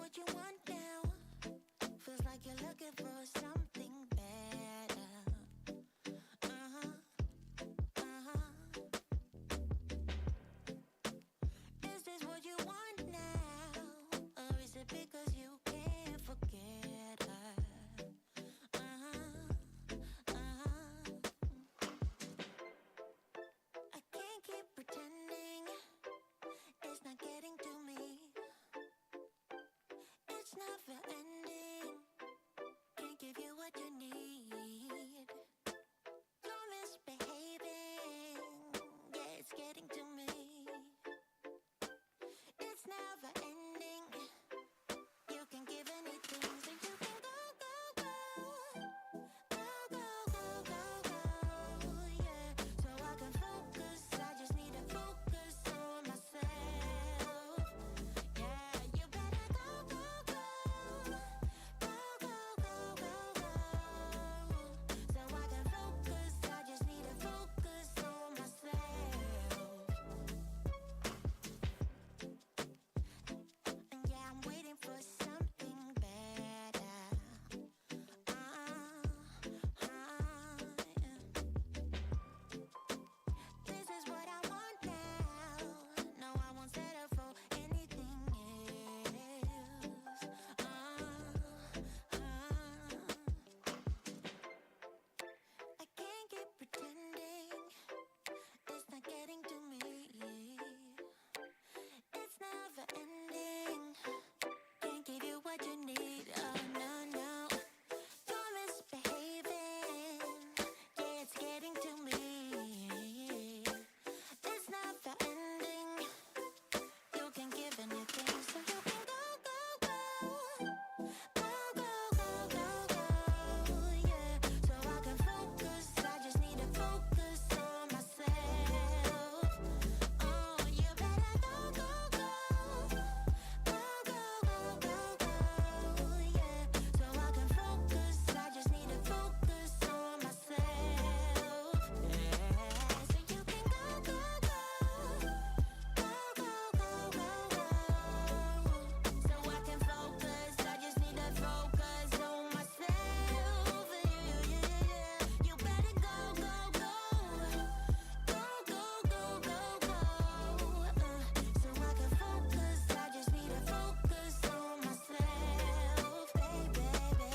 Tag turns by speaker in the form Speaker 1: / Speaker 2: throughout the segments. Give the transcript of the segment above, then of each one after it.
Speaker 1: what you want now? Feels like you're looking for something better. Is this what you want now? Or is it because you can't forget her? I can't keep pretending it's not getting to me. It's never ending. Can't give you what you need. You're misbehaving. Yeah, it's getting to me. It's never ending. You can give anything, so you can go, go, go. Go, go, go, go, go. Yeah, so I can focus. I just need to focus on myself. Yeah, you better go, go, go. Go, go, go, go, go. So I can focus. I just need to focus on myself. And yeah, I'm waiting for something better. This is what I want now. No, I won't settle for anything else. I can't keep pretending it's not getting to me. It's never ending. Can't give you what you need. Oh no, no. You're misbehaving. Yeah, it's getting to me. It's never ending. You can give anything, so you can go, go, go. Go, go, go, go, go. Yeah, so I can focus. I just need to focus on myself. Oh, you better go, go, go. Go, go, go, go, go. Yeah, so I can focus. I just need to focus on myself. Yeah, so you can go, go, go. Go, go, go, go, go. So I can focus. I just need to focus on myself. Yeah, yeah, yeah, yeah. You better go, go, go. Go, go, go, go, go. So I can focus. I just need to focus on myself, baby, baby.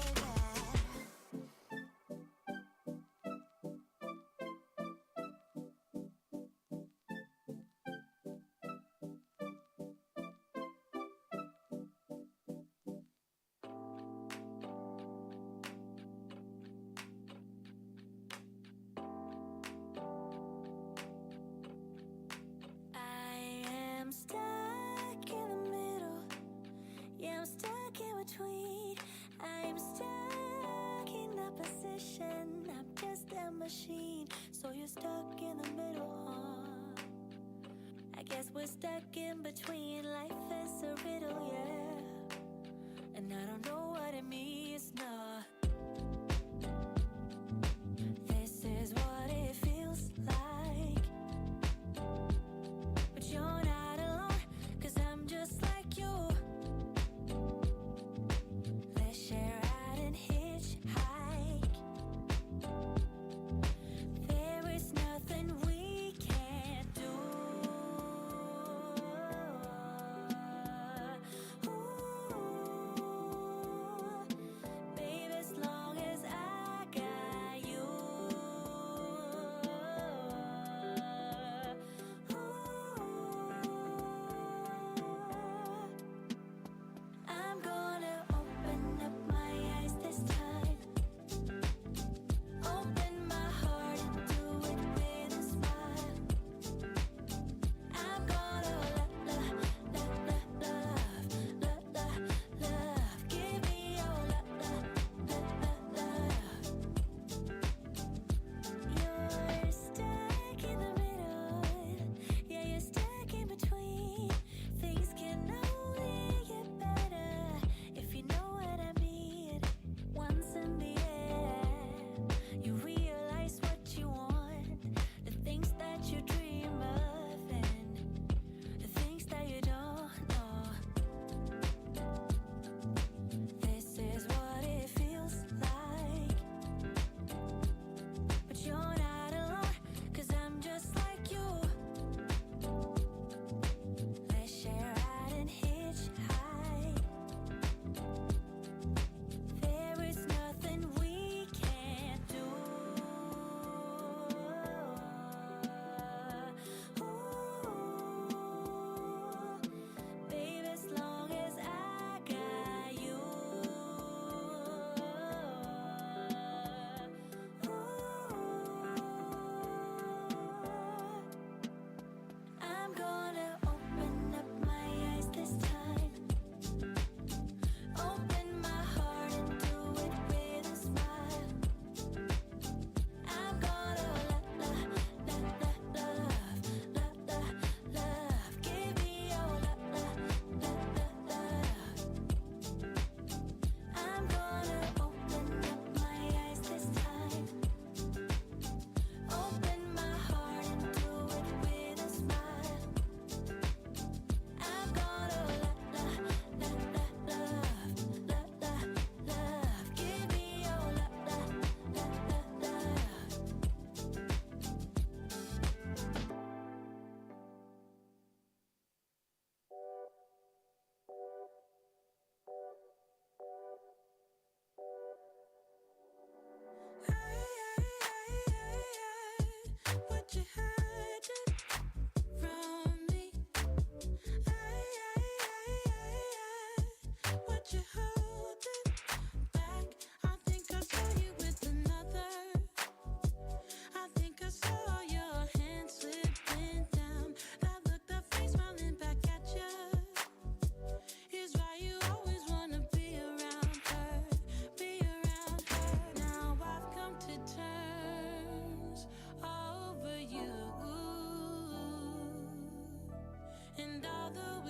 Speaker 1: I am stuck in the middle. Yeah, I'm stuck in between. I'm stuck in opposition. I'm just a machine. So you're stuck in the middle, huh? I guess we're stuck in between. Life is a riddle, yeah. And I don't know what it means, no. This is what it feels like. But you're not alone, 'cause I'm just like you. Let's share out and hitchhike. There is nothing we can't do. Ooh.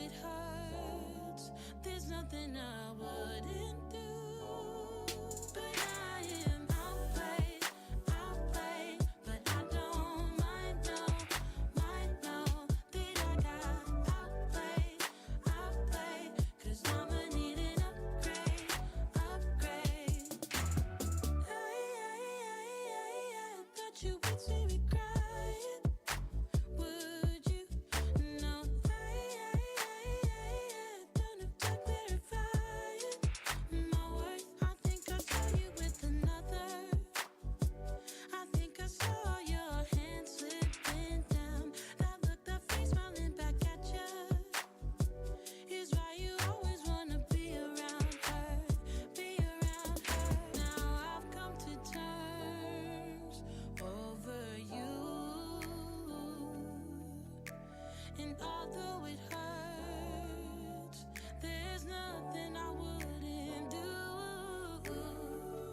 Speaker 1: it hurts, there's nothing I wouldn't do. But I am outplayed, but I don't mind, no, that I got outplayed, 'cause I'ma need an upgrade. Thought you would see me crying, would you? No, don't have to clarify it. My worth, I think I saw you with another. I think I saw your hand slipping down. That look, that face smiling back at you is why you always wanna be around her, Now I've come to terms over you, and although it hurts, there's nothing I wouldn't do.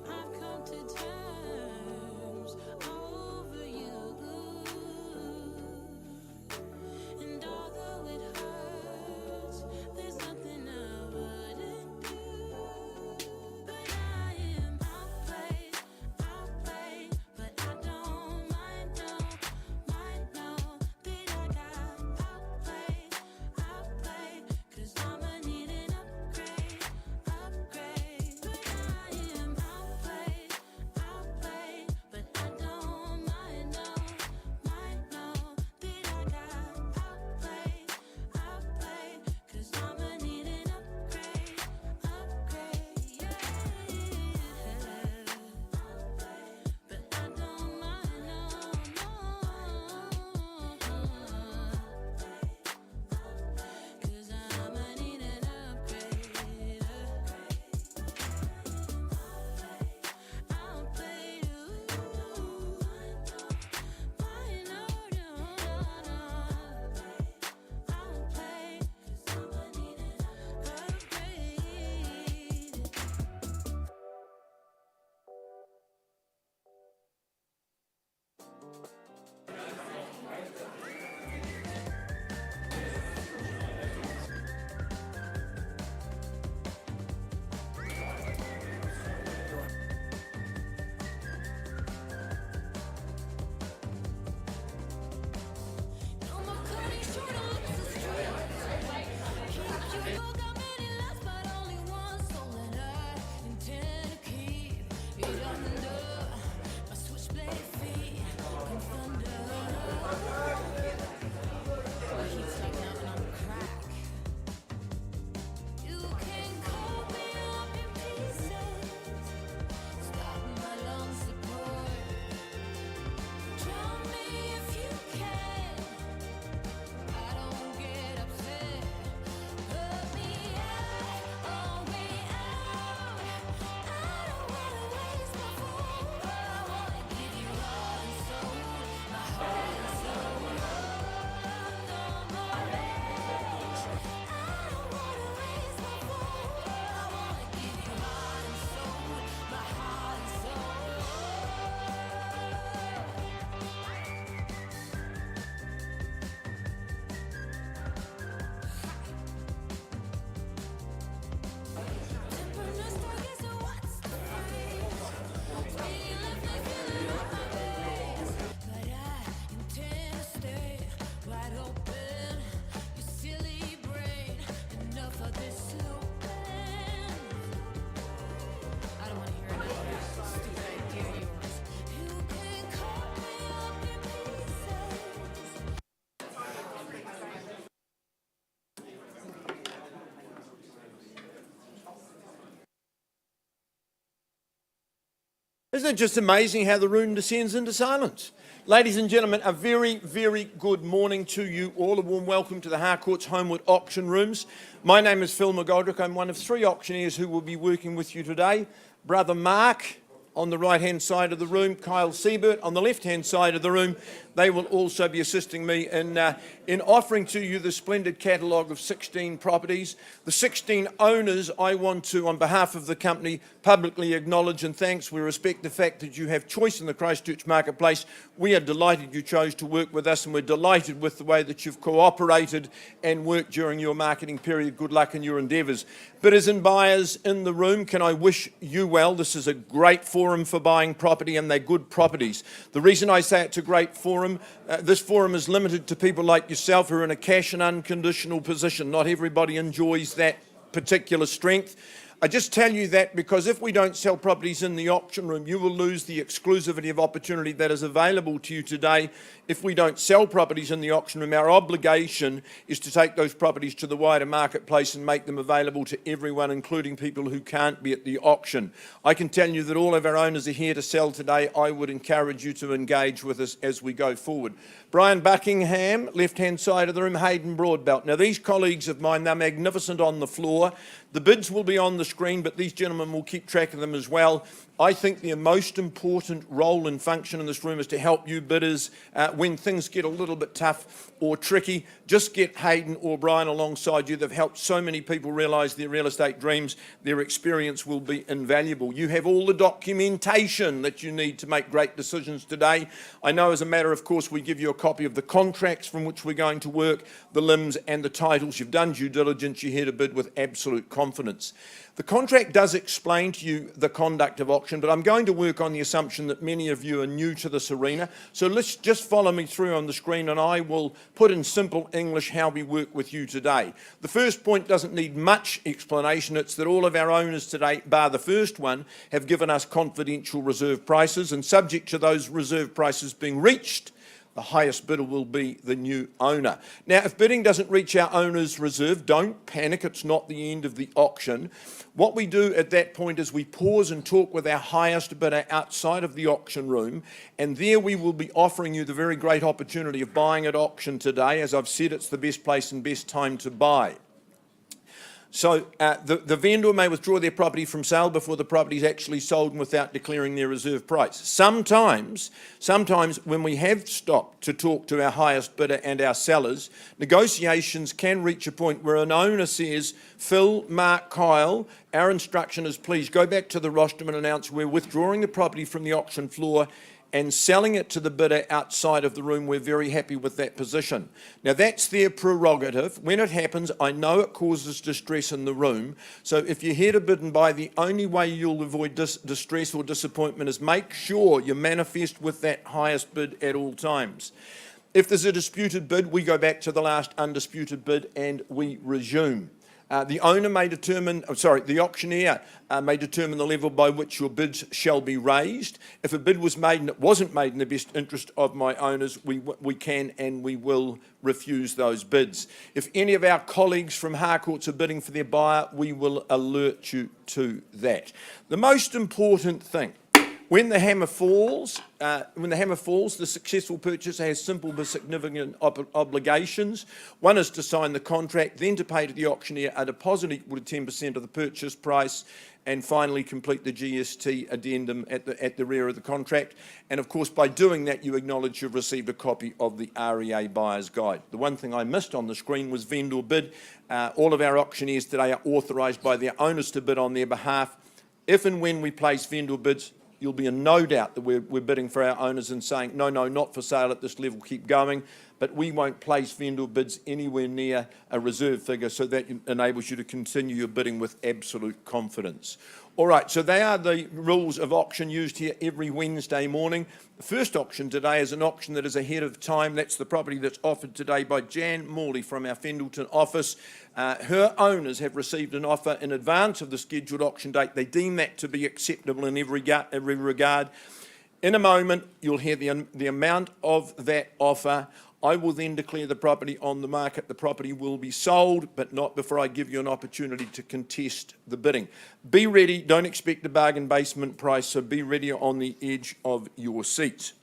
Speaker 1: I've come to terms over you, and although it hurts, there's nothing I wouldn't do. But I am outplayed, but I don't mind, no, that I got outplayed, 'cause I'ma need an upgrade. But I am outplayed, but I don't mind, no, that I got outplayed, 'cause I'ma need an upgrade, yeah. But I don't mind, no, 'cause I'ma need an upgrade, outplayed, outplayed, 'cause I'ma need an upgrade. No more cutting short on looks and strings. Keep you got many lives, but only one soul, and I intend to keep it under my switchblade feet. Come thunder. My heat's like nothing on crack. You can cut me up in pieces, stop my lung support. Drown me if you can, I don't get upset. Put me out, oh way out. I don't wanna waste my food. I wanna give you heart and soul, my heart and soul. No more rage. I don't wanna waste my food. I wanna give you heart and soul, my heart and soul. Temperness, I guess, what's the phrase? Speedy left me feeling on my face, but I intend to stay wide open. You silly brain, enough of this looping. I don't wanna hear another stupid idea of yours. You can cut me up in pieces.
Speaker 2: Isn't it just amazing how the room descends into silence? Ladies and gentlemen, a very, very good morning to you all. A warm welcome to the Harcourts Holmwood auction rooms. My name is Phil McGoldrick. I'm one of 3 auctioneers who will be working with you today. Brother Mark, on the right-hand side of the room, Kyle Siebert on the left-hand side of the room. They will also be assisting me in offering to you the splendid catalogue of 16 properties. The 16 owners I want to, on behalf of the company, publicly acknowledge and thanks. We respect the fact that you have choice in the Christchurch marketplace. We are delighted you chose to work with us, and we're delighted with the way that you've cooperated and worked during your marketing period. Good luck in your endeavours. Bidders and buyers in the room, can I wish you well? This is a great forum for buying property, and they're good properties. The reason I say it's a great forum, this forum is limited to people like yourself who are in a cash and unconditional position. Not everybody enjoys that particular strength. I just tell you that because if we don't sell properties in the auction room, you will lose the exclusivity of opportunity that is available to you today. If we don't sell properties in the auction room, our obligation is to take those properties to the wider marketplace and make them available to everyone, including people who can't be at the auction. I can tell you that all of our owners are here to sell today. I would encourage you to engage with us as we go forward. Brian Buckingham, left-hand side of the room, Hayden Broadbelt. Now, these colleagues of mine, they're magnificent on the floor. The bids will be on the screen, but these gentlemen will keep track of them as well. I think the most important role and function in this room is to help you bidders when things get a little bit tough or tricky. Just get Hayden or Brian alongside you. They've helped so many people realise their real estate dreams. Their experience will be invaluable. You have all the documentation that you need to make great decisions today. I know as a matter of course we give you a copy of the contracts from which we're going to work, the limbs and the titles. You've done due diligence. You're here to bid with absolute confidence. The contract does explain to you the conduct of auction, but I'm going to work on the assumption that many of you are new to this arena. So let's just follow me through on the screen and I will put in simple English how we work with you today. The first point doesn't need much explanation. It's that all of our owners today, bar the first one, have given us confidential reserve prices, and subject to those reserve prices being reached, the highest bidder will be the new owner. Now, if bidding doesn't reach our owner's reserve, don't panic. It's not the end of the auction. What we do at that point is we pause and talk with our highest bidder outside of the auction room, and there we will be offering you the very great opportunity of buying at auction today. As I've said, it's the best place and best time to buy. So the vendor may withdraw their property from sale before the property is actually sold and without declaring their reserve price. Sometimes when we have stopped to talk to our highest bidder and our sellers, negotiations can reach a point where an owner says, Phil, Mark, Kyle, our instruction is please go back to the rostrum and announce we're withdrawing the property from the auction floor and selling it to the bidder outside of the room. We're very happy with that position. Now, that's their prerogative. When it happens, I know it causes distress in the room. So if you're here to bid and buy, the only way you'll avoid distress or disappointment is make sure you manifest with that highest bid at all times. If there's a disputed bid, we go back to the last undisputed bid and we resume. The auctioneer may determine the level by which your bids shall be raised. If a bid was made and it wasn't made in the best interest of my owners, we can and we will refuse those bids. If any of our colleagues from Harcourts are bidding for their buyer, we will alert you to that. The most important thing, when the hammer falls, the successful purchaser has simple but significant obligations. One is to sign the contract, then to pay to the auctioneer a deposit equal to 10% of the purchase price, and finally complete the GST addendum at the rear of the contract. And of course, by doing that, you acknowledge you've received a copy of the REA Buyer's Guide. The one thing I missed on the screen was vendor bid. All of our auctioneers today are authorised by their owners to bid on their behalf. If and when we place vendor bids, you'll be in no doubt that we're bidding for our owners and saying, no, not for sale at this level, keep going. But we won't place vendor bids anywhere near a reserve figure, so that enables you to continue your bidding with absolute confidence. All right, so they are the rules of auction used here every Wednesday morning. The first auction today is an auction that is ahead of time. That's the property that's offered today by Jan Morley from our FENDALTON office. Her owners have received an offer in advance of the scheduled auction date. They deem that to be acceptable in every regard. In a moment, you'll hear the amount of that offer. I will then declare the property on the market. The property will be sold, but not before I give you an opportunity to contest the bidding. Be ready. Don't expect a bargain basement price, so be ready on the edge of your seats.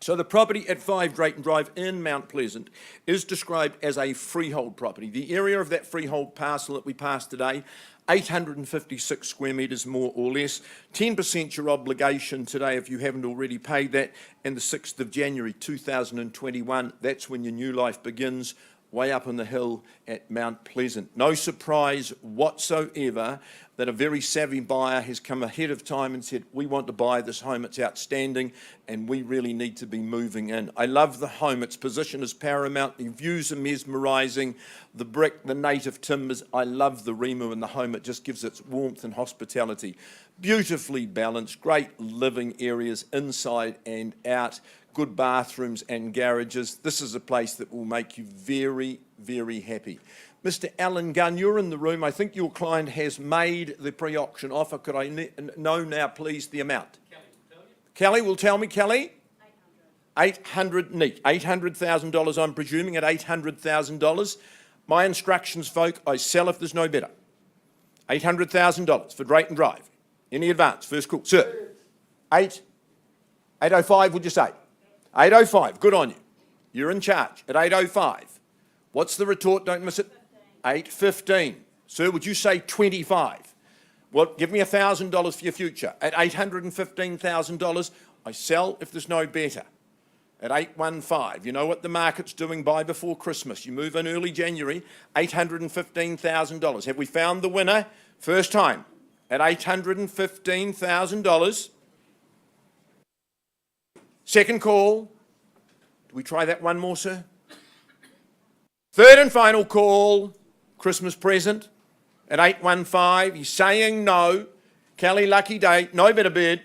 Speaker 2: So the property at 5 Drayton Drive in Mount Pleasant is described as a freehold property. The area of that freehold parcel that we passed today, 856 square metres more or less. 10% your obligation today if you haven't already paid that. And the 6th of January 2021, that's when your new life begins, way up on the hill at Mount Pleasant. No surprise whatsoever that a very savvy buyer has come ahead of time and said, we want to buy this home, it's outstanding, and we really need to be moving in. I love the home, its position is paramount, the views are mesmerising, the brick, the native timbers, I love the Rimu in the home, it just gives its warmth and hospitality. Beautifully balanced, great living areas inside and out, good bathrooms and garages. This is a place that will make you very, very happy. Mr. Alan Gunn, you're in the room. I think your client has made the pre-auction offer. Could I know now, please, the amount? Kelly will tell me. Kelly? 800 neat. $800,000, I'm presuming, at $800,000. My instructions, folk, I sell if there's no bidder. $800,000 for Drayton Drive. Any advance? First call. Sir? 805, would you say? 805, good on you. You're in charge at 805. What's the retort? Don't miss it. 815. Sir, would you say 25? Well, give me $1,000 for your future. At $815,000, I sell if there's no better. At 815, you know what the market's doing, buy before Christmas. You move in early January, $815,000. Have we found the winner? First time. At $815,000. Second call. Do we try that one more, sir? Third and final call. Christmas present at 815. He's saying no. Kelly, lucky day. No better bid.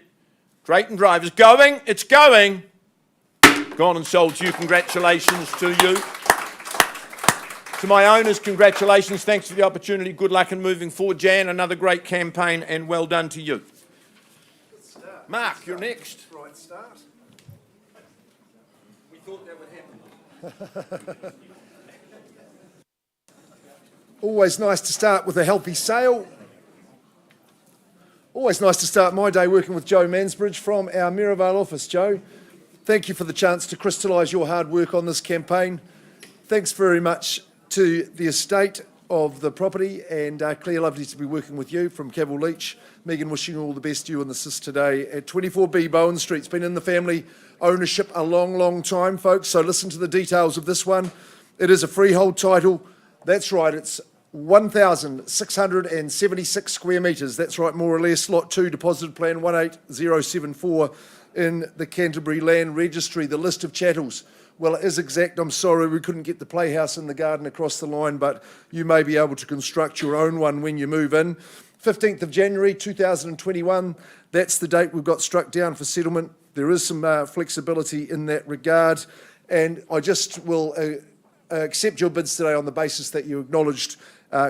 Speaker 2: Drayton Drive is going. It's going. Gone and sold to you. Congratulations to you. To my owners, congratulations. Thanks for the opportunity. Good luck in moving forward. Jan, another great campaign and well done to you.
Speaker 3: Good start.
Speaker 2: Mark, you're next.
Speaker 3: Right start.
Speaker 2: We thought that would happen.
Speaker 3: Always nice to start with a healthy sale. Always nice to start my day working with Joe Mansbridge from our Maryvale office. Joe, thank you for the chance to crystallise your hard work on this campaign. Thanks very much to the estate of the property, and Claire, lovely to be working with you from Cavill Leach. Megan, wishing you all the best, you and the sis today at 24B Bowen Street. It's been in the family ownership a long, long time, folks, so listen to the details of this one. It is a freehold title. That's right, it's 1,676 square metres. That's right, more or less. Lot 2, deposit plan 18074 in the Canterbury Land Registry. The list of chattels, well, it is exact. I'm sorry we couldn't get the playhouse in the garden across the line, but you may be able to construct your own one when you move in. 15th of January 2021, that's the date we've got struck down for settlement. There is some flexibility in that regard, and I just will accept your bids today on the basis that you acknowledged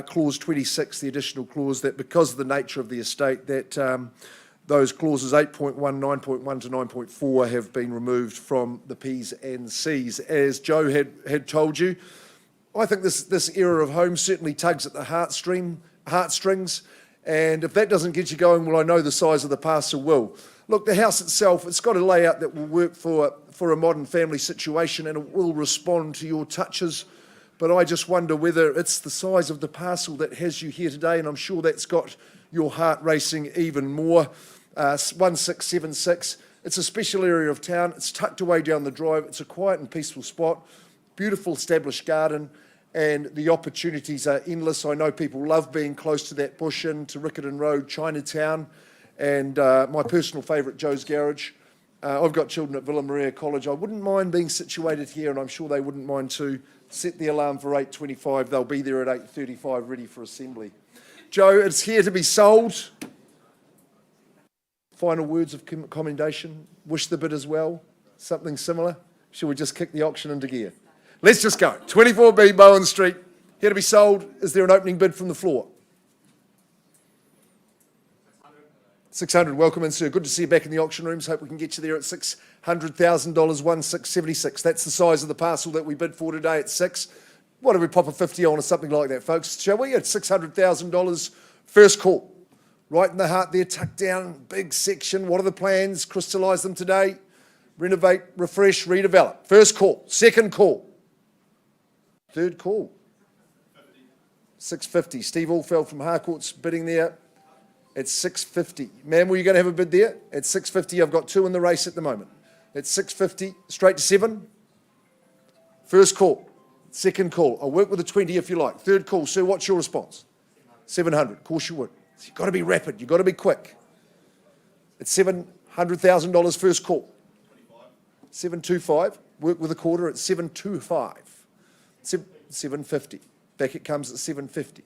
Speaker 3: clause 26, the additional clause, that because of the nature of the estate, that those clauses 8.1, 9.1 to 9.4 have been removed from the P's and C's. As Joe had told you, I think this era of home certainly tugs at the heartstrings, and if that doesn't get you going, well, I know the size of the parcel will. Look, the house itself, it's got a layout that will work for a modern family situation, and it will respond to your touches. But I just wonder whether it's the size of the parcel that has you here today, and I'm sure that's got your heart racing even more. 1676. It's a special area of town. It's tucked away down the drive. It's a quiet and peaceful spot. Beautiful established garden, and the opportunities are endless. I know people love being close to that bush inn, to RICCARTON Road, Chinatown. And my personal favourite, Joe's Garage. I've got children at Villa Maria College. I wouldn't mind being situated here, and I'm sure they wouldn't mind too. Set the alarm for 8:25. They'll be there at 8:35, ready for assembly. Joe, it's here to be sold. Final words of commendation. Wish the bidders well. Something similar. Shall we just kick the auction into gear? Let's just go. 24B Bowen Street. Here to be sold. Is there an opening bid from the floor? 600. Welcome in, sir. Good to see you back in the auction rooms. Hope we can get you there at $600,000, 1676. That's the size of the parcel that we bid for today at 6. What do we pop a 50 on or something like that, folks? Shall we? At $600,000. First call. Right in the heart there, tucked down, big section. What are the plans? Crystallise them today. renovate, refresh, redevelop. First call, second call, third call. 650. Steve Allfeld from Harcourts bidding there at 650. Ma'am, were you going to have a bid there? At 650, I've got two in the race at the moment. At 650, straight to 7. First call, second call. I'll work with a 20 if you like. Third call, sir, what's your response? 700. Of course you would. So you've got to be rapid. You've got to be quick. It's $700,000 first call. 725. Work with a quarter at 725. 750. Back it comes at 750.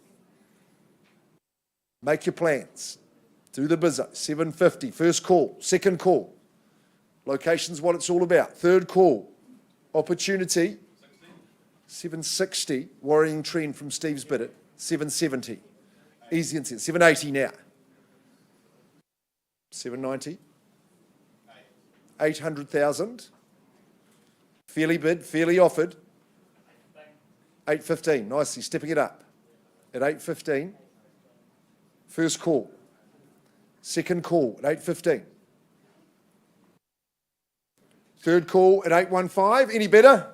Speaker 3: Make your plans. Do the business. 750. First call. Second call. Location's what it's all about. Third call. Opportunity. 760. Worrying trend from Steve's bid at 770. Easy and sense. 780 now. 790. 800,000. Fairly bid, fairly offered. 815. Nicely stepping it up. At 815. First call. Second call at 815. Third call at 815. Any better?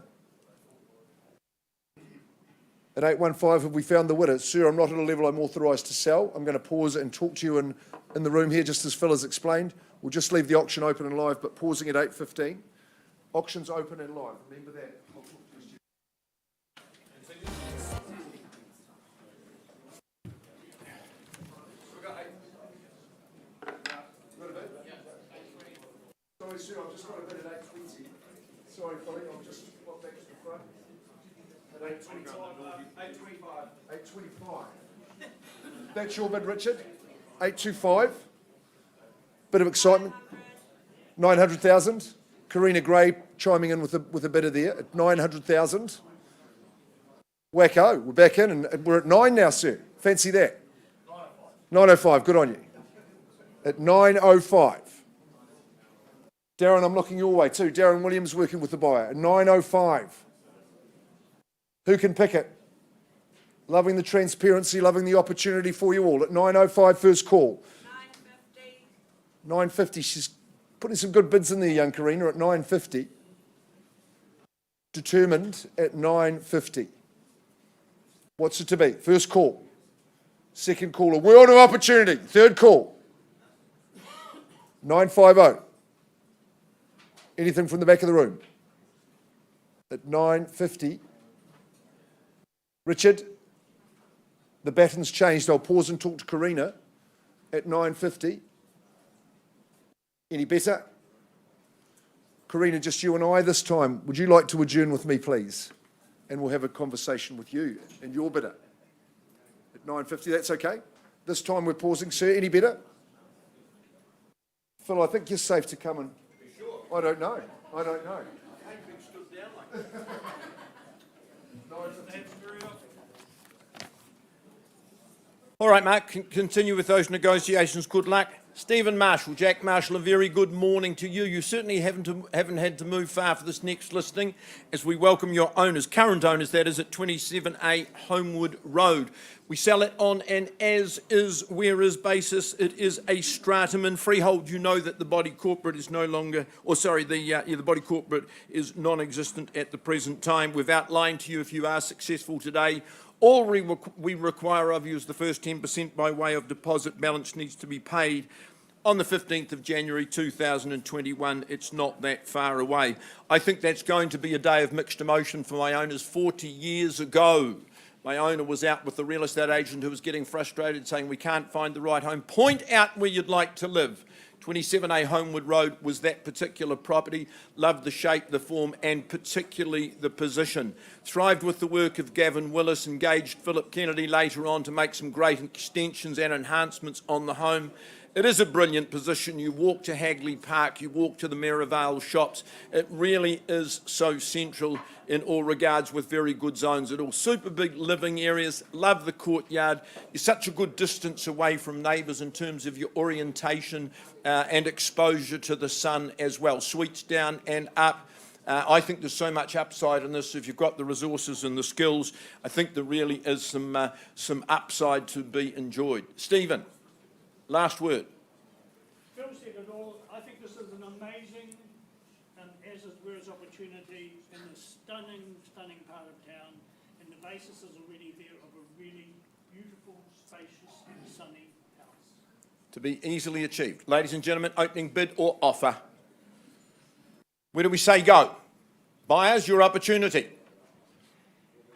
Speaker 3: At 815, have we found the winner? Sir, I'm not at a level I'm authorised to sell. I'm going to pause and talk to you in the room here, just as Phil has explained. We'll just leave the auction open and live, but pausing at 8:15. Auction's open and live. Remember that. I'll talk to you. Sorry, sir, I've just got a bit at 8:20. Sorry, Polly, I'll just pop back to the front. At 8:25. 8:25. That's your bid, Richard. 825. Bit of excitement. 900,000. Karina Gray chiming in with a bidder there at 900,000. Wacko, we're back in and we're at 9 now, sir. Fancy that. 905. Good on you. At 905. Darren, I'm looking your way too. Darren Williams working with the buyer at 905. Who can pick it? Loving the transparency, loving the opportunity for you all. At 905, first call.
Speaker 1: 950.
Speaker 3: 950. She's putting some good bids in there, young Karina, at 950. Determined at 950. What's it to be? First call. Second call. A world of opportunity. Third call. 950. Anything from the back of the room? At 950. Richard, the baton's changed. I'll pause and talk to Karina at 950. Any better? Karina, just you and I this time. Would you like to adjourn with me, please? And we'll have a conversation with you and your bidder. At 950, that's okay? This time we're pausing, sir. Any better? Phil, I think you're safe to come and... Sure? I don't know. I don't know. I ain't been stood down like that. 950.
Speaker 2: All right, Mark, continue with those negotiations. Good luck. Stephen Marshall, Jack Marshall, a very good morning to you. You certainly haven't had to move far for this next listing as we welcome your owners, current owners, that is, at 27A Holmwood Road. We sell it on an as-is, where-is basis. It is a stratum in freehold. You know that the body corporate is no longer, the body corporate is non-existent at the present time. We've outlined to you, if you are successful today, all we require of you is the first 10% by way of deposit. Balance needs to be paid on the 15th of January 2021. It's not that far away. I think that's going to be a day of mixed emotion for my owners. 40 years ago, my owner was out with the real estate agent who was getting frustrated, saying, we can't find the right home. Point out where you'd like to live. 27A Holmwood Road was that particular property. Loved the shape, the form, and particularly the position. Thrived with the work of Gavin Willis, engaged Philip Kennedy later on to make some great extensions and enhancements on the home. It is a brilliant position. You walk to Hagley Park, you walk to the Merivale shops. It really is so central in all regards, with very good zones at all. Super big living areas, love the courtyard. You're such a good distance away from neighbours in terms of your orientation and exposure to the sun as well. Suites down and up. I think there's so much upside in this. If you've got the resources and the skills, I think there really is some upside to be enjoyed. Stephen, last word.
Speaker 4: Phil said it all. I think this is an amazing opportunity in this stunning, stunning part of town, and the basis is already there of a really beautiful, spacious, and sunny house.
Speaker 2: To be easily achieved. Ladies and gentlemen, opening bid or offer. Where do we say go? Buyers, your opportunity.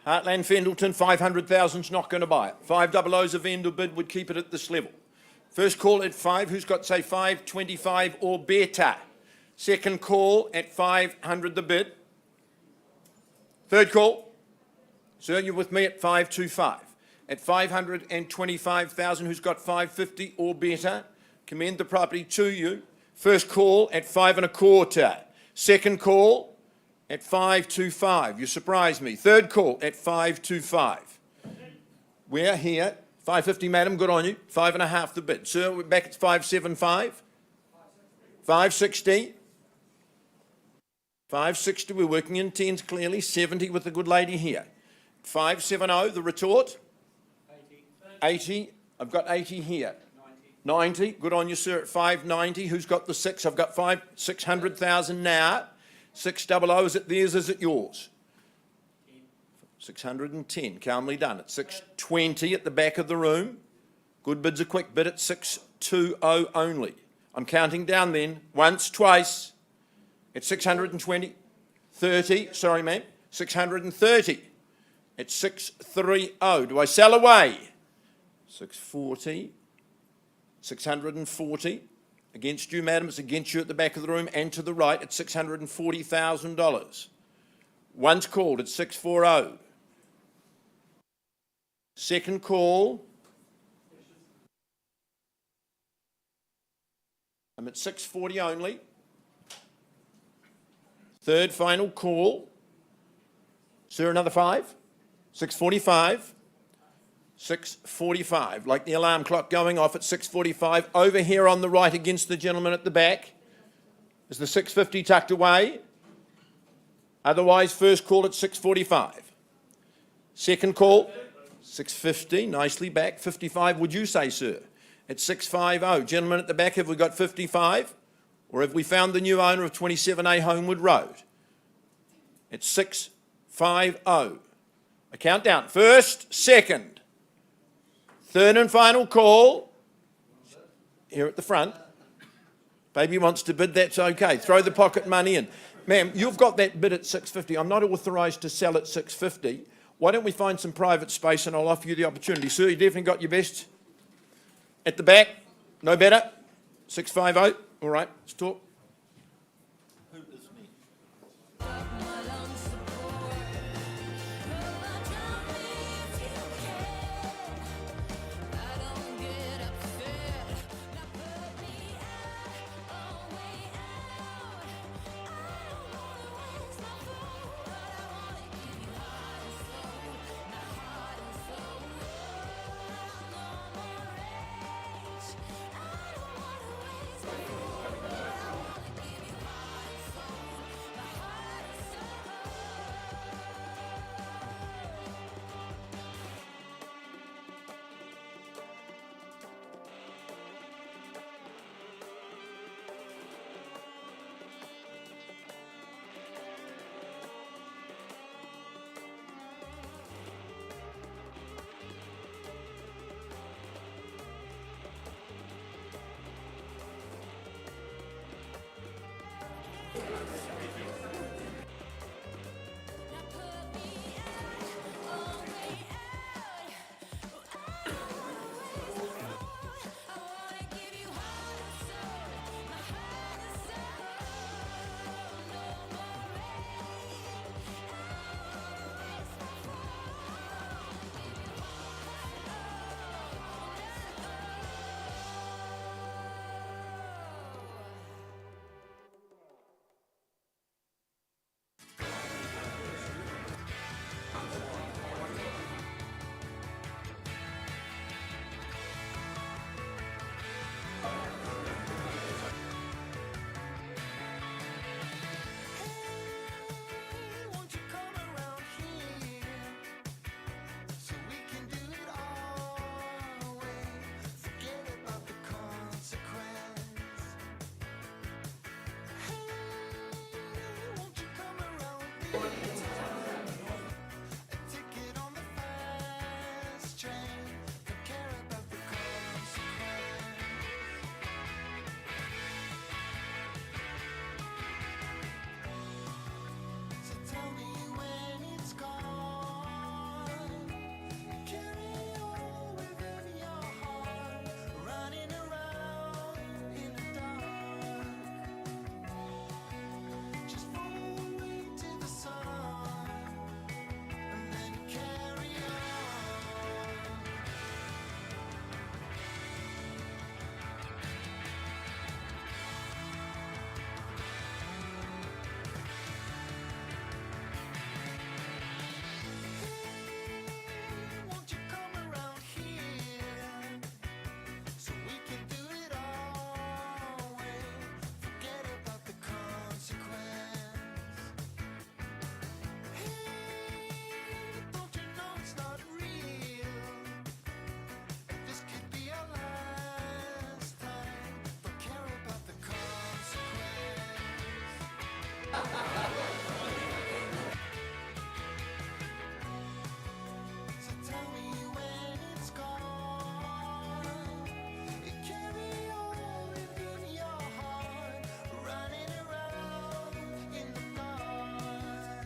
Speaker 2: Heartland Fendalton, 500,000's not going to buy it. 500's a vendor bid would keep it at this level. First call at 5. Who's got, say, 525 or better? Second call at 500 the bid. Third call. Sir, you're with me at 525. At 525,000, who's got 550 or better? Commend the property to you. First call at 5 1/4. Second call at 525. You surprised me. Third call at 525. We're here. 550, madam, good on you. 5 1/2 the bid. Sir, we're back at 575. 560. 560, we're working in tens clearly. 70 with the good lady here. 570, the retort. 80. I've got 80 here. 90. Good on you, sir, at 590. Who's got the 6? I've got 600,000 now. 600, is it theirs, is it yours? 610, calmly done. At 620 at the back of the room. Good bids are quick bid at 620 only. I'm counting down then. Once, twice. At 620. 30, sorry ma'am. 630. At 630. Do I sell away? 640. 640. Against you, madam, it's against you at the back of the room and to the right at $640,000. Once called at 640. Second call. I'm at 640 only. Third final call. Sir, another 5. 645. 645, like the alarm clock going off at 645. Over here on the right against the gentleman at the back. Is the 650 tucked away? Otherwise, first call at 645. Second call, 650, nicely back. 55, would you say, sir? At 650. Gentlemen at the back, have we got 55? Or have we found the new owner of 27A Holmwood Road? At 650. A countdown. First, second. Third and final call, here at the front. Baby wants to bid, that's okay. Throw the pocket money in. Ma'am, you've got that bid at 650. I'm not authorised to sell at 650. Why don't we find some private space and I'll offer you the opportunity. Sir, you definitely got your best. At the back, no better. 650, all right, let's talk.
Speaker 1: So tell me when it's gone. You carry on within your heart, running around in the night.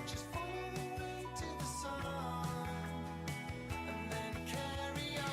Speaker 1: Just follow the way to the sun, and then carry on.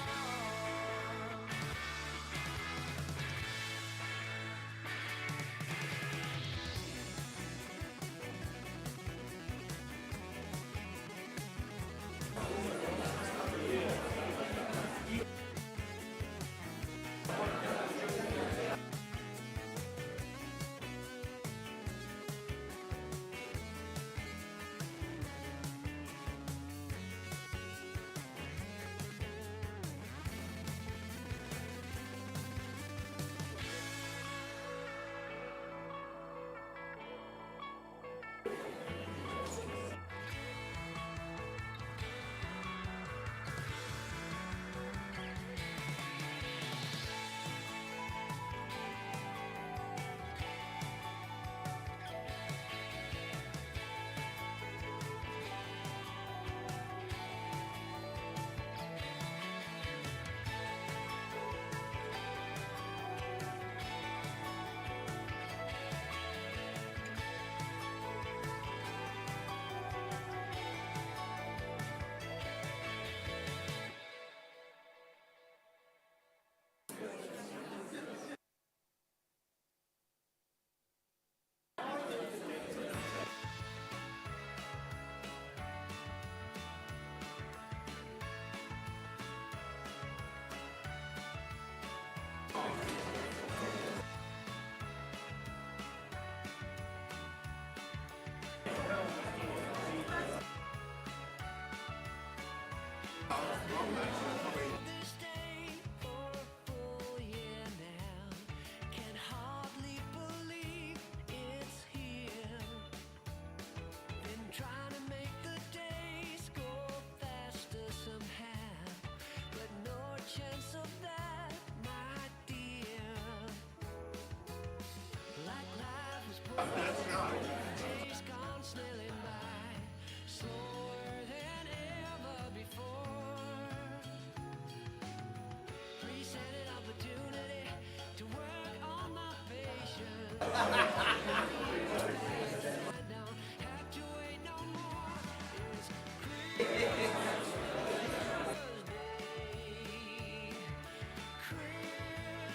Speaker 1: This day for a full year now, can hardly believe it's here. Been trying to make the days go faster somehow, but no chance of that, my dear. Like life was pulling, days gone snailing by, slower than ever before. Presented opportunity to work on my patience. I don't have to wait no more. It's Christmas Day.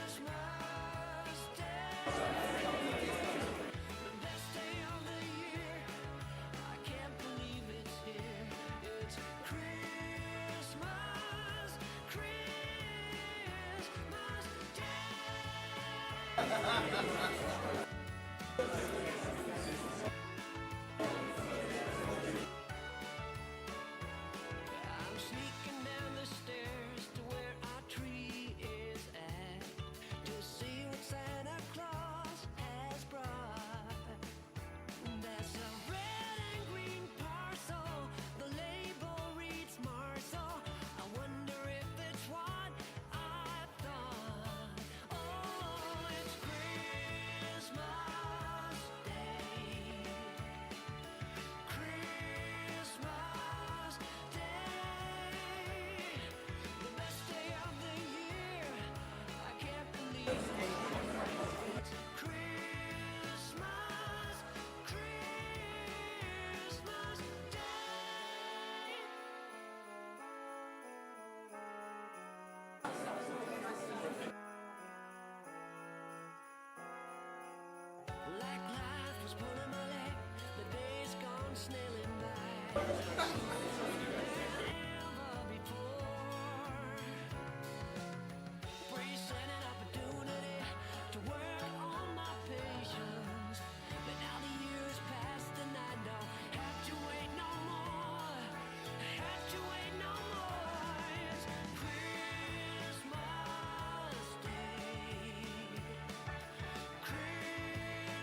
Speaker 1: Christmas Day. The best day of the year. I can't believe it's here. It's Christmas, Christmas Day. I'm sneaking down the stairs to where our tree is at, to see what Santa Claus has brought. There's a red and green parcel, the label reads Marcel. I wonder if it's what I thought. Oh, it's Christmas Day. Christmas Day. The best day of the year. I can't believe it. It's Christmas, Christmas Day. Like life was pulling my leg, the days gone snailing by. Ever before. Presented opportunity to work on my patience, but now the years passed and I don't have to wait no more. Have to wait no more. It's Christmas Day.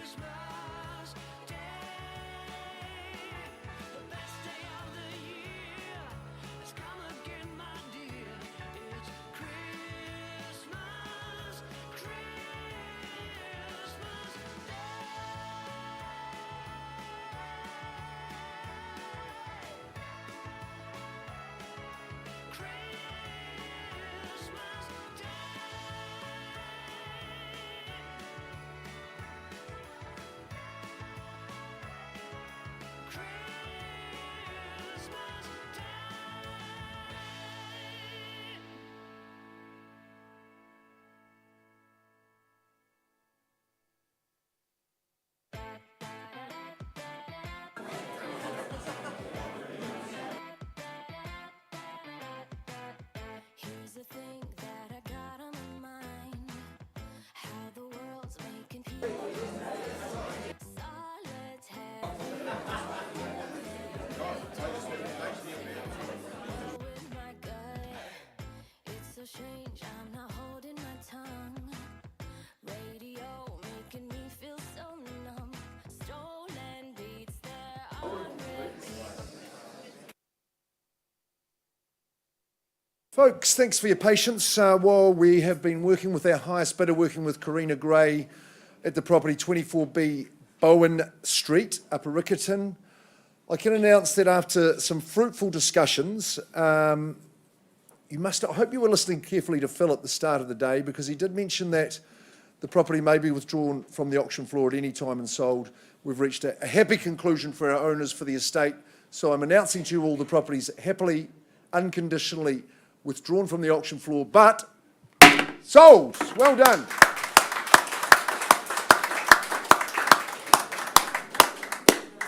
Speaker 1: Christmas Day. The best day of the year.
Speaker 3: Folks, thanks for your patience while we have been working with our highest bidder, working with Karina Gray at the property 24B Bowen Street, Upper Riccarton. I can announce that after some fruitful discussions, I hope you were listening carefully to Phil at the start of the day, because he did mention that the property may be withdrawn from the auction floor at any time and sold. We've reached a happy conclusion for our owners for the estate. So I'm announcing to you all the properties happily, unconditionally withdrawn from the auction floor, but sold. Well done.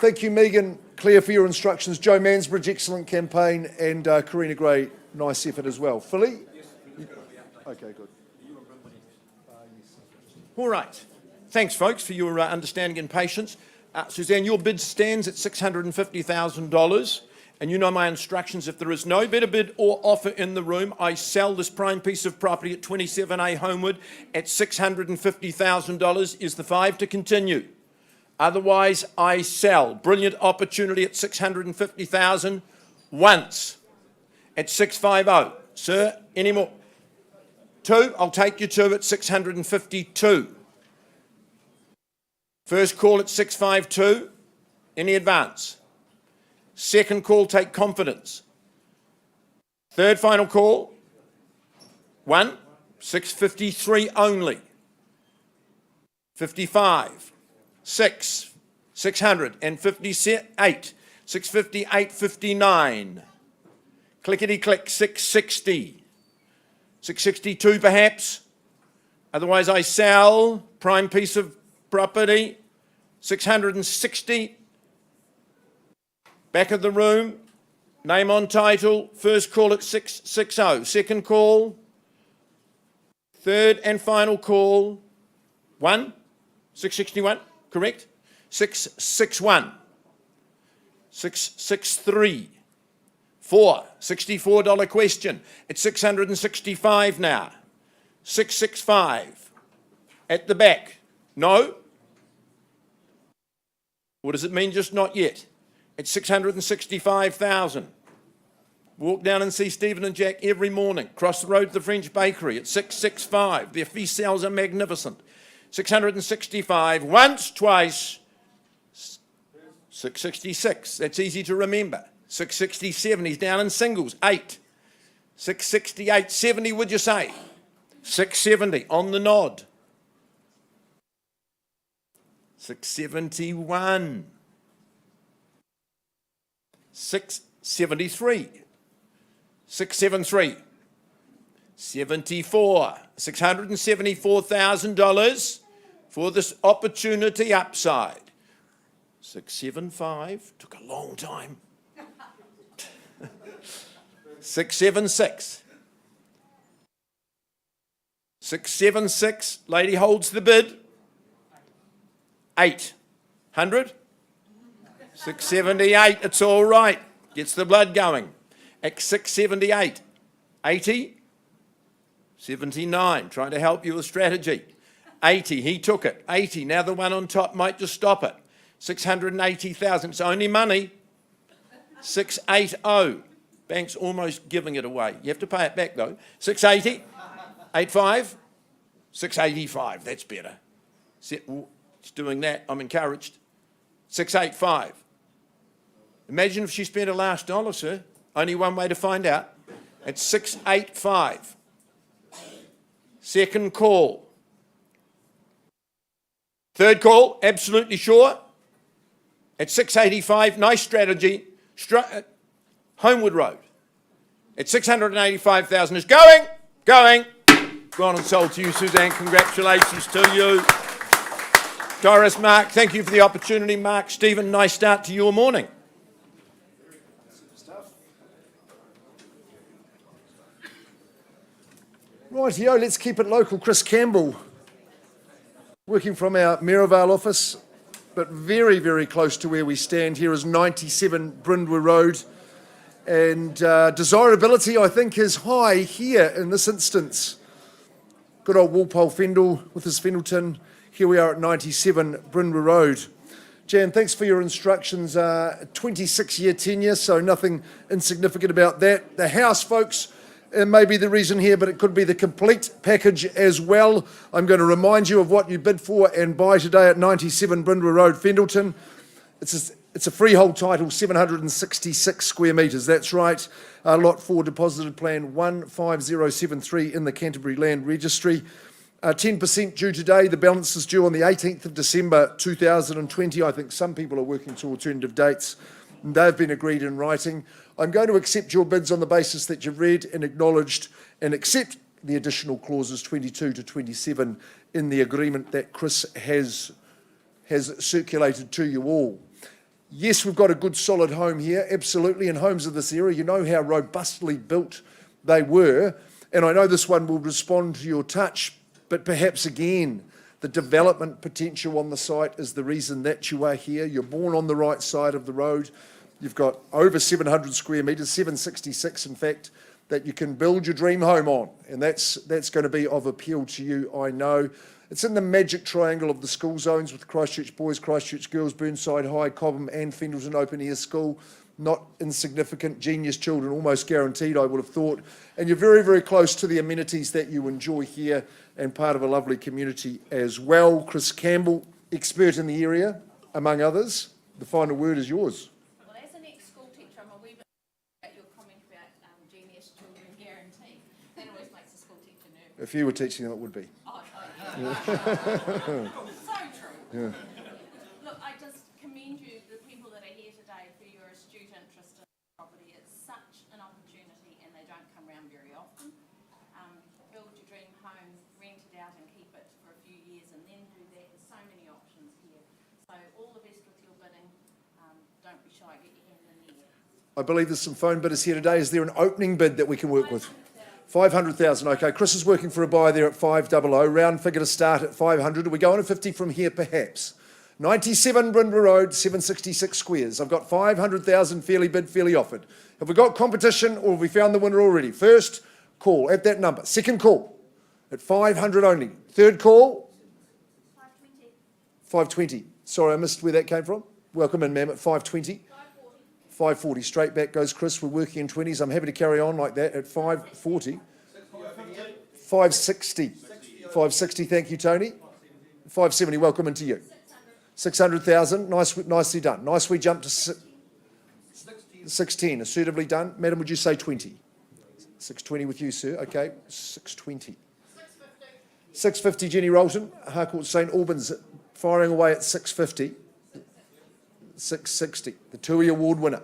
Speaker 3: Thank you, Megan, Claire, for your instructions. Joe Mansbridge, excellent campaign, and Karina Gray, nice effort as well. Philly? Yes. Okay, good.
Speaker 2: All right. Thanks, folks, for your understanding and patience. Suzanne, your bid stands at $650,000. And you know my instructions. If there is no better bid or offer in the room, I sell this prime piece of property at 27A Holmwood at $650,000. Is the 5 to continue? Otherwise, I sell. Brilliant opportunity at $650,000 once at 650. Sir, any more? 2, I'll take you to at $652. First call at 652. Any advance? Second call, take confidence. Third final call, 1, 653 only. 55, 6, 658, 658, 59. Clickety click, 660. 662 perhaps. Otherwise I sell, prime piece of property, 660. Back of the room, name on title, first call at 660, second call, third and final call, 1, 661, correct? 661, 663, 4, $64 question, it's 665 now, 665, at the back, no? What does it mean just not yet? It's 665,000. Walk down and see Stephen and Jack every morning. Cross the road to the French bakery at 665. Their fee sales are magnificent. 665, once, twice, 666. That's easy to remember. 667, he's down in singles, 8. 668, 70 would you say? 670, on the nod. 671. 673, 673, 74, $674,000 for this opportunity upside. 675, took a long time. 676, 676, lady holds the bid. 800. 678, it's all right. Gets the blood going. At 678, 80, 79, trying to help you with strategy. 80, he took it. 80, now the one on top might just stop it. 680,000, it's only money. 680, bank's almost giving it away. You have to pay it back though. 680, 85, 685, that's better. It's doing that, I'm encouraged. 685. Imagine if she spent her last dollar, sir. Only one way to find out. It's 685. Second call. Third call, absolutely sure. At 685, nice strategy. Holmwood Road. At 685,000 is going. Gone and sold to you, Suzanne. Congratulations to you. Doris, Mark, thank you for the opportunity. Mark, Stephen, nice start to your morning.
Speaker 3: Rightio, let's keep it local. Chris Campbell, working from our Maryvale office, but very, very close to where we stand. Here is 97 Bryndwr Road. And desirability, I think, is high here in this instance. Good old Walpole Fendall with his Fendalton. Here we are at 97 Bryndwr Road. Jan, thanks for your instructions. 26-year tenure, so nothing insignificant about that. The house, folks, It may be the reason here, but it could be the complete package as well. I'm going to remind you of what you bid for and buy today at 97 Bryndwr Road, FENDALTON. It's a freehold title, 766 square metres. That's right. Lot 4, deposited plan 15073 in the Canterbury Land Registry. 10% due today. The balance is due on the 18th of December 2020. I think some people are working to alternative dates. They've been agreed in writing. I'm going to accept your bids on the basis that you've read and acknowledged and accept the additional clauses 22 to 27 in the agreement that Chris has circulated to you all. Yes, we've got a good solid home here, absolutely, and homes of this area, you know how robustly built they were, and I know this one will respond to your touch, but perhaps again, the development potential on the site is the reason that you are here. You're born on the right side of the road. You've got over 700 square metres, 766 in fact, that you can build your dream home on, and that's going to be of appeal to you, I know. It's in the magic triangle of the school zones with Christchurch Boys, Christchurch Girls, Burnside High, Cobham and Fendalton Open Air School. Not insignificant, genius children, almost guaranteed, I would have thought. And you're very, very close to the amenities that you enjoy here and part of a lovely community as well. Chris Campbell, expert in the area, among others. The final word is yours.
Speaker 5: Well, as an ex-school teacher, I'm a wee bit about your comment about genius children guaranteed. That always makes a school teacher nervous.
Speaker 3: If you were teaching them, it would be.
Speaker 5: Oh, yeah. So true.
Speaker 3: Yeah.
Speaker 5: Look, I just commend you, the people that are here today, for your astute interest in property. It's such an opportunity and they don't come around very often. Build your dream home, rent it out and keep it for a few years and then do that. There's so many options here. So all the best with your bidding. Don't be shy, get your hand in the air.
Speaker 3: I believe there's some phone bidders here today. Is there an opening bid that we can work with? 500,000, okay. Chris is working for a buy there at 500. Round figure to start at 500. Are we going to 50 from here, perhaps? 97 Bryndwr Road, 766 squares. I've got 500,000 fairly bid, fairly offered. Have we got competition or have we found the winner already? First call at that number. Second call at 500 only. Third call?
Speaker 5: 520.
Speaker 3: 520. Sorry, I missed where that came from. Welcome in, ma'am, at 520. 540, straight back goes Chris. We're working in 20s. I'm happy to carry on like that at 540. 560. 560, thank you, Tony. 570, welcome into you. 600,000, nicely done. Nice we jump to 610, assertively done. Madam, would you say 20? 620 with you, sir. Okay, 620. 650, Jenny Rolton. Harcourts St Albans firing away at 650. 660, the TUI award winner.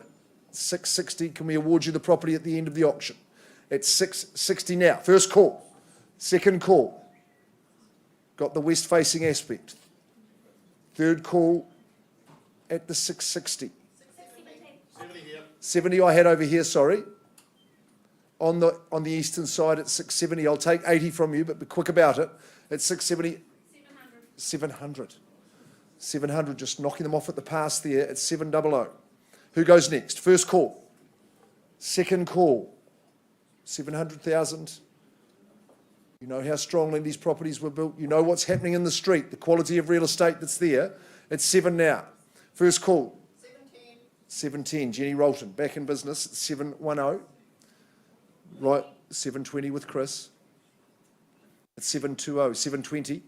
Speaker 3: 660, can we award you the property at the end of the auction? It's 660 now. First call. Second call. Got the west-facing aspect. Third call at the 660. 70 I had over here, sorry. On the eastern side at 670. I'll take 80 from you, but be quick about it. At 670. 700. 700, just knocking them off at the pass there at 700. Who goes next? First call. Second call. 700,000. You know how strongly these properties were built. You know what's happening in the street, the quality of real estate that's there. It's 7 now. First call. 710. 710. Jenny Rolton, back in business at 710. Right, 720 with Chris. At 720, 720.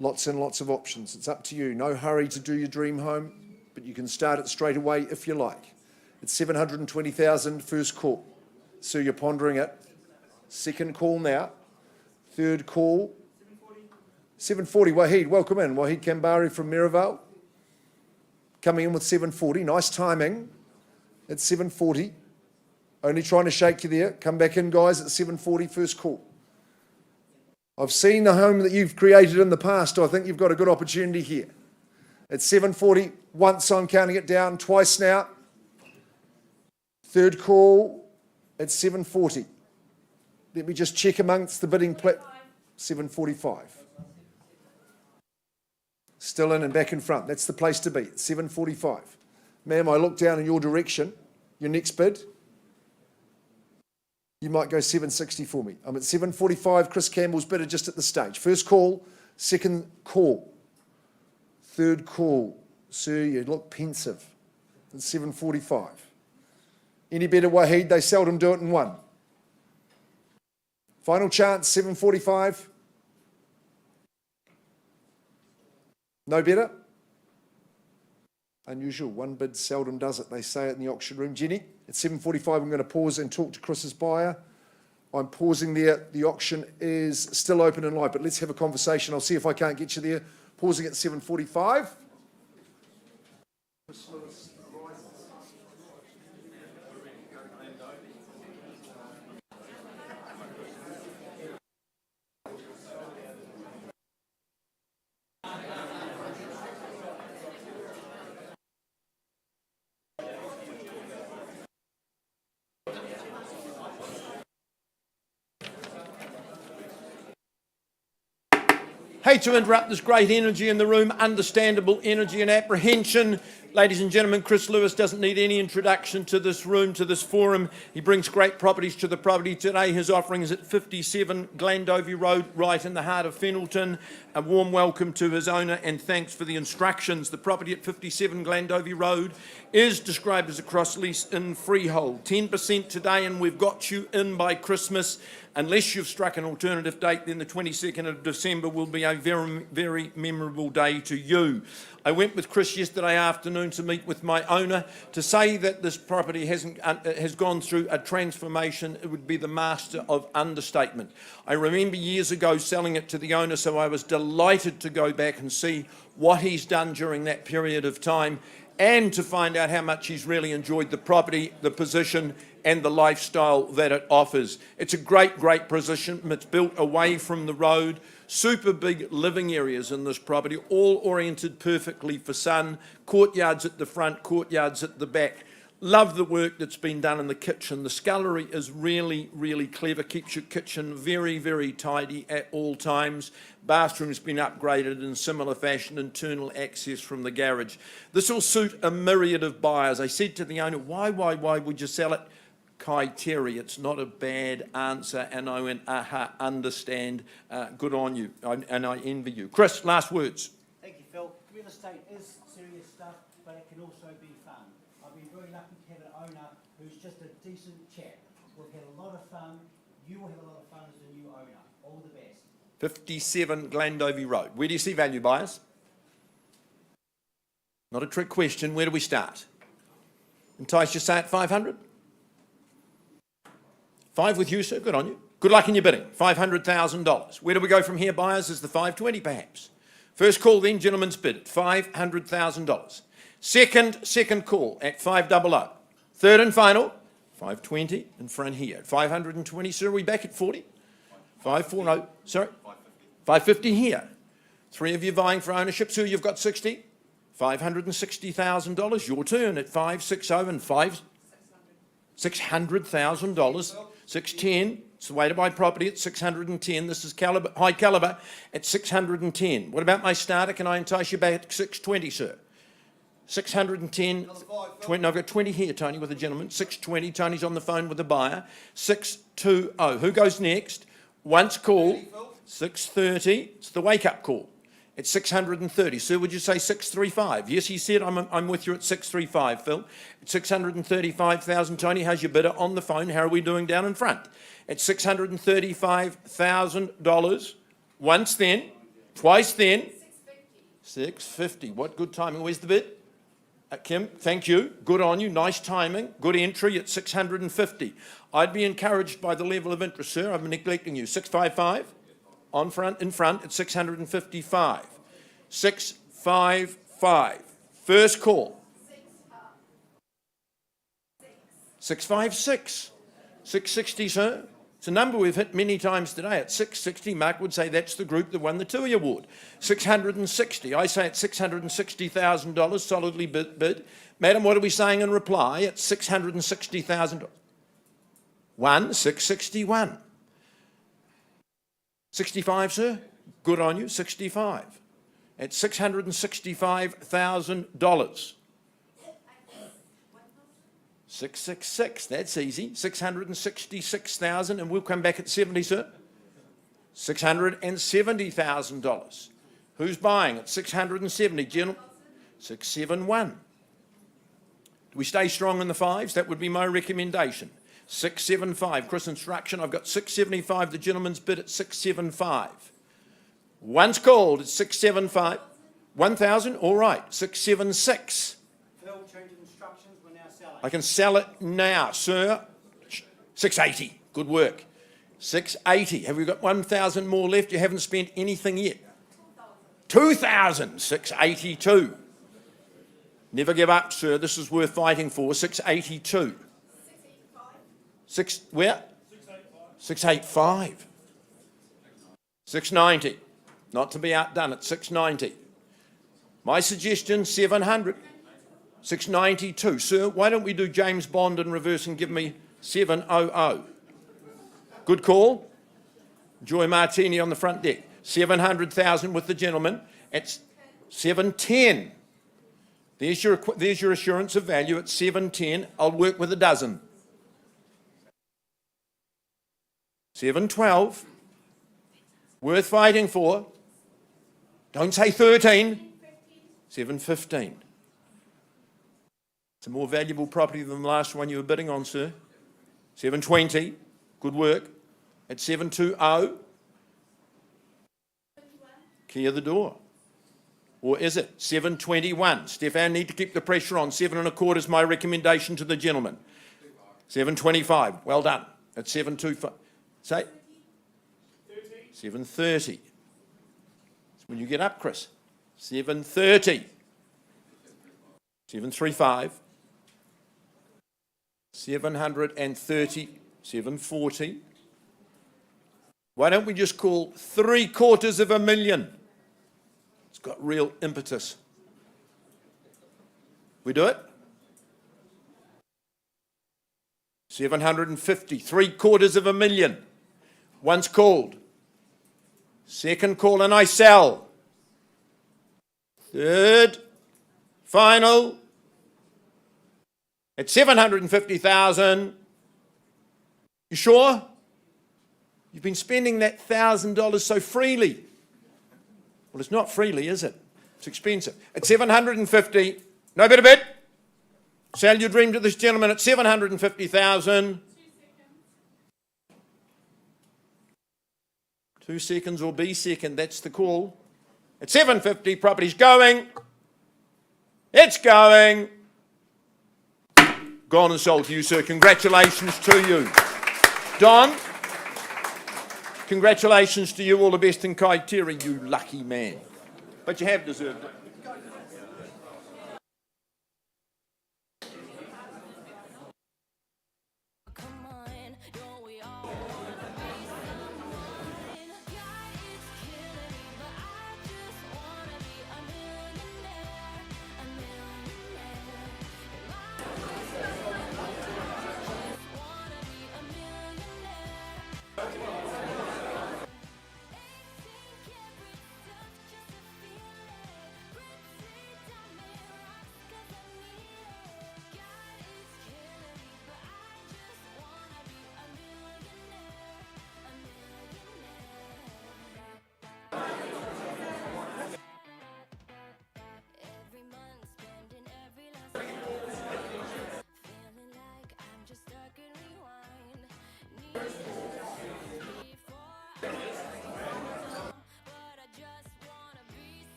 Speaker 3: Lots and lots of options. It's up to you. No hurry to do your dream home, but you can start it straight away if you like. It's 720,000, first call. So you're pondering it. Second call now. Third call. 740. Wahid, welcome in. Wahid Kambari from Merivale. Coming in with 740. Nice timing. At 740. Only trying to shake you there. Come back in, guys, at 740, first call. I've seen the home that you've created in the past. I think you've got a good opportunity here. At 740, once I'm counting it down, twice now. Third call at 740. Let me just check amongst the bidding. 745. Still in and back in front. That's the place to be. 745. Ma'am, I look down in your direction. Your next bid. You might go 760 for me. I'm at 745. Chris Campbell's bidder just at the stage. First call, second call, third call. Sir, you look pensive. At 745. Any better, Wahid? They seldom do it in one. Final chance, 7:45. No better? Unusual. One bid seldom does it. They say it in the auction room. Jenny, at 7:45, I'm going to pause and talk to Chris's buyer. I'm pausing there. The auction is still open and live, but let's have a conversation. I'll see if I can't get you there. Pausing at 7:45.
Speaker 2: Hate to interrupt this great energy in the room, understandable energy and apprehension. Ladies and gentlemen, Chris Lewis doesn't need any introduction to this room, to this forum. He brings great properties to the property today. His offering is at 57 Glandovey Road, right in the heart of FENDALTON. A warm welcome to his owner and thanks for the instructions. The property at 57 Glandovey Road is described as a cross lease in freehold. 10% today, and we've got you in by Christmas. Unless you've struck an alternative date, then the 22nd of December will be a very, very memorable day to you. I went with Chris yesterday afternoon to meet with my owner. To say that this property has gone through a transformation, it would be the master of understatement. I remember years ago selling it to the owner, so I was delighted to go back and see what he's done during that period of time and to find out how much he's really enjoyed the property, the position and the lifestyle that it offers. It's a great, great position. It's built away from the road. Super big living areas in this property, all oriented perfectly for sun. Courtyards at the front, courtyards at the back. Love the work that's been done in the kitchen. The scullery is really, really clever. Keeps your kitchen very, very tidy at all times. Bathroom's been upgraded in similar fashion, internal access from the garage. This will suit a myriad of buyers. I said to the owner, why would you sell it? Kai Terry, it's not a bad answer, and I went, aha, understand, good on you, and I envy you. Chris, last words.
Speaker 6: Thank you, Phil. Real estate is serious stuff, but it can also be fun. I've been very lucky to have an owner who's just a decent chap. We've had a lot of fun. You will have a lot of fun as the new owner. All the best.
Speaker 2: 57 Glandovey Road. Where do you see value, buyers? Not a trick question. Where do we start? Entice you say at 500? 5 with you, sir. Good on you. Good luck in your bidding. $500,000. Where do we go from here, buyers? Is the 520 perhaps? First call then, gentlemen's bid at $500,000. Second call at 500. Third and final, 520 in front here. 520, sir. Are we back at 40? 540. Sorry? 550 here. 3 of you vying for ownership, sir. You've got 60. $560,000. Your turn at 560 and $600,000. 610. It's the way to buy property at 610. This is high caliber at 610. What about my starter? Can I entice you back at 620, sir? 610. 20, no, I've got 20 here, Tony, with a gentleman. 620. Tony's on the phone with the buyer. 620. Who goes next? Once call. 630. It's the wake-up call. At 630. Sir, would you say 635? Yes, he said, I'm with you at 635, Phil. At 635,000, Tony, how's your bidder on the phone? How are we doing down in front? At $635,000. Once then, twice then. 650. What good timing. Where's the bid? Kim, thank you. Good on you. Nice timing. Good entry at 650. I'd be encouraged by the level of interest, sir. I'm neglecting you. 655. In front at 655. 655. First call. 656. 660, sir. It's a number we've hit many times today. At 660, Mark would say that's the group that won the TUI award. 660. I say at $660,000, solidly bid. Madam, what are we saying in reply? At $660,000. 661. 65, sir? Good on you. 65. At $665,000. 666. That's easy. 666,000, and we'll come back at 70, sir. $670,000. Who's buying at 670? Gentlemen, 671. Do we stay strong in the fives? That would be my recommendation. 675. Chris Instruction, I've got 675. The gentleman's bid at 675. Once called, it's 675. 1,000? All right. 676.
Speaker 6: Phil, change of instructions, we're now selling.
Speaker 2: I can sell it now, sir. 680. Good work. 680. Have we got 1,000 more left? You haven't spent anything yet. 2,000. 682. Never give up, sir. This is worth fighting for. 682. 685. Where? 685. 690. Not to be outdone at 690. My suggestion, 700. 692. Sir, why don't we do James Bond in reverse and give me 700? Good call. Joy Martini on the front deck. 700,000 with the gentleman. It's 710. There's your assurance of value at 710. I'll work with a dozen. 712. Worth fighting for. Don't say 13. 715. It's a more valuable property than the last one you were bidding on, sir. 720. Good work. At 720. Clear the door. Or is it 721? Stefan, need to keep the pressure on. 7.25 is my recommendation to the gentleman. 725. Well done. At 725. Say? 730. That's when you get up, Chris. 730. 735. 730. 740. Why don't we just call 750,000? It's got real impetus. We do it? 750, 750,000. Once called. Second call and I sell. Third, final. At 750,000. You sure? You've been spending that $1,000 so freely. Well, it's not freely, is it? It's expensive. At 750, no better bid. Sell your dream to this gentleman at 750,000. 2 seconds or be second, that's the call. At 750, property's going. It's going. Gone and sold to you, sir. Congratulations to you. Don, congratulations to you. All the best in Kaiteri, you lucky man. But you have deserved it.
Speaker 1: Come on, yo, we all wanna be someone. God, it's killing me, but I just wanna be a millionaire, a millionaire. My just wanna be a millionaire.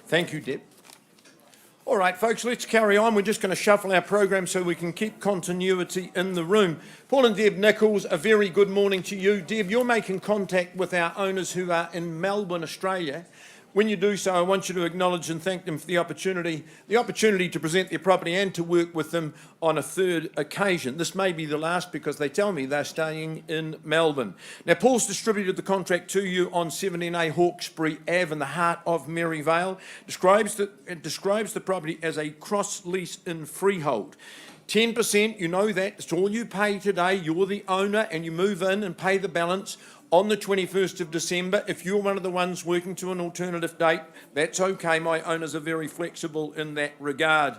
Speaker 2: 'Thank you, Deb. All right, folks, let's carry on. We're just going to shuffle our program so we can keep continuity in the room. Paul and Deb Nichols, a very good morning to you. Deb, you're making contact with our owners who are in Melbourne, Australia. When you do so, I want you to acknowledge and thank them for the opportunity to present their property and to work with them on a third occasion. This may be the last because they tell me they're staying in Melbourne. Now, Paul's distributed the contract to you on 17A Hawkesbury Ave in the heart of Maryvale. It describes the property as a cross lease in freehold. 10%, you know that, it's all you pay today. You're the owner and you move in and pay the balance on the 21st of December. If you're one of the ones working to an alternative date, that's okay. My owners are very flexible in that regard.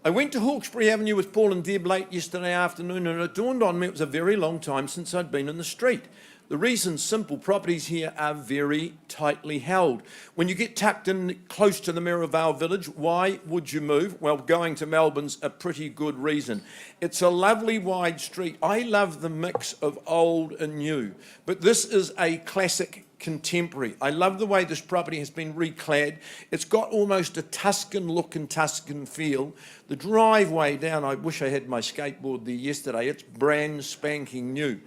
Speaker 2: I went to Hawkesbury Avenue with Paul and Deb late yesterday afternoon, and it dawned on me it was a very long time since I'd been in the street. The reason's simple. Properties here are very tightly held. When you get tucked in close to the Maryvale village, why would you move? Well, going to Melbourne's a pretty good reason. It's a lovely wide street. I love the mix of old and new, but this is a classic contemporary. I love the way this property has been reclad. It's got almost a Tuscan look and Tuscan feel. The driveway down, I wish I had my skateboard there yesterday. It's brand spanking new.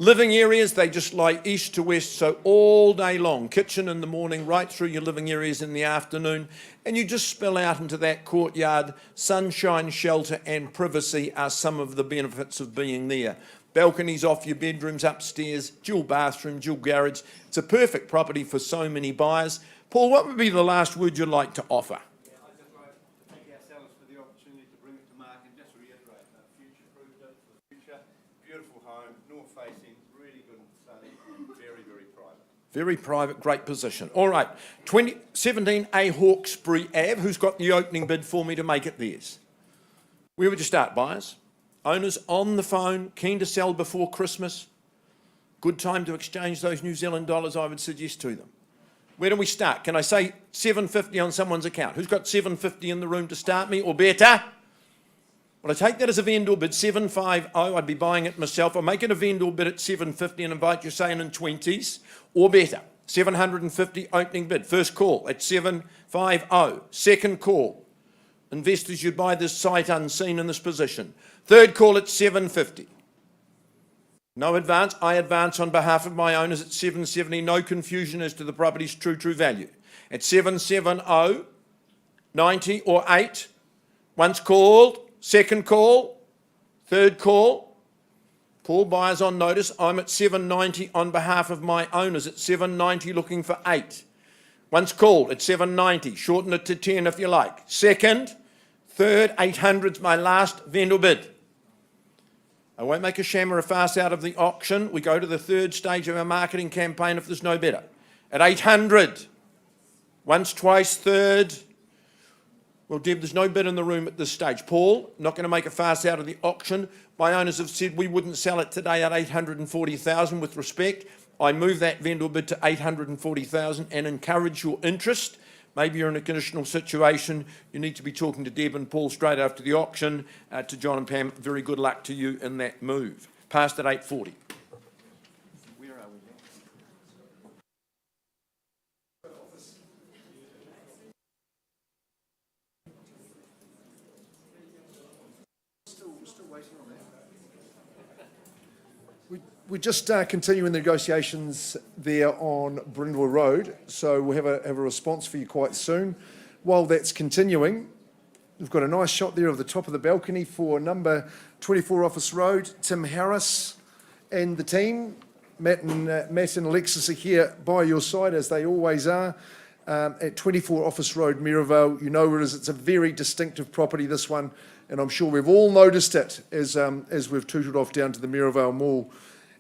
Speaker 2: Living areas, they just lie east to west, so all day long. Kitchen in the morning, right through your living areas in the afternoon, and you just spill out into that courtyard. Sunshine, shelter and privacy are some of the benefits of being there. Balconies off your bedrooms upstairs, dual bathroom, dual garage. It's a perfect property for so many buyers. Paul, what would be the last word you'd like to offer?
Speaker 7: I'd just like to thank ourselves for the opportunity to bring it to market and just reiterate that future-proofed it for the future. Beautiful home, north-facing, really good and sunny, and very, very private.
Speaker 2: Very private, great position. All right, 17A Hawkesbury Ave. Who's got the opening bid for me to make it theirs? Where would you start, buyers? Owners on the phone, keen to sell before Christmas. Good time to exchange those New Zealand dollars, I would suggest to them. Where do we start? Can I say $750 on someone's account? Who's got $750 in the room to start me or better? Well, I take that as a vendor bid, $750. I'd be buying it myself. I'll make it a vendor bid at $750 and invite you saying in 20s or better. $750 opening bid. First call at $750. Second call. Investors, you'd buy this sight unseen in this position. Third call at $750. No advance. I advance on behalf of my owners at $770. No confusion as to the property's true value. At $770, 90 or 8. Once called. Second call. Third call. Paul, buyers on notice. I'm at $790 on behalf of my owners at $790 looking for 8. Once called at $790. Shorten it to 10 if you like. Second. Third, 800's my last vendor bid. I won't make a sham or a farce out of the auction. We go to the third stage of our marketing campaign if there's no better. At 800. Once, twice, third. Well, Deb, there's no bid in the room at this stage. Paul, not going to make a farce out of the auction. My owners have said we wouldn't sell it today at $840,000 with respect. I move that vendor bid to $840,000 and encourage your interest. Maybe you're in a conditional situation. You need to be talking to Deb and Paul straight after the auction. To John and Pam, very good luck to you in that move. Passed at 8:40. Where are we now?
Speaker 3: Still waiting on that. We're just continuing the negotiations there on Bryndwr Road, so we'll have a response for you quite soon. While that's continuing, we've got a nice shot there of the top of the balcony for number 24 Office Road. Tim Harris and the team, Matt and Alexis are here by your side, as they always are, at 24 Office Road, Maryvale. You know where it is. It's a very distinctive property, this one, and I'm sure we've all noticed it as we've tooted off down to the Maryvale Mall.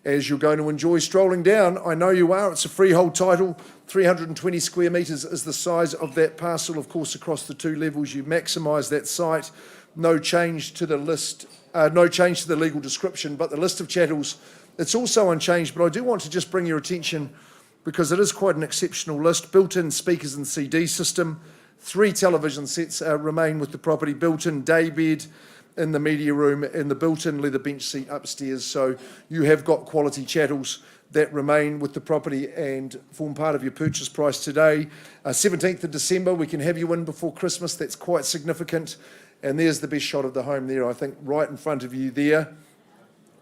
Speaker 3: As you're going to enjoy strolling down, I know you are. It's a freehold title. 320 square metres is the size of that parcel. Of course, across the 2 levels, you maximise that site. No change to the list, no change to the legal description, but the list of chattels, it's also unchanged. But I do want to just bring your attention, because it is quite an exceptional list. Built-in speakers and CD system. 3 television sets remain with the property. Built-in daybed in the media room, and the built-in leather bench seat upstairs. So you have got quality chattels that remain with the property and form part of your purchase price today. 17th of December, we can have you in before Christmas. That's quite significant. And there's the best shot of the home there, I think, right in front of you there.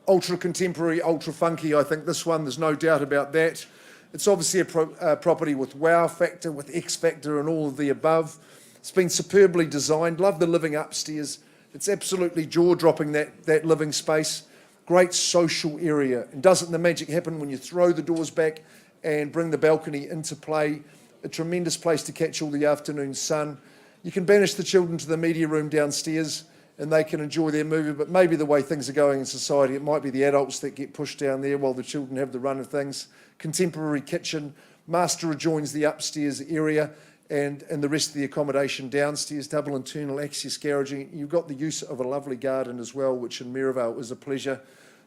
Speaker 3: Ultra contemporary, ultra funky, I think this one, there's no doubt about that. It's obviously a property with wow factor, with X factor and all of the above. It's been superbly designed. Love the living upstairs. It's absolutely jaw-dropping, that living space. Great social area. And doesn't the magic happen when you throw the doors back and bring the balcony into play? A tremendous place to catch all the afternoon sun. You can banish the children to the media room downstairs and they can enjoy their movie, but maybe the way things are going in society, it might be the adults that get pushed down there while the children have the run of things. Contemporary kitchen, master adjoins the upstairs area and the rest of the accommodation downstairs, double internal access garaging. You've got the use of a lovely garden as well, which in Maryvale is a pleasure.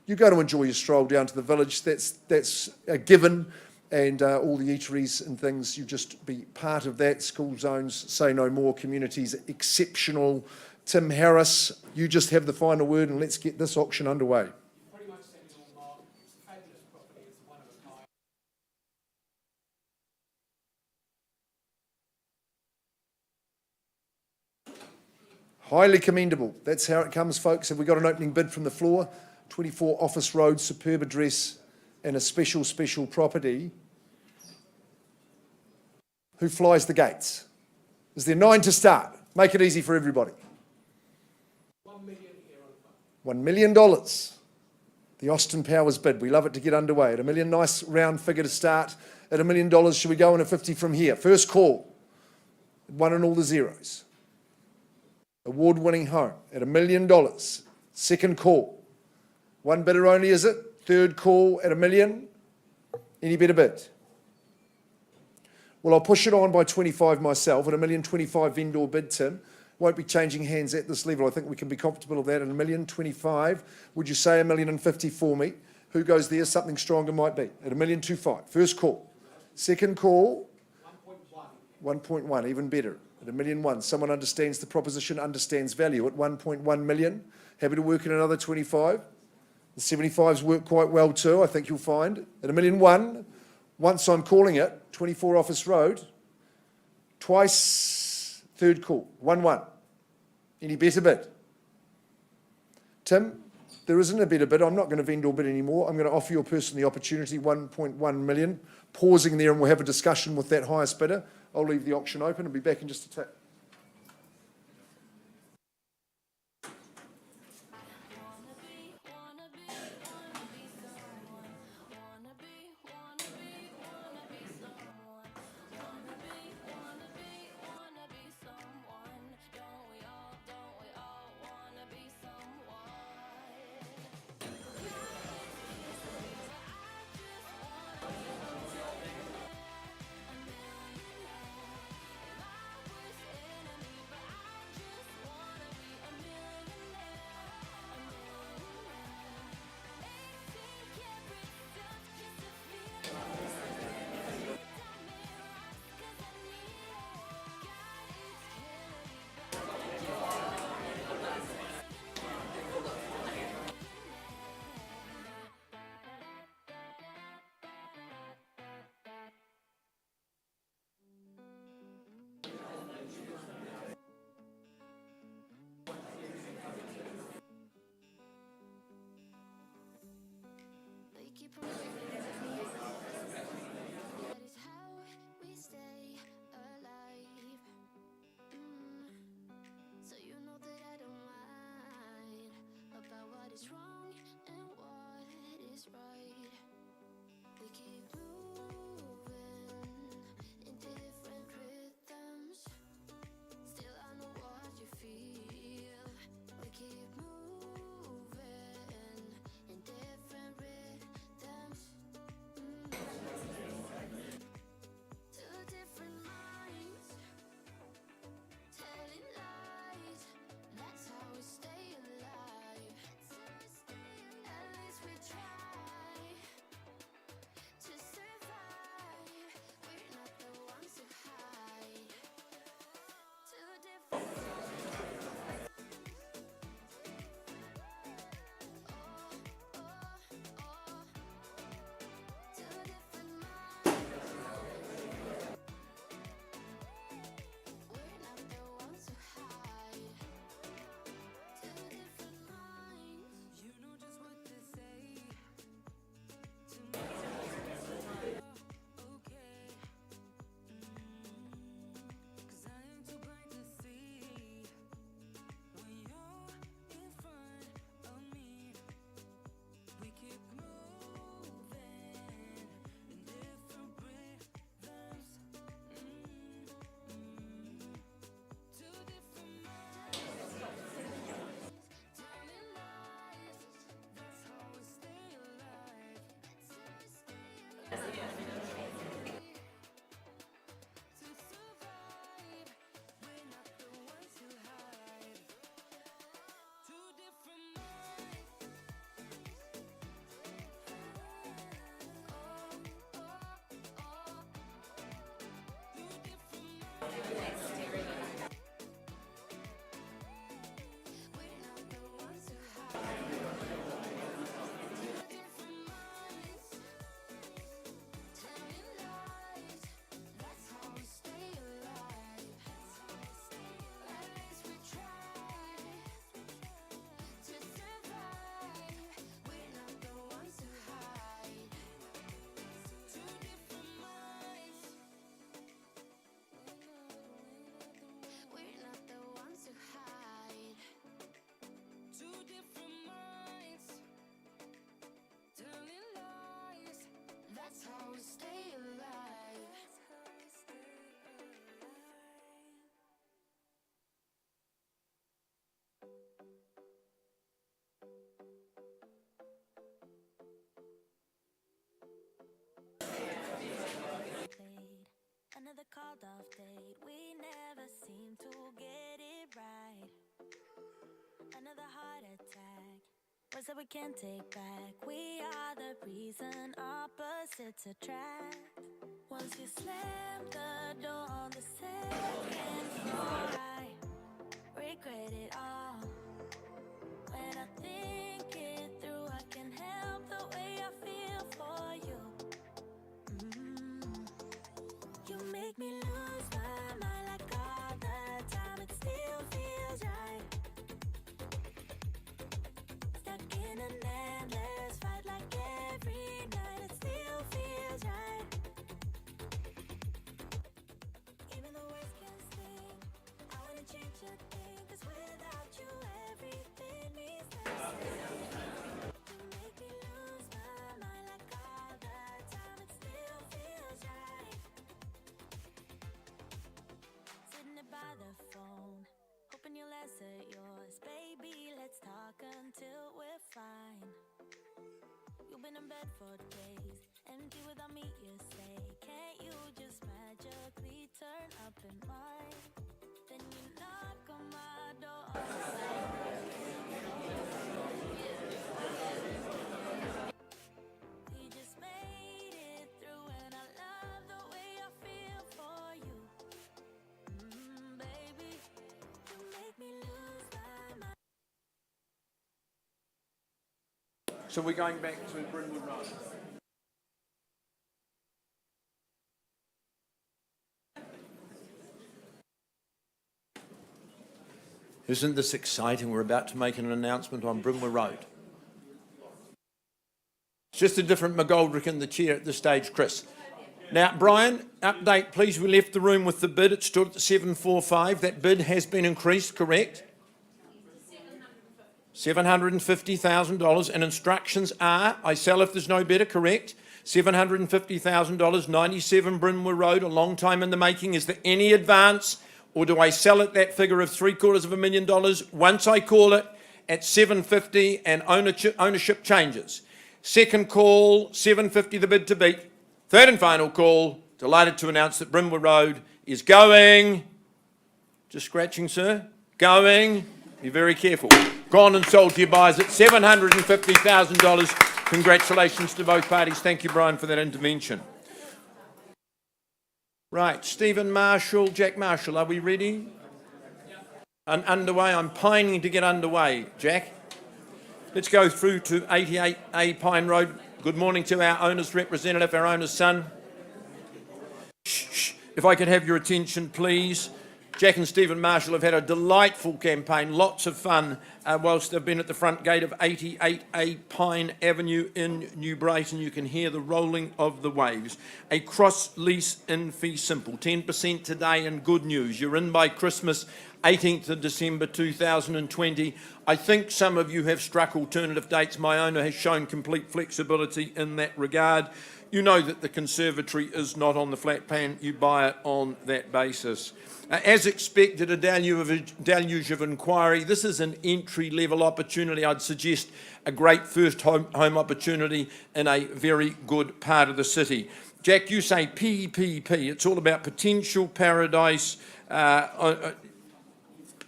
Speaker 3: You're going to enjoy your stroll down to the village, that's a given, and all the eateries and things, you just be part of that. School zones, say no more, communities exceptional. Tim Harris, you just have the final word and let's get this auction underway.
Speaker 8: Pretty much said it all, Mark. It's a fabulous property. It's one of a kind.
Speaker 3: Highly commendable. That's how it comes, folks. Have we got an opening bid from the floor? 24 Office Road, superb address and a special, special property. Who flies the gates? Is there 9 to start? Make it easy for everybody.
Speaker 8: 1 million here on
Speaker 3: $1
Speaker 8: the
Speaker 3: million. The Austin Powers bid. We love it to get underway. At $1 million, nice round figure to start. At $1 million, should we go in at 50 from here? First call. One and all the zeros. Award-winning home at $1 million. Second call. One bidder only, is it? Third call at $1 million. Any better bid? Well, I'll push it on by 25 myself at $1,025,000 vendor bid, Tim. Won't be changing hands at this level. I think we can be comfortable of that at $1,025,000. Would you say $1,050,000 for me? Who goes there? Something stronger might be. At $1,025,000. First call. Second call. 1.1, even better. At $1,001,000. Someone understands the proposition, understands value. At 1.1 million. Happy to work in another 25. The 75s work quite well too, I think you'll find. At $1,001,000. Once I'm calling it, 24 Office Road. Twice, third call, 1-1. Any better bid? Tim, there isn't a better bid. I'm not going to vendor bid anymore. I'm going to offer your person the opportunity, 1.1 million. Pausing there and we'll have a discussion with that highest bidder. I'll leave the auction open and be back in just a tick.
Speaker 1: Another called off date, we never seem to get it right. Another heart attack, words that we can't take back. We are the reason opposites attract. Once you slam the door on the second floor, I regret it all. When I think it through, I can help the way I feel for you. You make me lose my mind like all the time. It still feels right. Stuck in an endless fight like every night. It still feels right. Even the words can sting. I wouldn't change a thing, 'cause without you everything means nothing. You make me lose my mind like all the time. It still feels right. Sitting by the phone, hoping you'll answer yours. Baby, let's talk until we're fine. You've been in bed for days, empty without me, you say. Can't you just magically turn up in mine? Then you knock on my door on the side. We just made it through, and I love the way I feel for you. Baby, you make me lose my mind.
Speaker 2: So we're going back to Bryndwr Road. Isn't this exciting? We're about to make an announcement on Bryndwr Road. It's just a different McGoldrick in the chair at this stage, Chris. Now, Brian, update please. We left the room with the bid. It stood at 745. That bid has been increased, correct? $750,000, and instructions are, I sell if there's no bidder, correct? $750,000, 97 Bryndwr Road, a long time in the making. Is there any advance, or do I sell at that figure of $750,000 once I call it at $750 and ownership changes? Second call, $750 the bid to beat. Third and final call, delighted to announce that Bryndwr Road is going, just scratching, sir, going, be very careful, gone and sold to your buyers at $750,000. Congratulations to both parties. Thank you, Brian, for that intervention. Right, Stephen Marshall, Jack Marshall, are we ready? And underway, I'm pining to get underway, Jack. Let's go through to 88A Pine Road. Good morning to our owner's representative, our owner's son. Shh. If I could have your attention, please. Jack and Stephen Marshall have had a delightful campaign, lots of fun, whilst they've been at the front gate of 88A Pine Avenue in New Drayton. You can hear the rolling of the waves. A cross-lease in fee simple, 10% today, and good news. You're in by Christmas, 18th of December 2020. I think some of you have struck alternative dates. My owner has shown complete flexibility in that regard. You know that the conservatory is not on the flat pan. You buy it on that basis. As expected, a deluge of inquiry. This is an entry-level opportunity. I'd suggest a great first home opportunity in a very good part of the city. Jack, you say PPP. It's all about potential paradise.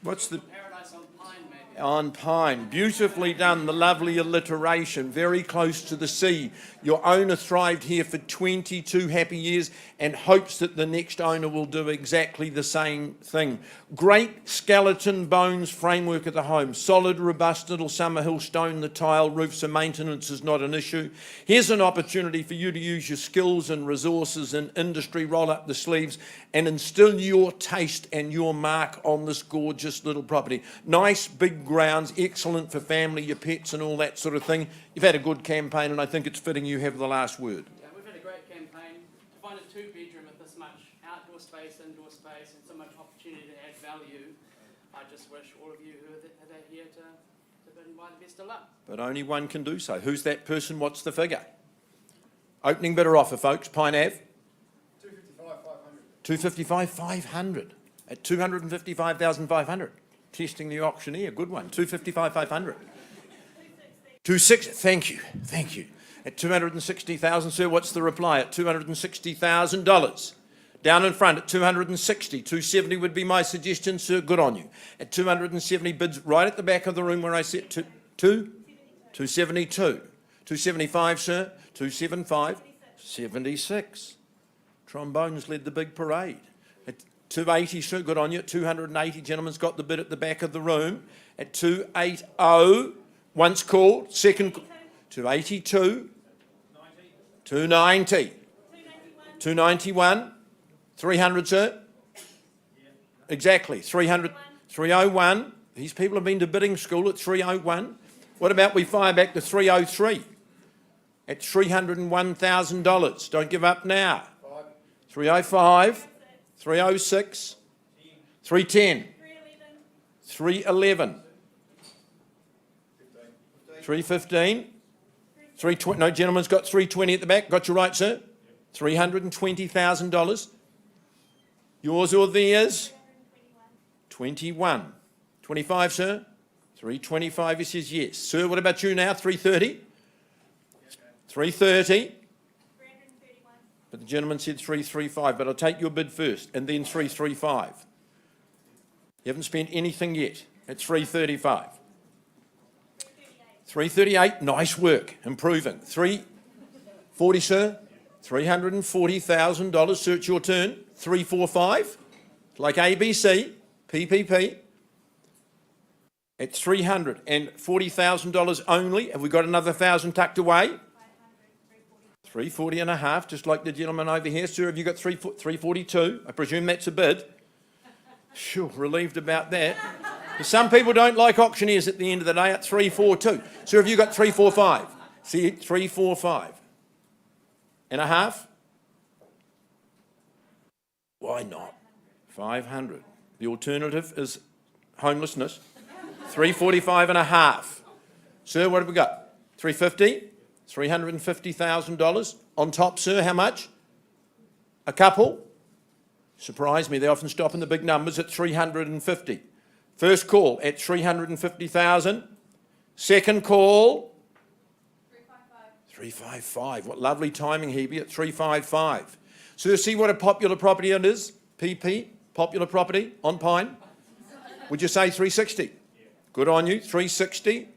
Speaker 2: What's the...
Speaker 8: Paradise on Pine, maybe.
Speaker 2: On Pine. Beautifully done, the lovely alliteration, very close to the sea. Your owner thrived here for 22 happy years and hopes that the next owner will do exactly the same thing. Great skeleton bones framework of the home. Solid, robust little Summerhill stone, the tile roof, so maintenance is not an issue. Here's an opportunity for you to use your skills and resources in industry, roll up the sleeves and instill your taste and your mark on this gorgeous little property. Nice big grounds, excellent for family, your pets and all that sort of thing. You've had a good campaign and I think it's fitting you have the last word.
Speaker 8: Yeah, we've had a great campaign. To find a two-bedroom with this much outdoor space, indoor space, and so much opportunity to add value, I just wish all of you who are here to bid and buy the best of luck.
Speaker 2: But only one can do so. Who's that person? What's the figure? Opening bidder offer, folks. Pine Ave. 255,500 at 255,500. Testing the auctioneer, good one. 255,500. 260. Thank you. At 260,000, sir. What's the reply? At $260,000. Down in front at 260. 270 would be my suggestion, sir. Good on you. At 270 bids right at the back of the room where I said 272. 275, sir. 275. 76. Trombones led the big parade. At 280, sir. Good on you. At 280, gentleman's got the bid at the back of the room. At 280, once called. Second, 282. 290. 291. 300, sir? Exactly. 300. 301. These people have been to bidding school at 301. What about we fire back to 303 at $301,000? Don't give up now. 305. 306. 310. 311. 315. 320. No, gentleman's got 320 at the back. Got you right, sir? $320,000. Yours or theirs? 21. 25, sir? 325, he says yes. Sir, what about you now? 330? 330? But the gentleman said 335, but I'll take your bid first, and then 335. You haven't spent anything yet at 335. 338, nice work, improving. 340, sir? $340,000, sir, it's your turn. 345, like ABC, PPP. At $340,000 only. Have we got another 1,000 tucked away? 340 and a half, just like the gentleman over here. Sir, have you got 342? I presume that's a bid. Sure, relieved about that. Some people don't like auctioneers at the end of the day at 342. Sir, have you got 345? See, 345 and a half? Why not? 500. The alternative is homelessness. 345 and a half. Sir, what have we got? 350? $350,000. On top, sir, how much? A couple? Surprise me, they often stop in the big numbers at 350. First call at 350,000. Second call? 355. What lovely timing, Hebe, at 355. So see what a popular property it is? PP, popular property on Pine. Would you say 360? Good on you. 360.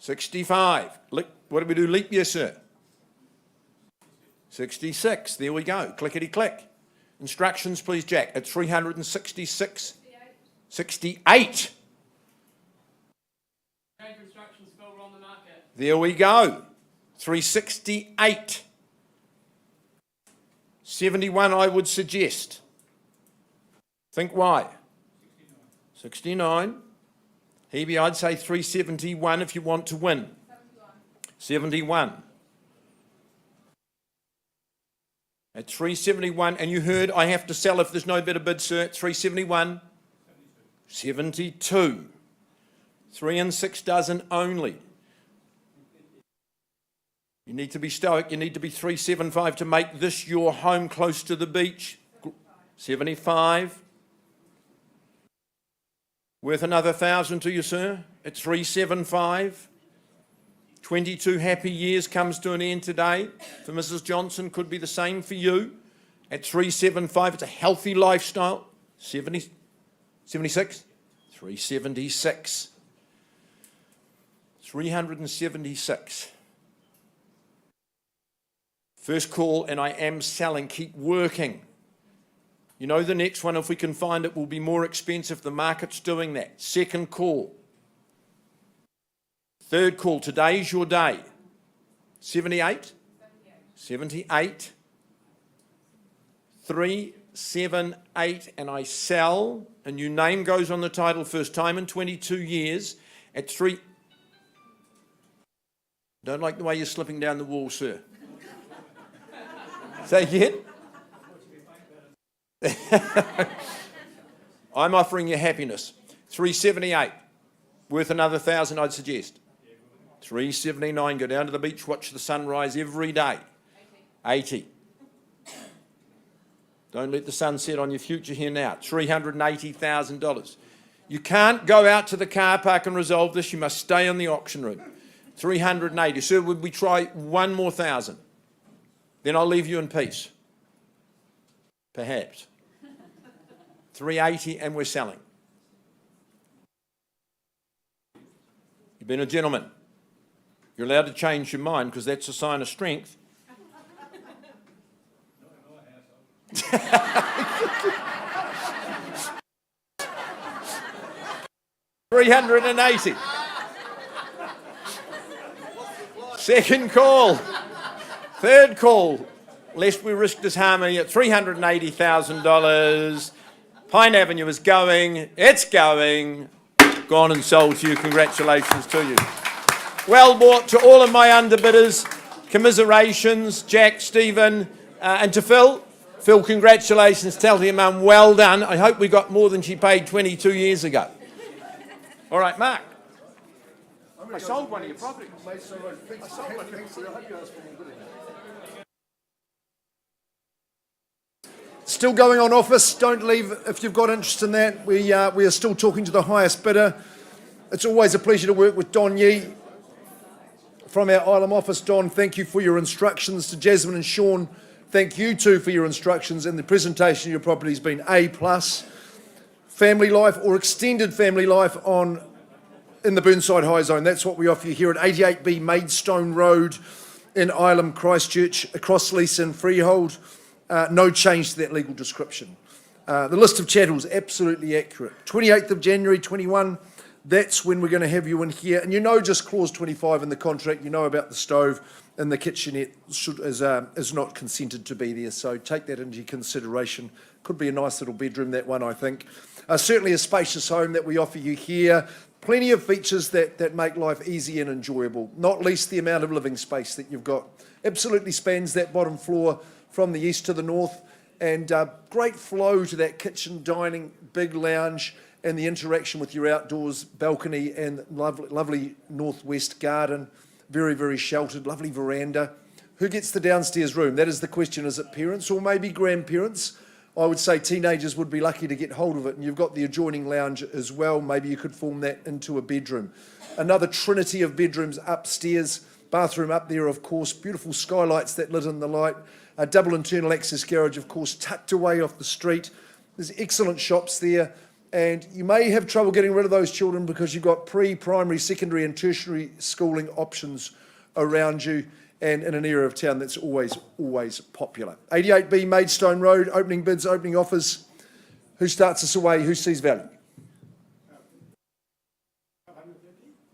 Speaker 2: 65. What do we do? Leap year, sir? 66. There we go. Clickety click. Instructions, please, Jack. At 366. 68.
Speaker 8: Instructions, Phil, we're on the market.
Speaker 2: There we go. 368. 71, I would suggest. Think why? 69. Hebe, I'd say 371 if you want to win. 71. At 371, and you heard I have to sell if there's no better bid, sir. At 371. 72. 3 and 6 dozen only. You need to be stoic. You need to be 375 to make this your home close to the beach. 75. Worth another 1,000 to you, sir, at 375. 22 happy years comes to an end today. For Mrs. Johnson, could be the same for you. At 375, it's a healthy lifestyle. 76? 376. 376. First call, and I am selling. Keep working. You know the next one, if we can find it, will be more expensive. The market's doing that. Second call. Third call. Today's your day. 78? 78. 378, and I sell. A new name goes on the title, first time in 22 years, at 3. Don't like the way you're slipping down the wall, sir. Say again? I'm offering you happiness. 378. Worth another 1,000, I'd suggest. 379. Go down to the beach, watch the sunrise every day. 80. Don't let the sun set on your future here now. $380,000. You can't go out to the car park and resolve this. You must stay in the auction room. 380. Sir, would we try one more 1,000? Then I'll leave you in peace. Perhaps. 380 and we're selling. You've been a gentleman. You're allowed to change your mind because that's a sign of strength. $380. Second call. Third call. Lest we risk disharmony at $380,000. Pine Avenue is going. It's going. Gone and sold to you. Congratulations to you. Well bought to all of my underbidders. Commiserations, Jack, Stephen, and to Phil. Phil, congratulations. Tell your mum, well done. I hope we got more than she paid 22 years ago. All right, Mark. I sold one of your properties.
Speaker 3: Still going on office. Don't leave if you've got interest in that. We are still talking to the highest bidder. It's always a pleasure to work with Don Yee from our Ilam office. Don, thank you for your instructions. To Jasmine and Sean, thank you too for your instructions. And the presentation of your property has been A+. Family life or extended family life in the Burnside High Zone. That's what we offer you here at 88B Maidstone Road in Ilam, Christchurch, across lease and freehold. No change to that legal description. The list of chattels, absolutely accurate. 28th of January 21, that's when we're going to have you in here. And you know just clause 25 in the contract, you know about the stove and the kitchenette is not consented to be there. So take that into consideration. Could be a nice little bedroom, that one, I think. Certainly a spacious home that we offer you here. Plenty of features that make life easy and enjoyable, not least the amount of living space that you've got. Absolutely spans that bottom floor from the east to the north, and great flow to that kitchen, dining, big lounge, and the interaction with your outdoors balcony and lovely northwest garden. Very, very sheltered, lovely veranda. Who gets the downstairs room? That is the question. Is it parents or maybe grandparents? I would say teenagers would be lucky to get hold of it, and you've got the adjoining lounge as well. Maybe you could form that into a bedroom. Another trinity of bedrooms upstairs, bathroom up there, of course, beautiful skylights that let in the light, a double internal access garage, of course, tucked away off the street. There's excellent shops there, and you may have trouble getting rid of those children because you've got pre-primary, secondary and tertiary schooling options around you, and in an area of town that's always popular. 88B Maidstone Road, opening bids, opening offers. Who starts us away? Who sees value?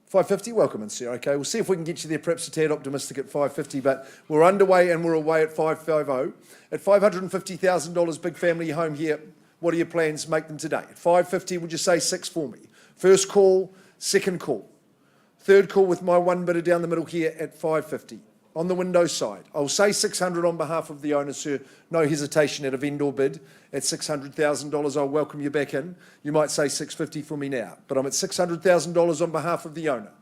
Speaker 3: 550, welcome in, sir. Okay, we'll see if we can get you there, perhaps a tad optimistic at 550, but we're underway and we're away at 550. At $550,000, big family home here. What are your plans? Make them today. At 550, would you say 6 for me? First call, second call. Third call with my one bidder down the middle here at 550. On the window side, I'll say 600 on behalf of the owner, sir. No hesitation at a vendor bid. At $600,000, I'll welcome you back in. You might say 650 for me now, but I'm at $600,000 on behalf of the owner.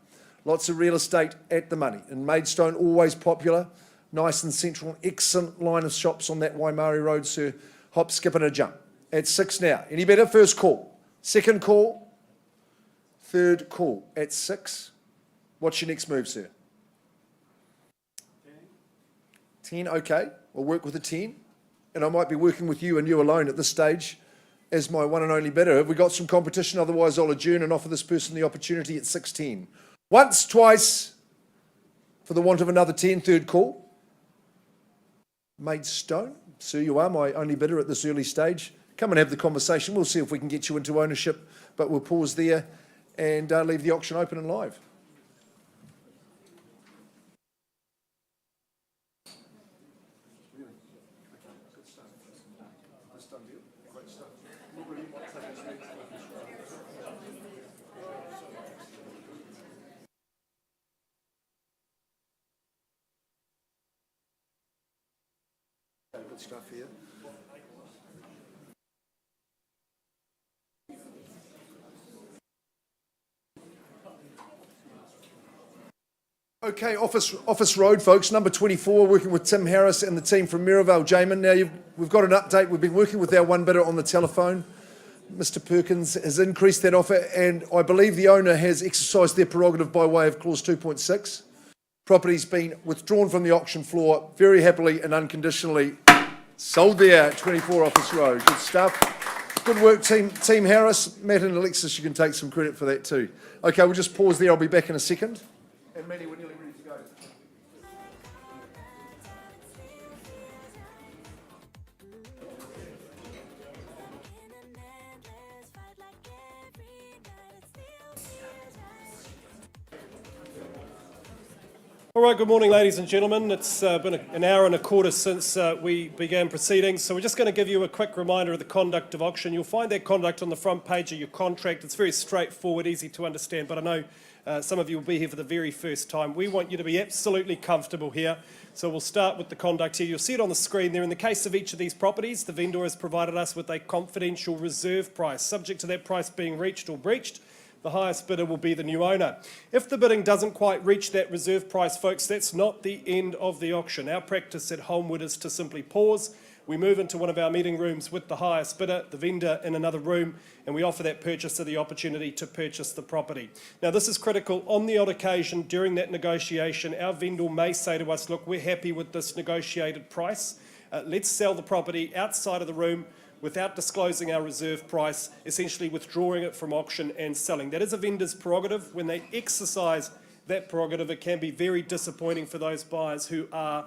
Speaker 3: Lots of real estate at the money. And Maidstone, always popular, nice and central, excellent line of shops on that Waimari Road, sir. Hop, skip and a jump. At 6 now. Any better? First call. Second call. Third call. At 6. What's your next move, sir? 10, okay. We'll work with a 10. And I might be working with you and you alone at this stage as my one and only bidder. Have we got some competition? Otherwise, I'll adjourn and offer this person the opportunity at 610. Once, twice, for the want of another 10, third call. Maidstone, sir, you are my only bidder at this early stage. Come and have the conversation. We'll see if we can get you into ownership, but we'll pause there and leave the auction open and live. Good stuff here. Okay, Office Road, folks, number 24, working with Tim Harris and the team from Merivale Jamin. Now, we've got an update. We've been working with our one bidder on the telephone. Mr. Perkins has increased that offer, and I believe the owner has exercised their prerogative by way of clause 2.6. Property's been withdrawn from the auction floor very happily and unconditionally. Sold there at 24 Office Road. Good stuff. Good work, Team Harris. Matt and Alexis, you can take some credit for that too. Okay, we'll just pause there. I'll be back in a second. And Manny, we're nearly ready to go.
Speaker 9: All right, good morning, ladies and gentlemen. It's been an hour and a quarter since we began proceedings, so we're just going to give you a quick reminder of the conduct of auction. You'll find that conduct on the front page of your contract. It's very straightforward, easy to understand, but I know some of you will be here for the very first time. We want you to be absolutely comfortable here, so we'll start with the conduct here. You'll see it on the screen there. In the case of each of these properties, the vendor has provided us with a confidential reserve price. Subject to that price being reached or breached, the highest bidder will be the new owner. If the bidding doesn't quite reach that reserve price, folks, that's not the end of the auction. Our practice at Holmwood is to simply pause. We move into one of our meeting rooms with the highest bidder, the vendor in another room, and we offer that purchaser the opportunity to purchase the property. Now, this is critical. On the odd occasion during that negotiation, our vendor may say to us, look, we're happy with this negotiated price. Let's sell the property outside of the room without disclosing our reserve price, essentially withdrawing it from auction and selling. That is a vendor's prerogative. When they exercise that prerogative, it can be very disappointing for those buyers who are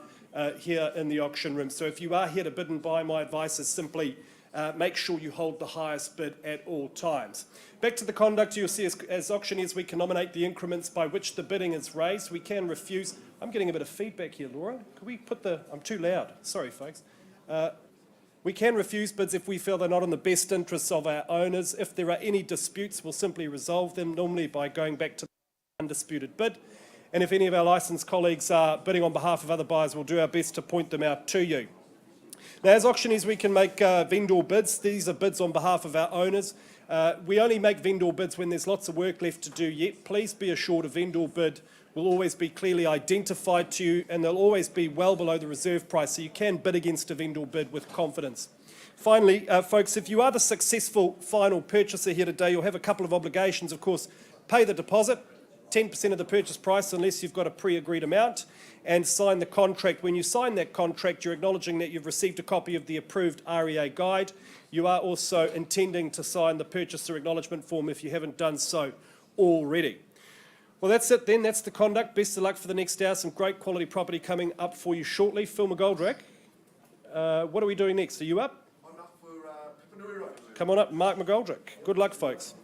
Speaker 9: here in the auction room. So if you are here to bid and buy, my advice is simply make sure you hold the highest bid at all times. Back to the conduct, you'll see as auctioneers we can nominate the increments by which the bidding is raised. We can refuse. I'm getting a bit of feedback here, Laura. Could we put I'm too loud. Sorry, folks. We can refuse bids if we feel they're not in the best interests of our owners. If there are any disputes, we'll simply resolve them, normally by going back to the undisputed bid. And if any of our licensed colleagues are bidding on behalf of other buyers, we'll do our best to point them out to you. Now, as auctioneers, we can make vendor bids. These are bids on behalf of our owners. We only make vendor bids when there's lots of work left to do yet. Please be assured a vendor bid will always be clearly identified to you, and they'll always be well below the reserve price, so you can bid against a vendor bid with confidence. Finally, folks, if you are the successful final purchaser here today, you'll have a couple of obligations. Of course, pay the deposit, 10% of the purchase price unless you've got a pre-agreed amount, and sign the contract. When you sign that contract, you're acknowledging that you've received a copy of the approved REA guide. You are also intending to sign the purchaser acknowledgement form if you haven't done so already. Well, that's it then. That's the conduct. Best of luck for the next hour. Some great quality property coming up for you shortly. Phil McGoldrick, what are we doing next? Are you up?
Speaker 3: I'm up for Bryndwr Road.
Speaker 9: Come on up, Mark McGoldrick. Good luck, folks.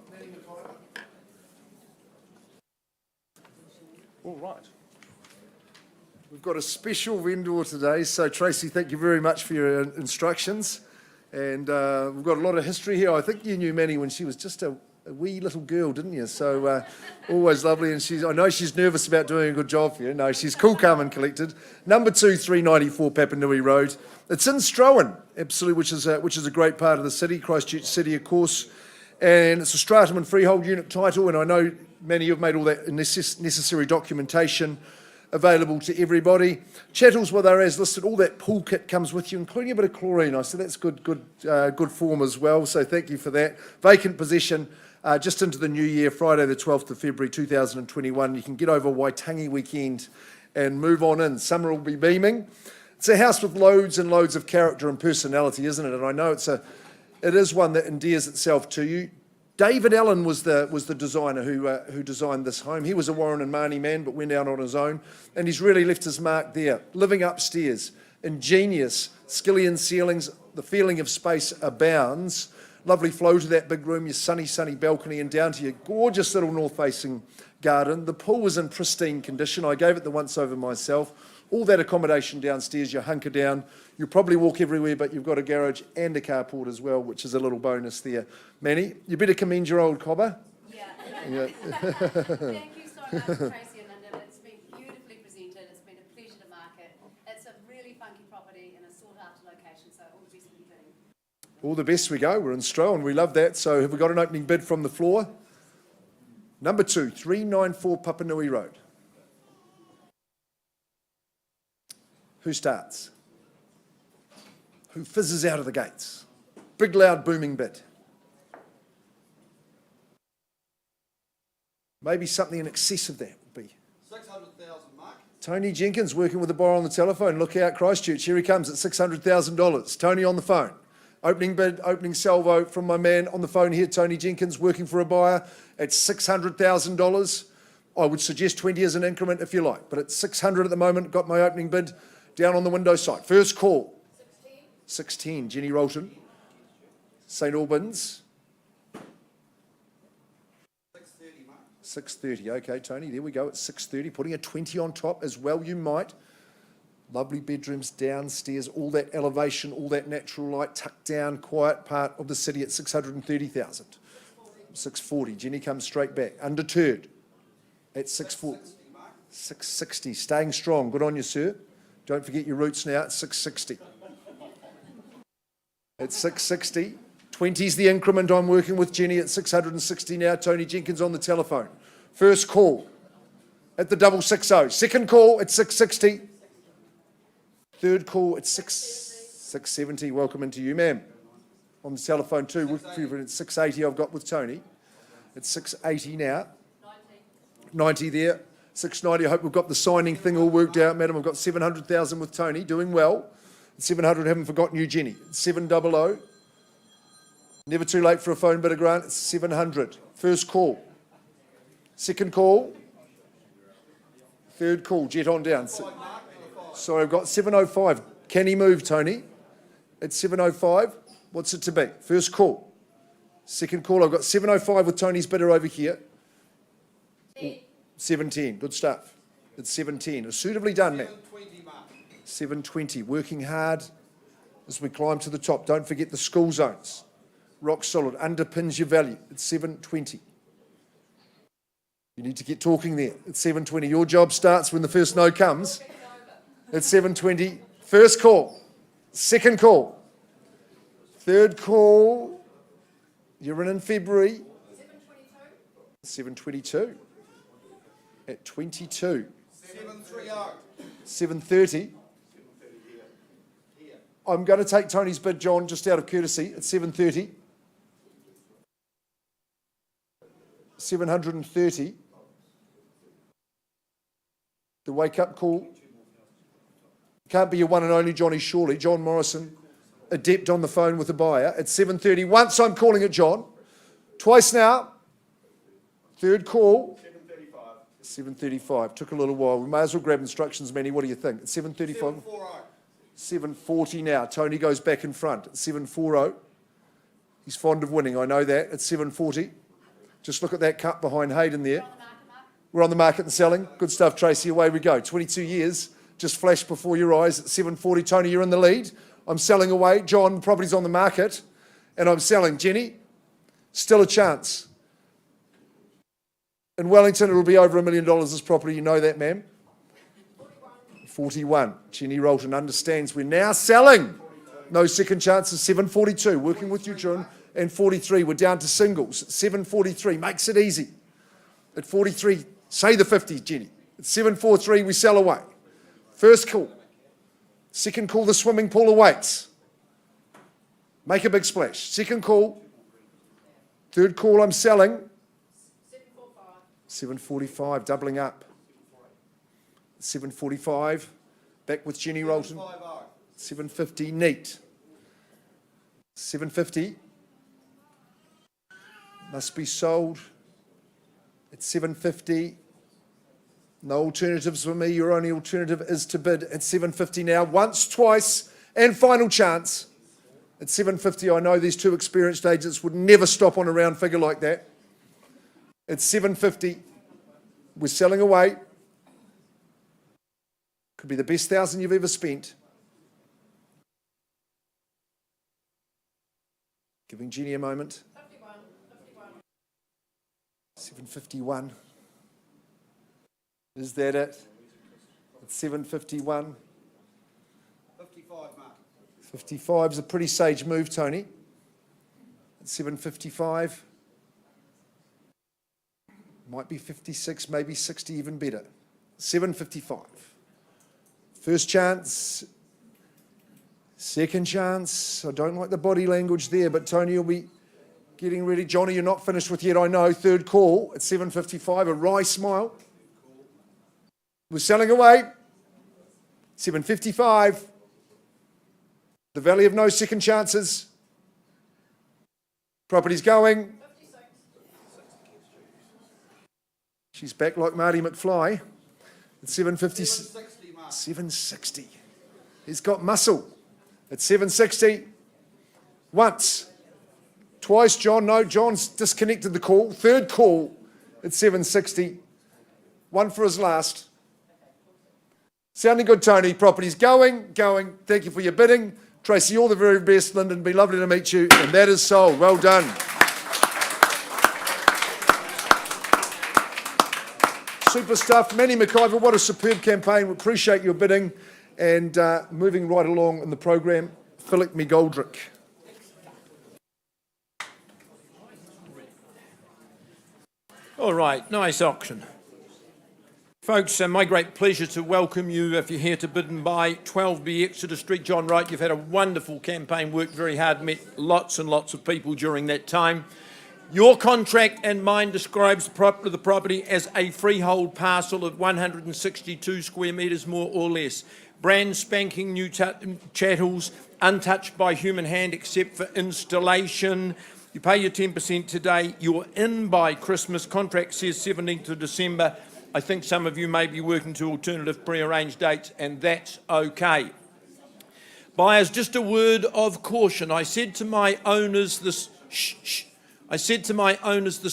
Speaker 9: All right.
Speaker 3: We've got a special vendor today, so Tracy, thank you very much for your instructions. And we've got a lot of history here. I think you knew Manny when she was just a wee little girl, didn't you? So always lovely, and I know she's nervous about doing a good job for you. No, she's cool, calm and collected. Number 2, 394 Papanui Road. It's in Strowan, absolutely, which is a great part of the city, Christchurch City, of course. And it's a stratum and freehold unit title, and I know many of you have made all that necessary documentation available to everybody. Chattels, well, they're as listed. All that pool kit comes with you, including a bit of chlorine. I said that's good form as well, so thank you for that. Vacant possession. Just into the new year, Friday the 12th of February 2021. You can get over Waitangi weekend and move on in. Summer will be beaming. It's a house with loads and loads of character and personality, isn't it? And I know it is one that endears itself to you. David Allen was the designer who designed this home. He was a Warren and Marnie man, but went out on his own, and he's really left his mark there. Living upstairs, ingenious, skillion ceilings, the feeling of space abounds. Lovely flow to that big room, your sunny balcony, and down to your gorgeous little north-facing garden. The pool was in pristine condition. I gave it the once-over myself. All that accommodation downstairs, you hunker down. You'll probably walk everywhere, but you've got a garage and a carport as well, which is a little bonus there. Manny, you better commend your old cobber.
Speaker 5: Yeah.
Speaker 3: Yeah.
Speaker 5: Thank you so much, Tracy and Linda. It's been beautifully presented. It's been a pleasure to market. It's a really funky property in a sought-after location, so all the best for you bidding.
Speaker 3: All the best we go. We're in Strowan. We love that. So have we got an opening bid from the floor? Number 2, 394 Papanui Road. Who starts? Who fizzes out of the gates? Big, loud, booming bid. Maybe something in excess of that would be.
Speaker 7: 600,000, Mark.
Speaker 3: Tony Jenkins working with the buyer on the telephone. Look out, Christchurch. Here he comes at $600,000. Tony on the phone. Opening bid, opening salvo from my man on the phone here, Tony Jenkins, working for a buyer at $600,000. I would suggest 20 as an increment if you like, but at 600 at the moment, got my opening bid down on the window site. First call. 16, Jenny Rolton. St Albans. 630, okay, Tony, there we go at 630, putting a 20 on top as well, you might. Lovely bedrooms downstairs, all that elevation, all that natural light, tucked down, quiet part of the city at 630,000. 640, Jenny comes straight back, undeterred at 640. 660, staying strong, good on you, sir. Don't forget your roots now at 660. At 660. 20's the increment I'm working with, Jenny, at 660 now. Tony Jenkins on the telephone. First call at the 660. Second call at 660. Third call at 670. Welcome into you, ma'am. On the telephone too. At 680 I've got with Tony. It's 680 now. 90 there. 690. I hope we've got the signing thing all worked out, madam. I've got 700,000 with Tony. Doing well. 700, haven't forgotten you, Jenny. 700. Never too late for a phone bid of grant. It's 700. First call. Second call. Third call. Jet on down. Sorry, I've got 705. Can he move, Tony? At 705. What's it to be? First call. Second call. I've got 705 with Tony's bidder over here. 710. Good stuff. It's 710. Suitably done, man. 720. Working hard as we climb to the top. Don't forget the school zones. Rock solid, underpins your value. It's 720. You need to get talking there. It's 720. Your job starts when the first no comes. It's 720. First call. Second call. Third call. You're in February. 722. At 22. 730. I'm going to take Tony's bid, John, just out of courtesy, at 730. 730. The wake-up call. Can't be your one and only Johnny, surely. John Morrison, adept on the phone with the buyer at 730. Once I'm calling it John. Twice now. Third call. 735. Took a little while. We may as well grab instructions, Manny. What do you think? At 735. 740 now. Tony goes back in front at 740. He's fond of winning, I know that. At 740. Just look at that cut behind Hayden there. We're on the market and selling. Good stuff, Tracy. Away we go. 22 years just flashed before your eyes at 740. Tony, you're in the lead. I'm selling away. John, property's on the market. And I'm selling. Jenny, still a chance. In Wellington, it'll be over $1 million, this property. You know that, ma'am. 41. Jenny Rolton understands we're now selling. No second chances. 742. Working with you, John. And 43. We're down to singles. 743. Makes it easy. At 43, say the 50s, Jenny. At 743, we sell away. First call. Second call, the swimming pool awaits. Make a big splash. Second call. Third call, I'm selling. 745, doubling up. 745, back with Jenny Rolton. 750, neat. 750, must be sold. At 750, no alternatives for me. Your only alternative is to bid at 750 now. Once, twice, and final chance. At 750, I know these two experienced agents would never stop on a round figure like that. At 750, we're selling away. Could be the best 1,000 you've ever spent. Giving Jenny a moment. 751. Is that it? It's 751.
Speaker 7: 55, Mark.
Speaker 3: 55 is a pretty sage move, Tony. At 755. Might be 56, maybe 60, even better. 755. First chance. Second chance. I don't like the body language there, but Tony will be getting ready. Johnny, you're not finished with yet, I know. Third call at 755. A wry smile. We're selling away. 755. The Valley of No Second Chances. Property's going. She's back like Marty McFly. At 750. 760. He's got muscle. At 760. Once. Twice, John. No, John's disconnected the call. Third call at 760. One for his last. Sounding good, Tony. Property's going. Thank you for your bidding. Tracy, all the very best. Lyndon, be lovely to meet you. And that is sold. Well done. Super stuff. Manny McIver, what a superb campaign. We appreciate your bidding. And moving right along in the program, Philip McGoldrick.
Speaker 2: All right, nice auction. Folks, my great pleasure to welcome you if you're here to bid and buy 12B Exeter Street. John Wright, you've had a wonderful campaign, worked very hard, met lots and lots of people during that time. Your contract and mine describes the property as a freehold parcel of 162 square metres, more or less. Brand spanking new chattels, untouched by human hand except for installation. You pay your 10% today, you're in by Christmas. Contract says 17th of December. I think some of you may be working to alternative pre-arranged dates, and that's okay. Buyers, just a word of caution. I said to my owners this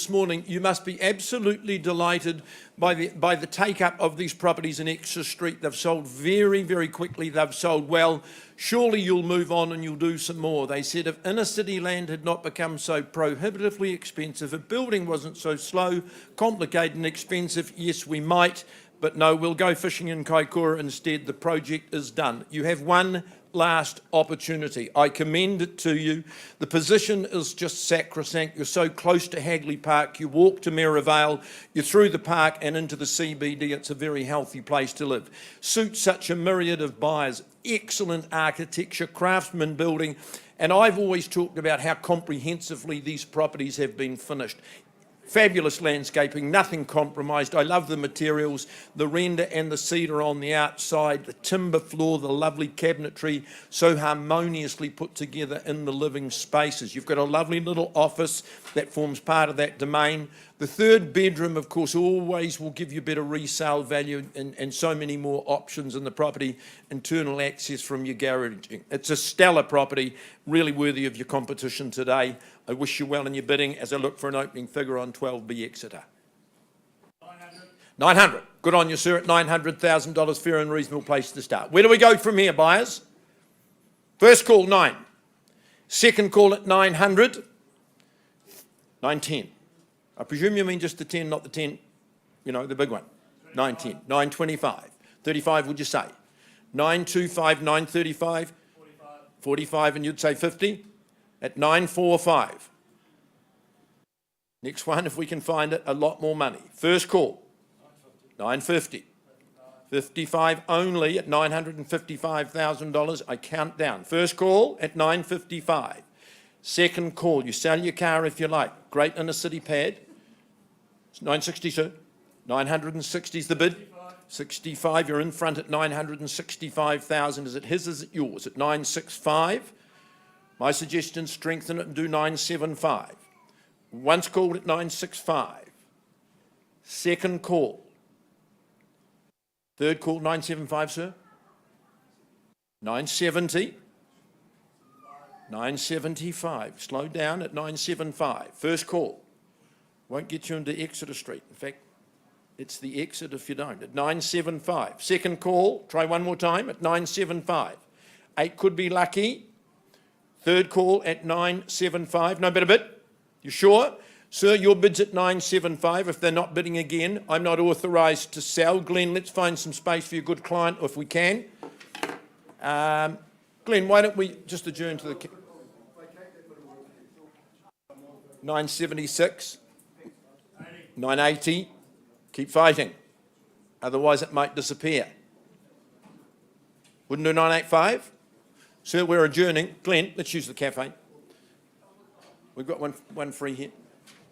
Speaker 2: morning, you must be absolutely delighted by the take-up of these properties in Exeter Street. They've sold very, very quickly. They've sold well. Surely you'll move on and you'll do some more. They said if inner city land had not become so prohibitively expensive, if building wasn't so slow, complicated and expensive, yes, we might. But no, we'll go fishing in Kaikoura instead. The project is done. You have one last opportunity. I commend it to you. The position is just sacrosanct. You're so close to Hagley Park. You walk to Merivale, you're through the park and into the CBD. It's a very healthy place to live. Suits such a myriad of buyers. Excellent architecture, craftsman building. And I've always talked about how comprehensively these properties have been finished. Fabulous landscaping, nothing compromised. I love the materials, the render and the cedar on the outside, the timber floor, the lovely cabinetry, so harmoniously put together in the living spaces. You've got a lovely little office that forms part of that domain. The third bedroom, of course, always will give you better resale value and so many more options in the property, internal access from your garaging. It's a stellar property, really worthy of your competition today. I wish you well in your bidding as I look for an opening figure on 12B Exeter. 900. Good on you, sir, at $900,000, fair and reasonable place to start. Where do we go from here, buyers? First call, 9. Second call at 900. 910. I presume you mean just the 10, not the 10, you know, the big one. 910. 925. 35, would you say? 925, 935. 45, and you'd say 50? At 945. Next one, if we can find it, a lot more money. First call, 950. 55 only at $955,000. I count down. First call at 955. Second call, you sell your car if you like. Great inner city pad. It's 960, sir. 960 is the bid. 65, you're in front at 965,000. Is it his, is it yours? At 965. My suggestion, strengthen it and do 975. Once called at 965. Second call. Third call, 975, sir. 970. 975. Slow down at 975. First call. Won't get you into Exeter Street. In fact, it's the exit if you don't. At 975. Second call. Try one more time at 975. 8 could be lucky. Third call at 975. No better bid? You sure? Sir, your bid's at 975. If they're not bidding again, I'm not authorised to sell. Glenn, let's find some space for your good client if we can. Glenn, why don't we just adjourn to the... 976. 980. Keep fighting. Otherwise it might disappear. Wouldn't do 985? Sir, we're adjourning. Glenn, let's use the cafe. We've got one free here.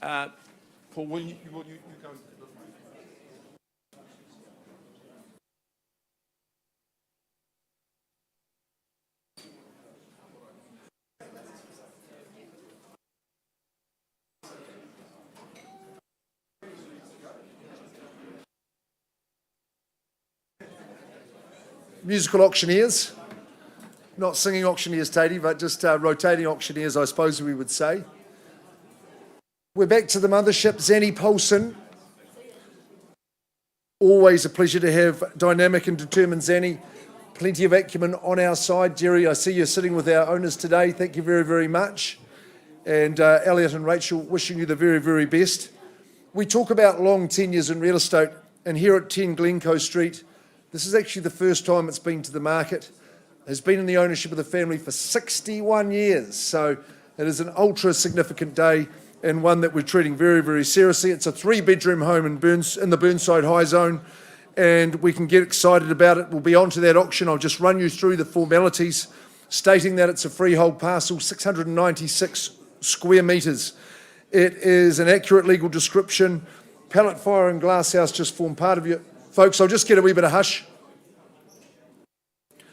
Speaker 2: Paul, will you go?
Speaker 3: musical auctioneers. Not singing auctioneers, Tatey, but just rotating auctioneers, I suppose we would say. We're back to the mothership, Zanny Polson. Always a pleasure to have dynamic and determined Zanny. Plenty of acumen on our side. Jerry, I see you're sitting with our owners today. Thank you very, very much. And Elliot and Rachel, wishing you the very, very best. We talk about long tenures in real estate, and here at 10 Glencoe Street, this is actually the first time it's been to the market. Has been in the ownership of the family for 61 years. So it is an ultra significant day and one that we're treating very, very seriously. It's a 3-bedroom home in the Burnside High Zone, and we can get excited about it. We'll be on to that auction. I'll just run you through the formalities, stating that it's a freehold parcel, 696 square metres. It is an accurate legal description. Pallet, fire and glass house just form part of your... Folks, I'll just get a wee bit of hush.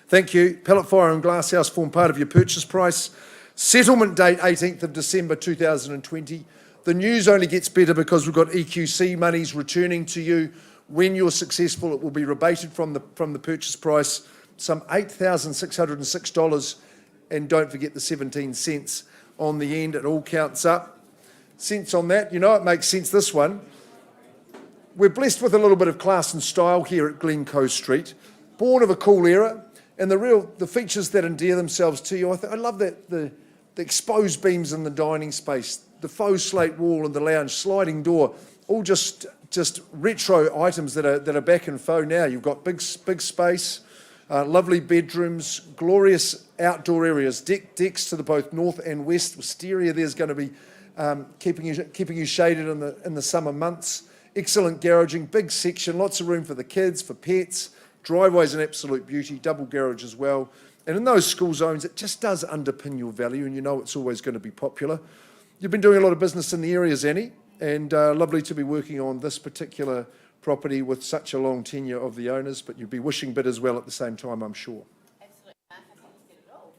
Speaker 3: Thank you. Pallet, fire and glass house form part of your purchase price. Settlement date 18th of December 2020. The news only gets better because we've got EQC monies returning to you. When you're successful, it will be rebated from the purchase price, some $8,606. And don't forget the 17 cents on the end. It all counts up. Cents on that. You know, it makes sense, this one. We're blessed with a little bit of class and style here at Glencoe Street. Born of a cool era. And the features that endear themselves to you, I love that the exposed beams in the dining space, the faux slate wall in the lounge, sliding door, all just retro items that are back in faux now. You've got big space, lovely bedrooms, glorious outdoor areas, decks to the both north and west. Wisteria there's going to be keeping you shaded in the summer months. Excellent garaging, big section, lots of room for the kids, for pets. Driveway's an absolute beauty, double garage as well. And in those school zones, it just does underpin your value, and you know it's always going to be popular. You've been doing a lot of business in the area, Zanny, and lovely to be working on this particular property with such a long tenure of the owners, but you'd be wishing bit as well at the same time, I'm sure.
Speaker 5: Absolutely, Mark. I think you said it all.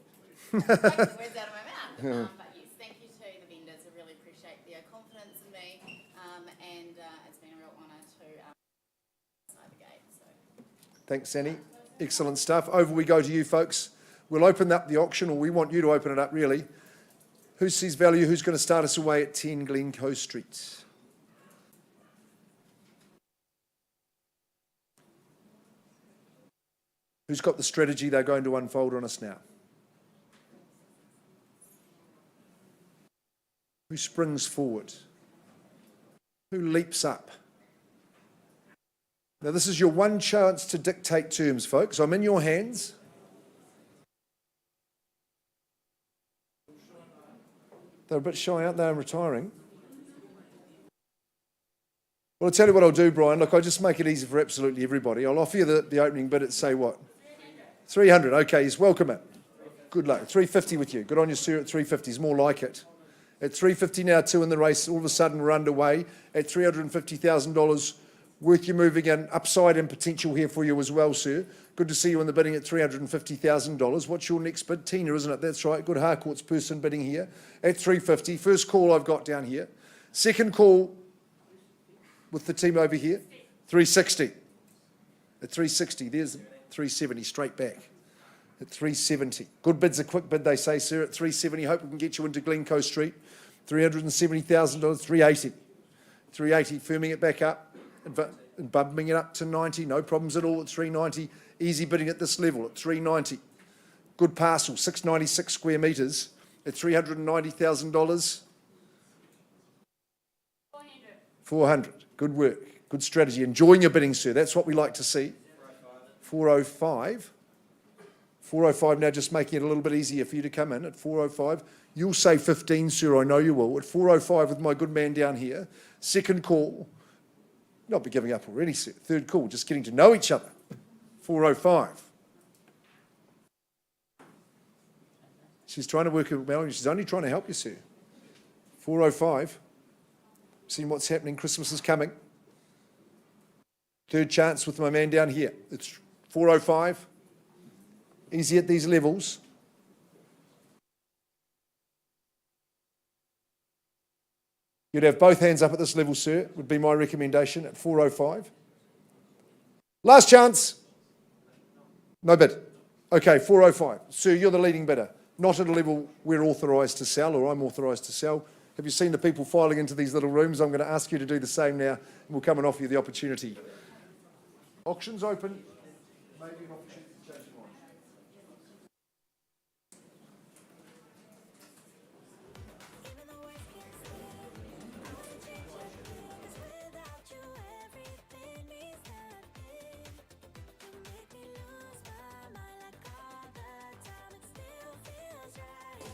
Speaker 5: Taking the words out of my mouth. But yes, thank you to the vendors. I really appreciate their confidence in me, and it's been a real honour to outside the gate. So.
Speaker 3: Thanks, Zanny. Excellent stuff. Over we go to you, folks. We'll open up the auction, or we want you to open it up, really. Who sees value? Who's going to start us away at 10 Glencoe Street? Who's got the strategy they're going to unfold on us now? Who springs forward? Who leaps up? Now, this is your one chance to dictate terms, folks. I'm in your hands. They're a bit shy, aren't they, in retiring? Well, I'll tell you what I'll do, Brian. Look, I'll just make it easy for absolutely everybody. I'll offer you the opening bid at, say, what? 300. Okay, yes, welcome it. Good luck. 350 with you. Good on you, sir, at 350 is more like it. At 350 now, 2 in the race. All of a sudden, we're underway at $350,000. Worth you moving in, upside and potential here for you as well, sir. Good to see you in the bidding at $350,000. What's your next bid? Tina, isn't it? That's right. Good Harcourts person bidding here at 350. First call I've got down here. Second call with the team over here, 360. At 360, there's 370 straight back. At 370. Good bid's a quick bid, they say, sir, at 370. Hope we can get you into Glencoe Street. $370,000, 380. 380, firming it back up. And bumping it up to 90, no problems at all at 390. Easy bidding at this level at 390. Good parcel, 696 square metres at $390,000. 400. Good work. Good strategy. Enjoying your bidding, sir. That's what we like to see. 405. 405 now, just making it a little bit easier for you to come in at 405. You'll say 15, sir. I know you will. At 405 with my good man down here. Second call. Not be giving up already, sir. Third call, just getting to know each other. 405. She's trying to work with Melanie. She's only trying to help you, sir. 405. Seeing what's happening. Christmas is coming. Third chance with my man down here. It's 405. Easy at these levels. You'd have both hands up at this level, sir, would be my recommendation at 405. Last chance. No bid. Okay, 405. Sir, you're the leading bidder. Not at a level we're authorised to sell, or I'm authorised to sell. Have you seen the people filing into these little rooms? I'm going to ask you to do the same now, and we'll come and offer you the opportunity. Auctions open. Maybe an opportunity to change your mind.
Speaker 1: Even the worst can say, I wanna change your ways. Without you, everything means nothing. You make me lose my mind like all the time. It still feels right.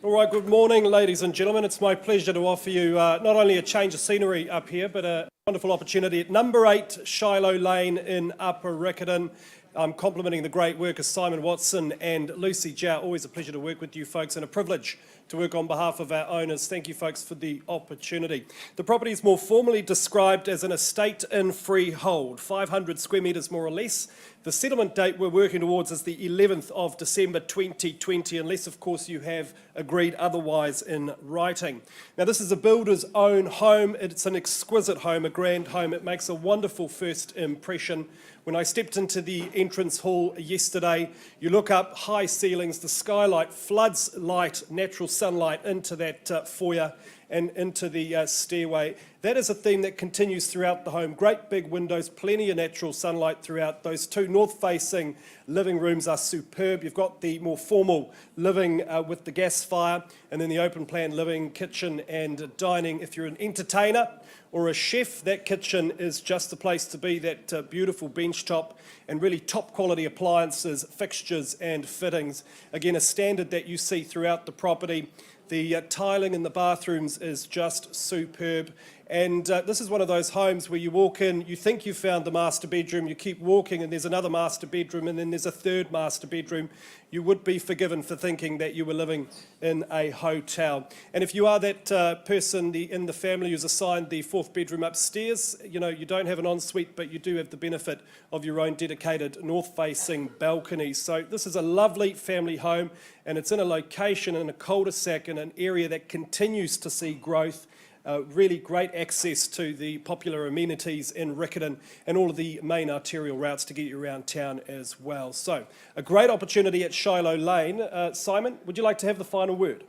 Speaker 9: All right, good morning, ladies and gentlemen. It's my pleasure to offer you not only a change of scenery up here, but a wonderful opportunity at number 8 Shiloh Lane in Upper Riccarton. I'm complimenting the great work of Simon Watson and Lucy Jow. Always a pleasure to work with you folks and a privilege to work on behalf of our owners. Thank you folks for the opportunity. The property is more formally described as an estate in freehold, 500 square metres more or less. The settlement date we're working towards is the 11th of December 2020, unless of course you have agreed otherwise in writing. Now this is a builder's own home. It's an exquisite home, a grand home. It makes a wonderful first impression. When I stepped into the entrance hall yesterday, you look up, high ceilings, the skylight floods light, natural sunlight into that foyer and into the stairway. That is a theme that continues throughout the home. Great big windows, plenty of natural sunlight throughout. Those two north-facing living rooms are superb. You've got the more formal living with the gas fire, and then the open-plan living, kitchen and dining. If you're an entertainer or a chef, that kitchen is just the place to be, that beautiful bench top and really top quality appliances, fixtures and fittings. Again, a standard that you see throughout the property. The tiling in the bathrooms is just superb. And this is one of those homes where you walk in, you think you've found the master bedroom, you keep walking and there's another master bedroom and then there's a third master bedroom. You would be forgiven for thinking that you were living in a hotel. And if you are that person in the family who's assigned the fourth bedroom upstairs, you know, you don't have an ensuite, but you do have the benefit of your own dedicated north-facing balcony. So this is a lovely family home, and it's in a location in a cul-de-sac in an area that continues to see growth. Really great access to the popular amenities in Riccarton and all of the main arterial routes to get you around town as well. So, a great opportunity at Shiloh Lane. Simon, would you like to have the final word?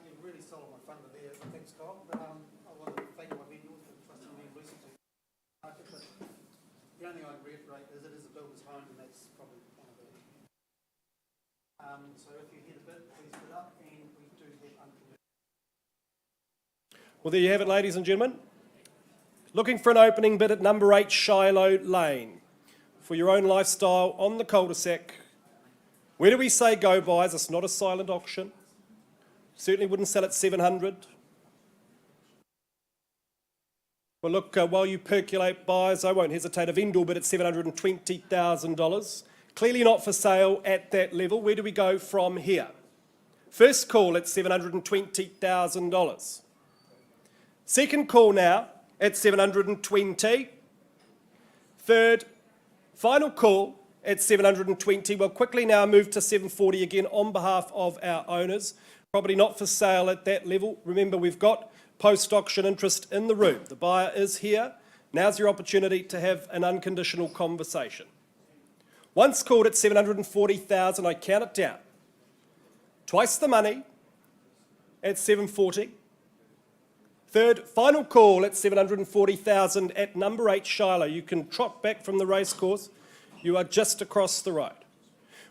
Speaker 6: You've really sold my thunder there. Thanks, Kyle. But I want to thank my vendors for trusting me and Lucy to market. But the only thing I'd reiterate is it is a builder's home, and that's probably one of the... So if you hit a bid, please bid up, and we do have unconditional.
Speaker 9: Well, there you have it, ladies and gentlemen. Looking for an opening bid at number 8 Shiloh Lane for your own lifestyle on the cul-de-sac. Where do we say go, buyers? It's not a silent auction. Certainly wouldn't sell at 700. Well, look, while you percolate, buyers, I won't hesitate. A vendor bid at $720,000. Clearly not for sale at that level. Where do we go from here? First call at $720,000. Second call now at 720. Third, final call at 720. We'll quickly now move to 740 again on behalf of our owners. Property not for sale at that level. Remember, we've got post-auction interest in the room. The buyer is here. Now's your opportunity to have an unconditional conversation. Once called at 740,000, I count it down. Twice the money at 740. Third, final call at 740,000 at number 8 Shiloh. You can trot back from the racecourse. You are just across the road.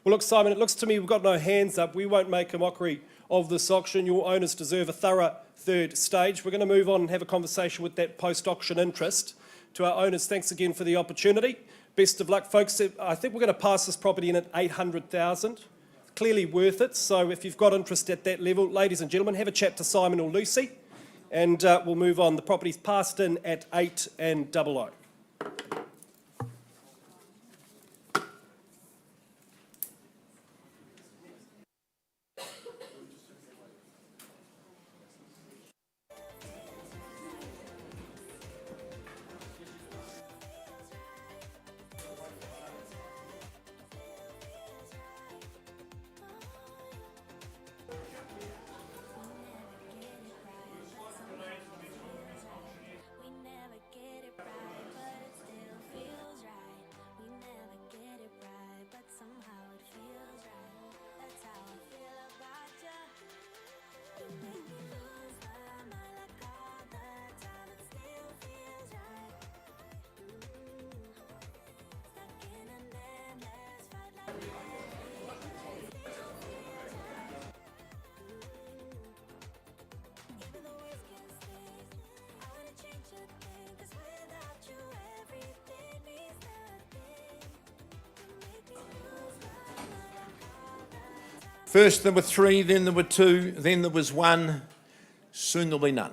Speaker 9: Well, look, Simon, it looks to me we've got no hands up. We won't make a mockery of this auction. Your owners deserve a thorough third stage. We're going to move on and have a conversation with that post-auction interest. To our owners, thanks again for the opportunity. Best of luck, folks. I think we're going to pass this property in at 800,000. Clearly worth it. So if you've got interest at that level, ladies and gentlemen, have a chat to Simon or Lucy. And we'll move on. The property's passed in at 800.
Speaker 2: First there were 3, then there were 2, then there was 1, soon there'll be none.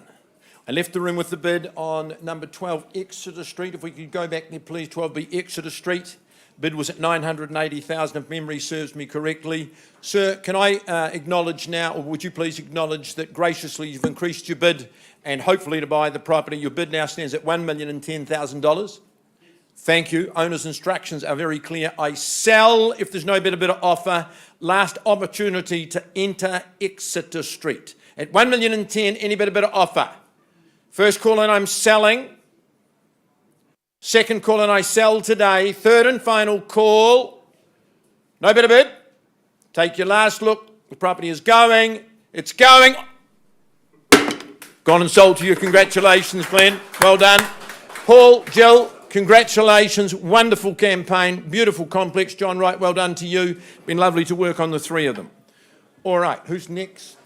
Speaker 2: I left the room with the bid on number 12 Exeter Street. If we could go back there, please, 12B Exeter Street. Bid was at 980,000, if memory serves me correctly. Sir, can I acknowledge now, or would you please acknowledge that graciously you've increased your bid and hopefully to buy the property. Your bid now stands at $1,010,000. Thank you. Owner's instructions are very clear. I sell if there's no better bidder offer. Last opportunity to enter Exeter Street. At $1,010,000, any better bidder offer. First call and I'm selling. Second call and I sell today. Third and final call. No better bid. Take your last look. The property is going. It's going. Gone and sold to you. Congratulations, Glenn. Well done. Paul, Jill, congratulations. Wonderful campaign. Beautiful complex. John Wright, well done to you. Been lovely to work on the 3 of them. All right, who's next?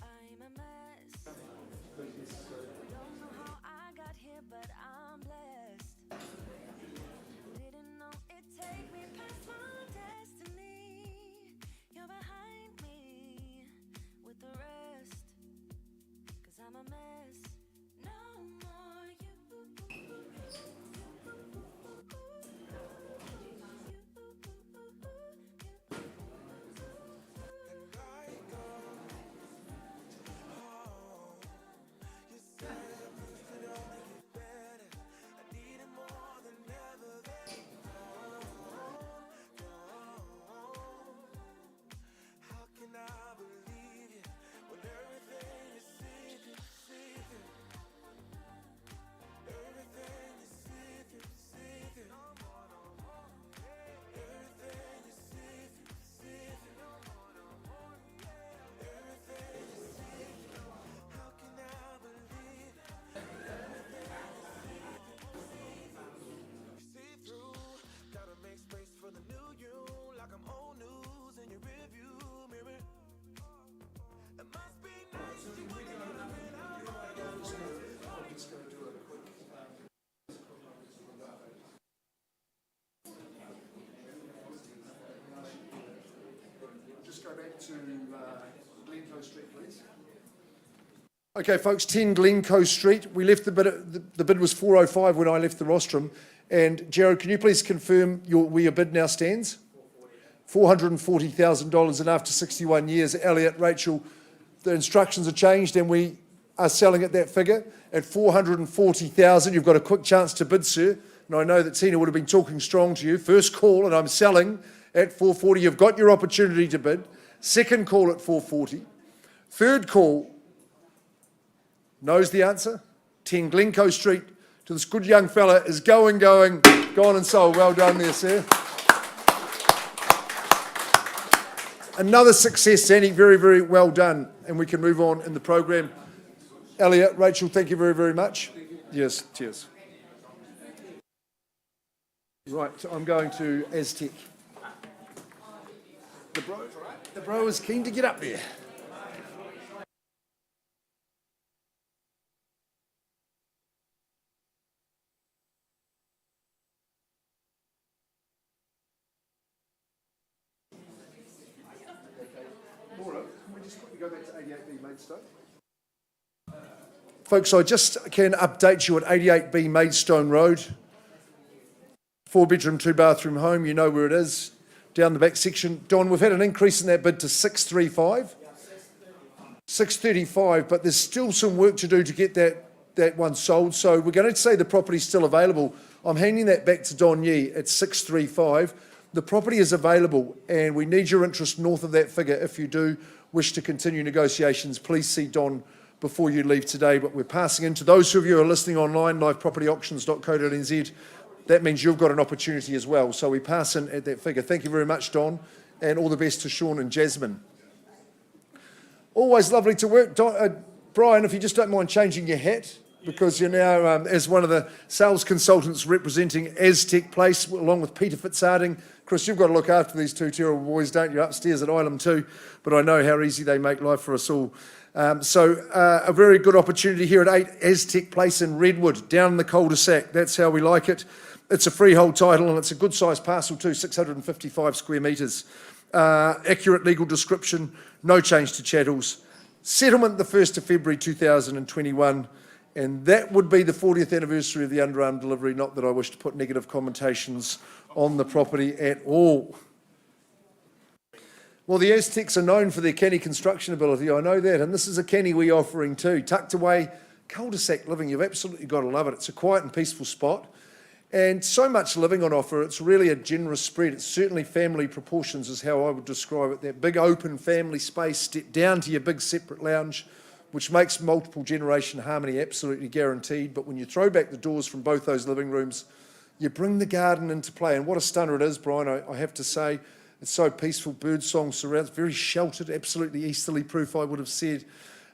Speaker 1: I'm a mess. Don't know how I got here, but I'm blessed. Didn't know it'd take me past my destiny. You're behind me with the rest. 'Cause I'm a mess. No more you.
Speaker 3: Just go back to Glencoe Street, please. Okay, folks, 10 Glencoe Street. We left the bid was 405 when I left the rostrum. And Jared, can you please confirm where your bid now stands? $440,000, and after 61 years, Elliot, Rachel, the instructions are changed and we are selling at that figure at $440,000. You've got a quick chance to bid, sir. And I know that Tina would have been talking strong to you. First call, and I'm selling at $440,000. You've got your opportunity to bid. Second call at $440,000. Third call knows the answer. 10 Glencoe Street to this good young fella is gone and sold. Well done there, sir. Another success, Annie. Very, very well done. And we can move on in the program. Elliot, Rachel, thank you very, very much. Yes, cheers. Right, so I'm going to Aztec. The bro is keen to get up there. Maura, can we just quickly go back to 88B Maidstone? Folks, I just can update you on 88B Maidstone Road. 4-bedroom, 2-bathroom home, you know where it is. Down the back section. Don, we've had an increase in that bid to 635. 635, but there's still some work to do to get that one sold. So we're going to say the property's still available I'm handing that back to Don Yee at 635. The property is available and we need your interest north of that figure. If you do wish to continue negotiations, please see Don before you leave today. But we're passing into those of you who are listening online, livepropertyauctions.co.nz. That means you've got an opportunity as well. So we pass in at that figure. Thank you very much, Don, and all the best to Sean and Jasmine. Always lovely to work. Brian, if you just don't mind changing your hat, because you're now, as one of the sales consultants representing Aztec Place, along with Peter Fitzharding. Chris, you've got to look after these two terrible boys, don't you, upstairs at Ilam too, but I know how easy they make life for us all. A very good opportunity here at 8 Aztec Place in Redwood, down in the cul-de-sac. That's how we like it. It's a freehold title and it's a good sized parcel too, 655 square metres. Accurate legal description, no change to chattels. Settlement the 1st of February 2021, and that would be the 40th anniversary of the underarm delivery, not that I wish to put negative connotations on the property at all. Well, the Aztecs are known for their canny construction ability, I know that, and this is a canny we're offering too. Tucked away, cul-de-sac living, you've absolutely got to love it. It's a quiet and peaceful spot, and so much living on offer, it's really a generous spread. It's certainly family proportions is how I would describe it. That big open family space, step down to your big separate lounge, which makes multiple generation harmony absolutely guaranteed. But when you throw back the doors from both those living rooms, you bring the garden into play. And what a stunner it is, Brian, I have to say. It's so peaceful, birdsong surrounds, very sheltered, absolutely easterly proof, I would have said.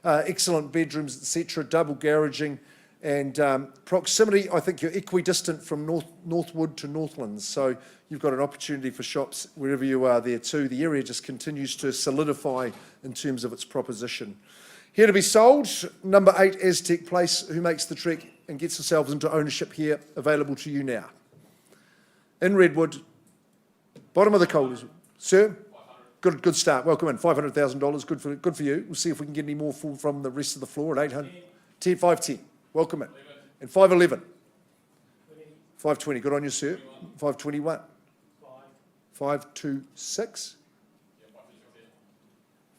Speaker 3: Excellent bedrooms, etc., double garaging. And proximity, I think you're equidistant from Northwood to Northlands. So you've got an opportunity for shops wherever you are there too. The area just continues to solidify in terms of its proposition. Here to be sold, number 8 Aztec Place, who makes the trek and gets themselves into ownership here, available to you now. In Redwood, bottom of the cold, sir. Good start. Welcome in. $500,000. Good for you. We'll see if we can get any more from the rest of the floor at 800. 510. Welcome in. And 511. 520. Good on you, sir. 521. 526.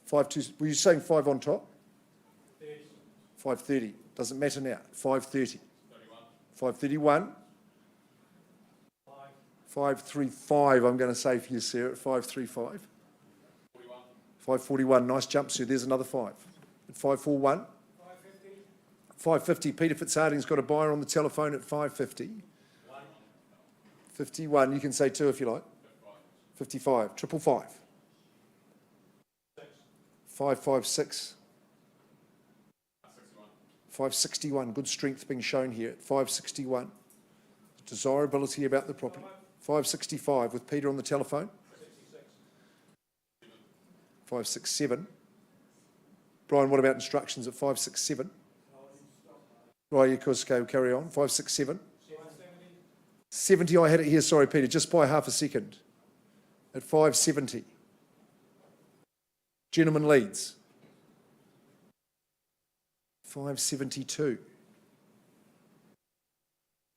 Speaker 3: 52. Were you saying 5 on top? 530. Doesn't matter now. 530. 531. 535, I'm going to say for you, sir, at 535. 541. Nice jump, sir. There's another 5. At 541. 550. Peter Fitzharding's got a buyer on the telephone at 550. 51. You can say 2 if you like. 55. 555. 556. 561. Good strength being shown here at 561. Desirability about the property. 565 with Peter on the telephone. 567. Brian, what about instructions at 567? Right, of course, okay, we'll carry on. 567. 70, I had it here, sorry, Peter, just by half a second. At 570. Gentleman leads. 572.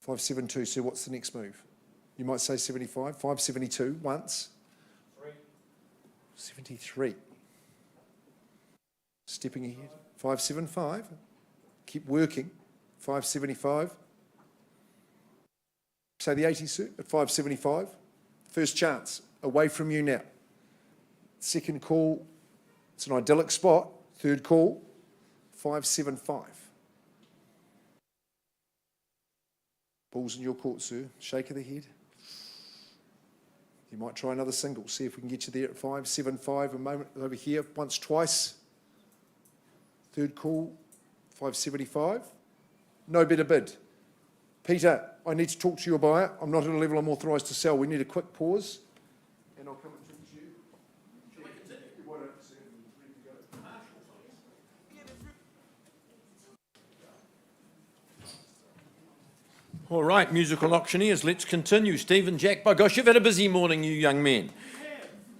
Speaker 3: 572, so what's the next move? You might say 75. 572 once. 73. Stepping ahead. 575. Keep working. 575. Say the 80, sir, at 575. First chance. Away from you now. Second call. It's an idyllic spot. Third call. 575. Ball's in your court, sir. Shake of the head. You might try another single. See if we can get you there at 575. A moment over here. Once, twice. Third call. 575. No better bid. Peter, I need to talk to your buyer. I'm not at a level I'm authorised to sell. We need a quick pause. And I'll come and talk to you. Shall we continue? Why don't you see if we're ready to go?
Speaker 2: All right, musical auctioneers, let's continue. Stephen, Jack, by gosh, you've had a busy morning, you young men.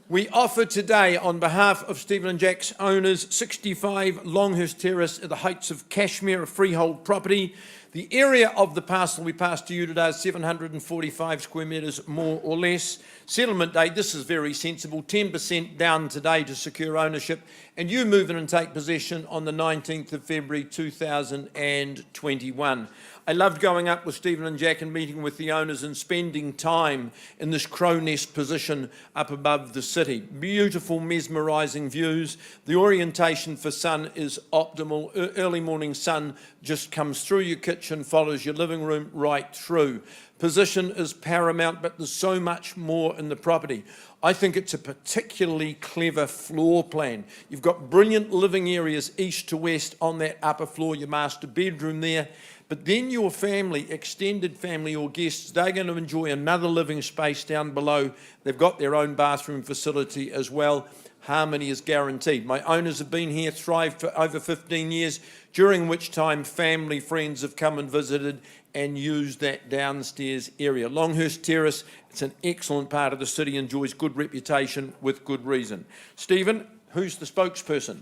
Speaker 2: We offer today, on behalf of Stephen and Jack's owners, 65 Longhurst Terrace at the Heights of Cashmere, a freehold property. The area of the parcel we passed to you today is 745 square metres, more or less. Settlement date, this is very sensible, 10% down today to secure ownership, and you move in and take possession on the 19th of February 2021. I loved going up with Stephen and Jack and meeting with the owners and spending time in this crow nest position up above the city. Beautiful, mesmerising views. The orientation for sun is optimal. Early morning sun just comes through your kitchen, follows your living room right through. Position is paramount, but there's so much more in the property. I think it's a particularly clever floor plan. You've got brilliant living areas east to west on that upper floor, your master bedroom there. But then your family, extended family or guests, they're going to enjoy another living space down below. They've got their own bathroom facility as well. Harmony is guaranteed. My owners have been here, thrived for over 15 years, during which time family, friends have come and visited and used that downstairs area. Longhurst Terrace, it's an excellent part of the city, enjoys good reputation with good reason. Stephen, who's the spokesperson?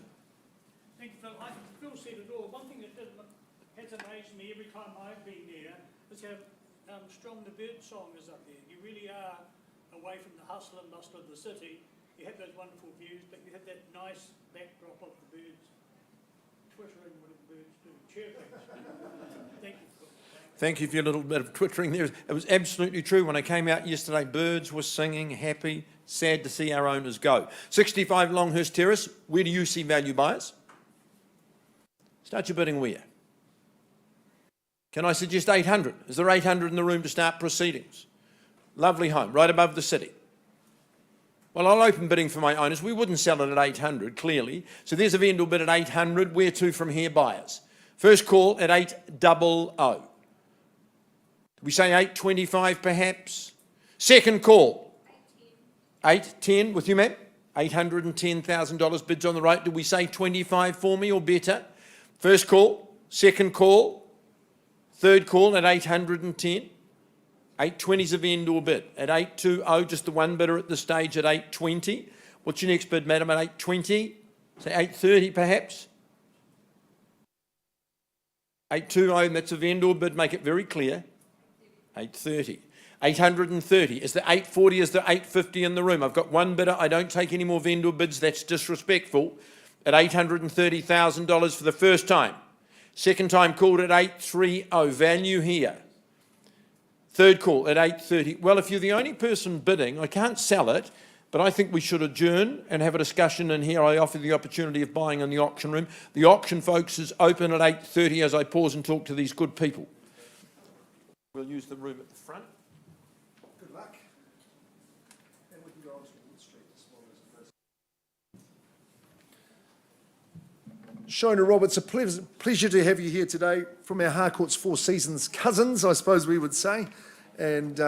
Speaker 4: Thank you, Phil. Phil said it all. One thing that has amazed me every time I've been there is how strong the bird song is up there. You really are away from the hustle and bustle of the city. You have those wonderful views, but you have that nice backdrop of the birds twittering, what the birds do, chirping. Thank you, Phil.
Speaker 2: Thank you for your little bit of twittering there. It was absolutely true. When I came out yesterday, birds were singing, happy, sad to see our owners go. 65 Longhurst Terrace, where do you see value buyers? Start your bidding where? Can I suggest 800? Is there 800 in the room to start proceedings? Lovely home, right above the city. Well, I'll open bidding for my owners. We wouldn't sell it at 800, clearly. So there's a vendor bid at 800. Where to from here, buyers? First call at 800. We say 825 perhaps? Second call? 810 with you, ma'am? $810,000 bids on the right. Do we say 25 for me or better? First call, second call, third call at 810. 820 is a vendor bid. At 820, just the one bidder at the stage at 820. What's your next bid, madam, at 820? Say 830 perhaps? 820, and that's a vendor bid, make it very clear. 830. 830. Is there 840? Is there 850 in the room? I've got one bidder. I don't take any more vendor bids. That's disrespectful. At $830,000 for the first time. Second time called at 830. Value here. Third call at 830. Well, if you're the only person bidding, I can't sell it, but I think we should adjourn and have a discussion in here. I offer the opportunity of buying in the auction room. The auction, folks, is open at 8:30 as I pause and talk to these good people. We'll use the room at the front.
Speaker 3: Good luck. And we can go on to Wood Street as well as the first. Shona Rob, it's a pleasure to have you here today from our Harcourts Four Seasons cousins, I suppose we would say. And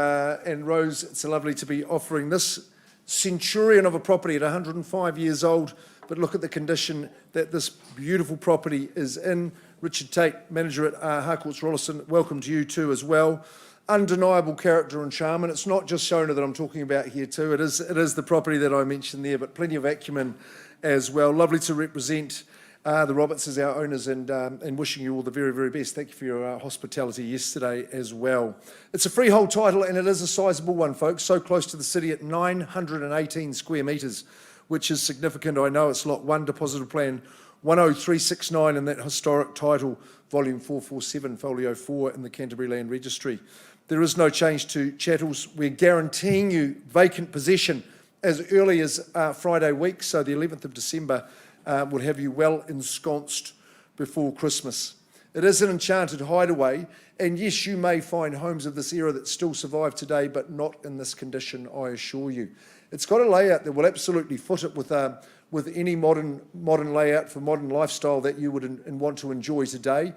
Speaker 3: Rose, it's lovely to be offering this centurion of a property at 105 years old, but look at the condition that this beautiful property is in. Richard Tate, manager at Harcourts Rolleston, welcome to you too as well. Undeniable character and charm, and it's not just Shona that I'm talking about here too. It is the property that I mentioned there, but plenty of acumen as well. Lovely to represent the Roberts as our owners, and wishing you all the very, very best. Thank you for your hospitality yesterday as well. It's a freehold title, and it is a sizable one, folks. So close to the city at 918 square metres, which is significant. I know it's Lot 1, Deposited Plan 10369 in that historic title, Volume 447, Folio 4 in the Canterbury Land Registry. There is no change to chattels. We're guaranteeing you vacant possession as early as Friday week, so the 11th of December would have you well ensconced before Christmas. It is an enchanted hideaway, and yes, you may find homes of this era that still survive today, but not in this condition, I assure you. It's got a layout that will absolutely foot it with any modern layout for modern lifestyle that you would want to enjoy today.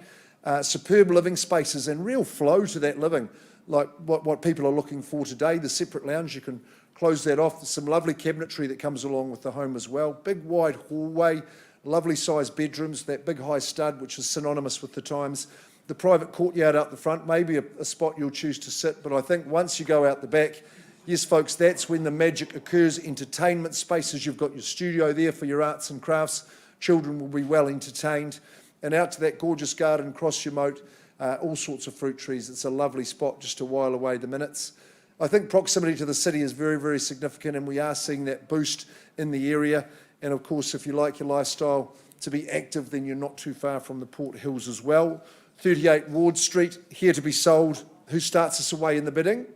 Speaker 3: Superb living spaces and real flow to that living, like what people are looking for today. The separate lounge, you can close that off. There's some lovely cabinetry that comes along with the home as well. Big wide hallway, lovely sized bedrooms, that big high stud, which is synonymous with the times. The private courtyard out the front, maybe a spot you'll choose to sit, but I think once you go out the back, yes, folks, that's when the magic occurs. Entertainment spaces, you've got your studio there for your arts and crafts. Children will be well entertained. And out to that gorgeous garden, cross your moat, all sorts of fruit trees. It's a lovely spot just to while away the minutes. I think proximity to the city is very, very significant, and we are seeing that boost in the area. And of course, if you like your lifestyle to be active, then you're not too far from the Port Hills as well. 38 Ward Street, here to be sold. Who starts us away in the bidding?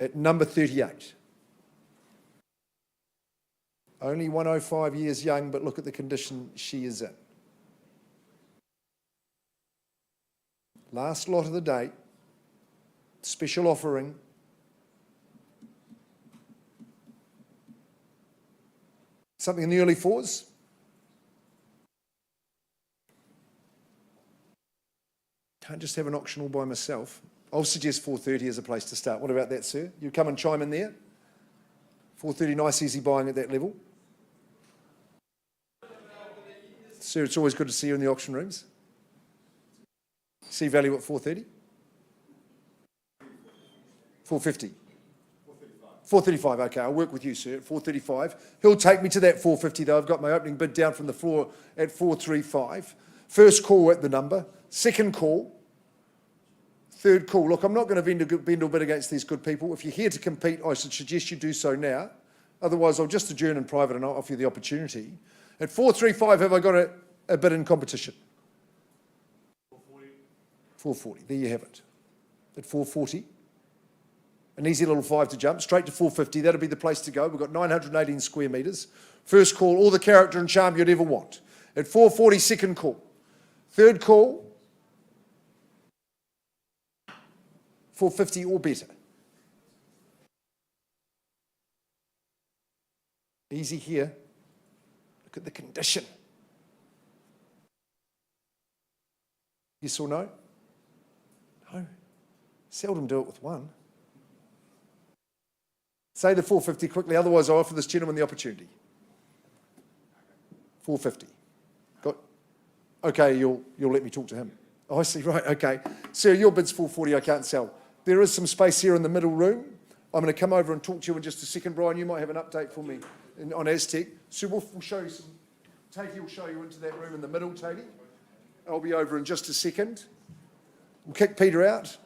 Speaker 3: At number 38. Only 105 years young, but look at the condition she is in. Last lot of the day. Special offering. Something in the early fours. Can't just have an auction all by myself. I'll suggest 4:30 as a place to start. What about that, sir? You come and chime in there. 4:30, nice easy buying at that level. Sir, it's always good to see you in the auction rooms. See value at 4:30? 450. 435, okay, I'll work with you, sir, at 435. He'll take me to that 450, though. I've got my opening bid down from the floor at 435. First call at the number. Second call. Third call. Look, I'm not going to bend or bid against these good people. If you're here to compete, I should suggest you do so now. Otherwise, I'll just adjourn in private and I'll offer you the opportunity. At 435, have I got a bid in competition? 440. 440, there you have it. At 440. An easy little 5 to jump, straight to 450. That'll be the place to go. We've got 918 square metres. First call, all the character and charm you'd ever want. At 440, second call. Third call, 450 or better. Easy here. Look at the condition. Yes or no? No. Seldom do it with one. Say the 450 quickly, otherwise I offer this gentleman the opportunity. 450. Got? Okay, you'll let me talk to him. Oh, I see, right, okay. Sir, your bid's 440, I can't sell. There is some space here in the middle room. I'm going to come over and talk to you in just a second. Brian, you might have an update for me on Aztec. So we'll show you some, Tatey will show you into that room in the middle, Tatey. I'll be over in just a second. We'll kick Peter out.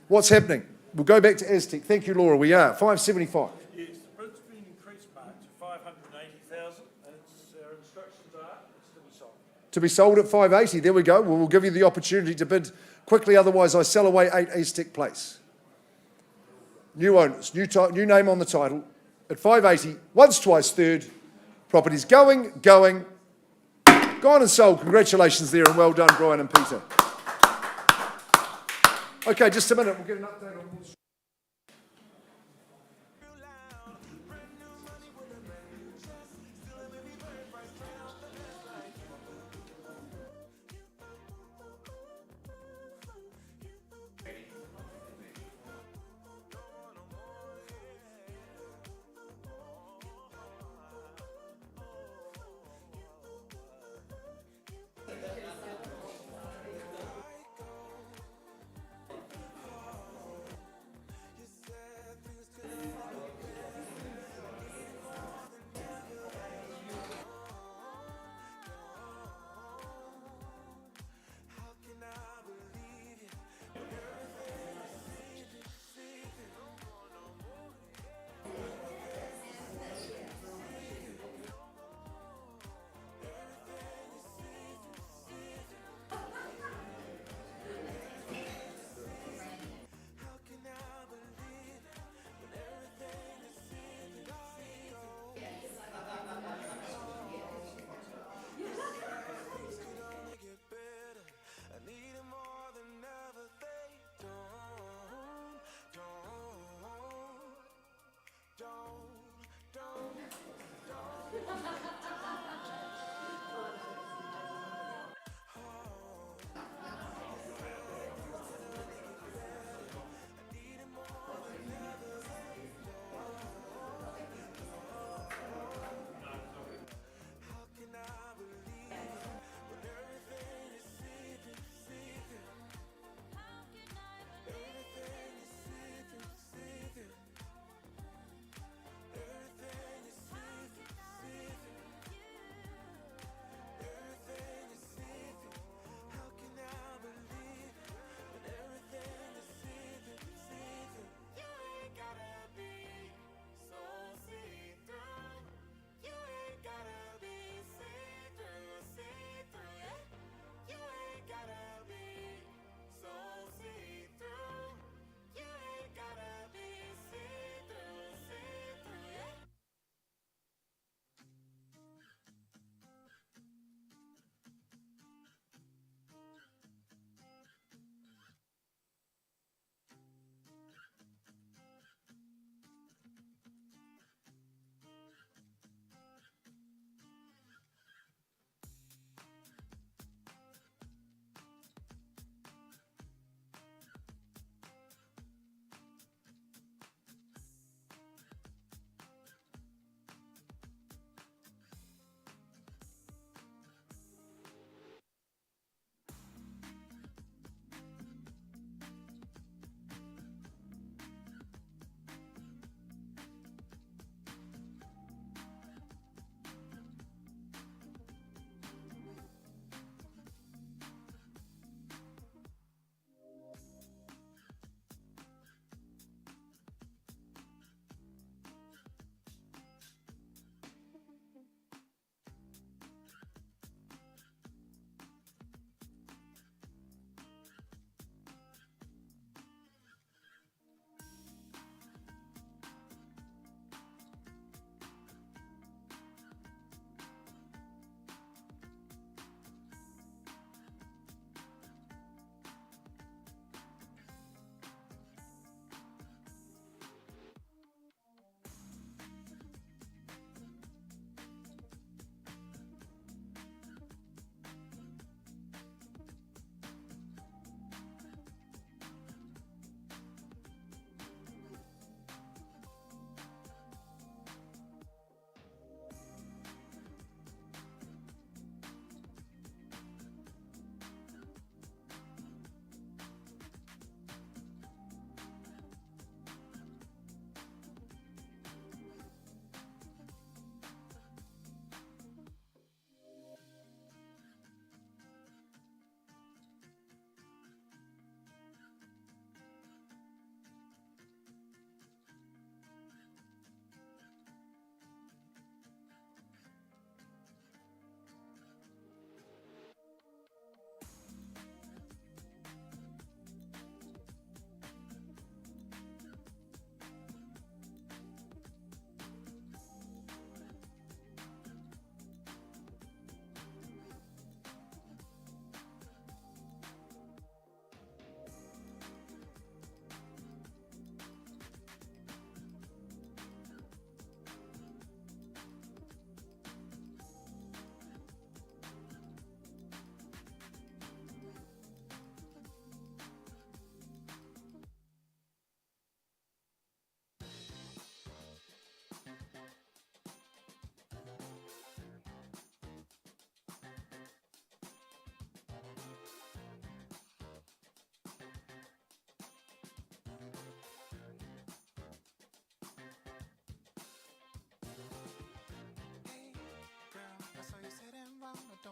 Speaker 3: What's happening? We'll go back to Aztec. Thank you, Laura. We are 575.
Speaker 10: Yes, the bid's been increased, Mark, to 580,000, and our instructions are it's to be sold.
Speaker 3: To be sold at 580. There we go. We'll give you the opportunity to bid quickly. Otherwise, I sell away 8 Aztec Place. New owners, new name on the title at 580. Once, twice, third. Property's going, gone and sold. Congratulations there, and well done, Brian and Peter. Okay, just a minute. We'll get an update on Wall Street.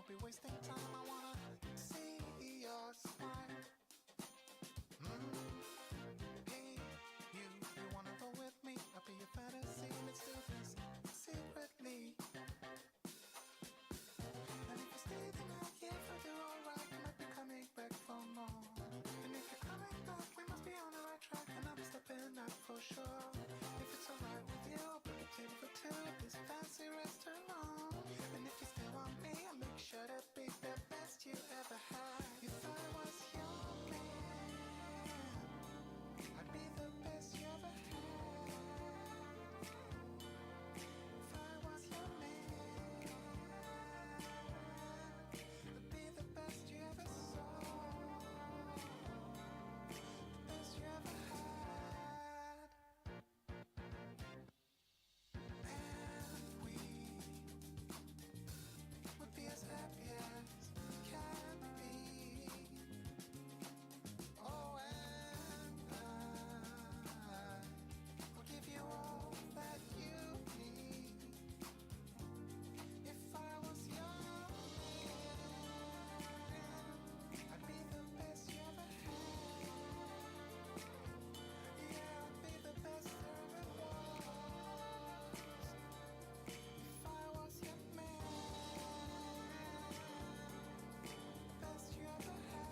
Speaker 11: be wasting time. I wanna see your smile. Hey, you wanna go with me? I'll be your fantasy. Let's do this secretly. And if you stay the night, yeah, if I do alright, you might be coming back for more. And if you're coming back, we must be on the right track, and I'll be stepping up for sure. If it's alright with you, I'll bring a table for two at this fancy restaurant. And if you still want me, I'll make sure to be the best you ever had. If I was your man, I'd be the best you ever had. If I was your man, I'd be the best you ever saw, the best you ever had. And we would be as happy as can be. Oh, and I will give you all that you need. If I was your man, I'd be the best you ever had. Yeah, I'd be the best there ever was. If I was your man, best you ever had.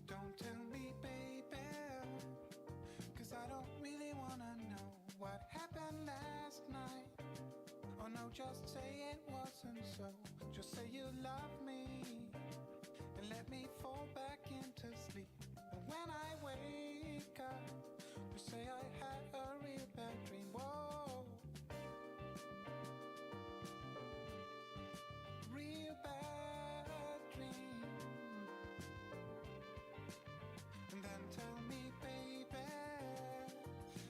Speaker 11: Don't tell me, baby, 'cause I don't really wanna know what happened last night. Oh no, just say it wasn't so. Just say you love me and let me fall back into sleep. And when I wake up, just say I had a real bad dream. Whoa, real bad dream. And then tell me, baby,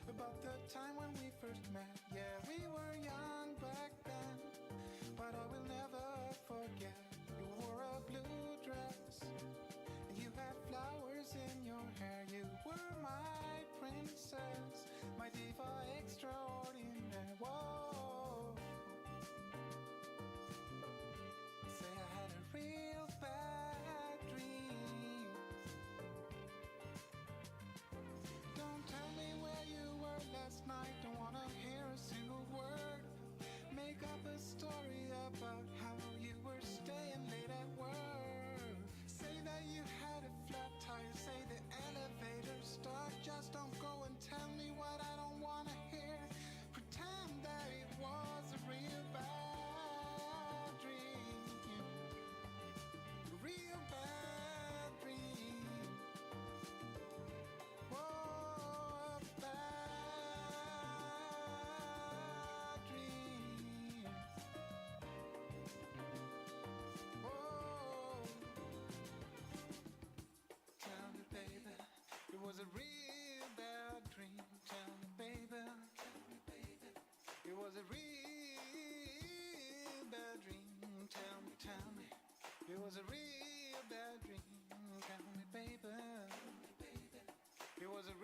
Speaker 11: about the time when we first met. Yeah, we were young back then, but I will never forget. You wore a blue dress, and you had flowers in your hair. You were my princess, my diva extraordinaire. Whoa, say I had a real bad dream. Don't tell me where you were last night. Don't wanna hear a single word. Make up a story about how you were staying late at work. Say that you was a real bad dream. Tell me. It was a real bad dream. Tell me, baby. It was a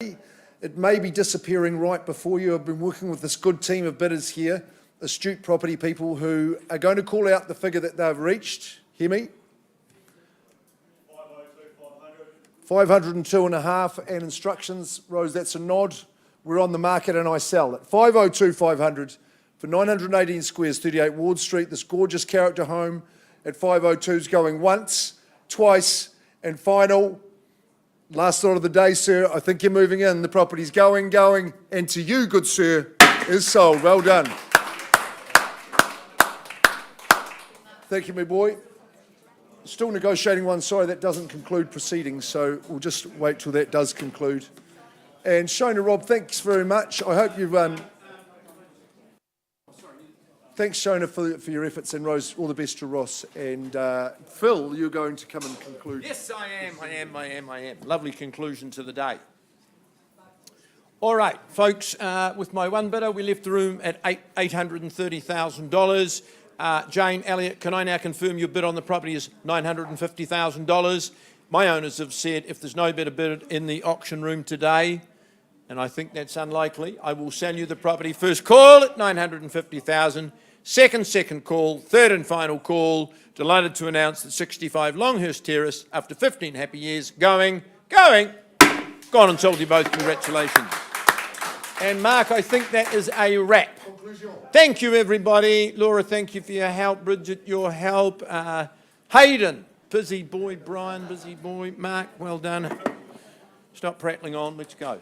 Speaker 11: real.
Speaker 3: It may be disappearing right before you. I've been working with this good team of bidders here, astute property people who are going to call out the figure that they've reached. Hear me? 502.5 and instructions. Rose, that's a nod. We're on the market and I sell at 502,500 for 918 squares, 38 Ward Street. This gorgeous character home at 502 is going once, twice, and final. Last thought of the day, sir. I think you're moving in. The property's going, and to you, good sir, is sold. Well done. Thank you, my boy. Still negotiating one. Sorry, that doesn't conclude proceedings, so we'll just wait till that does conclude. And Shona, Rob, thanks very much. I hope you've... Thanks, Shona, for your efforts, and Rose, all the best to Ross. And Phil, you're going to come and conclude.
Speaker 2: Yes, I am. Lovely conclusion to the day. All right, folks, with my one bidder, we left the room at $830,000. Jane, Elliott, can I now confirm your bid on the property is $950,000? My owners have said if there's no better bid in the auction room today, and I think that's unlikely, I will sell you the property. First call at $950,000. Second call, third and final call. Delighted to announce that 65 Longhurst Terrace, after 15 happy years, gone and sold you both. Congratulations. And Mark, I think that is a wrap. Thank you, everybody. Laura, thank you for your help. Bridget, your help. Hayden, busy boy. Brian, busy boy. Mark, well done. Stop prattling on. Let's go.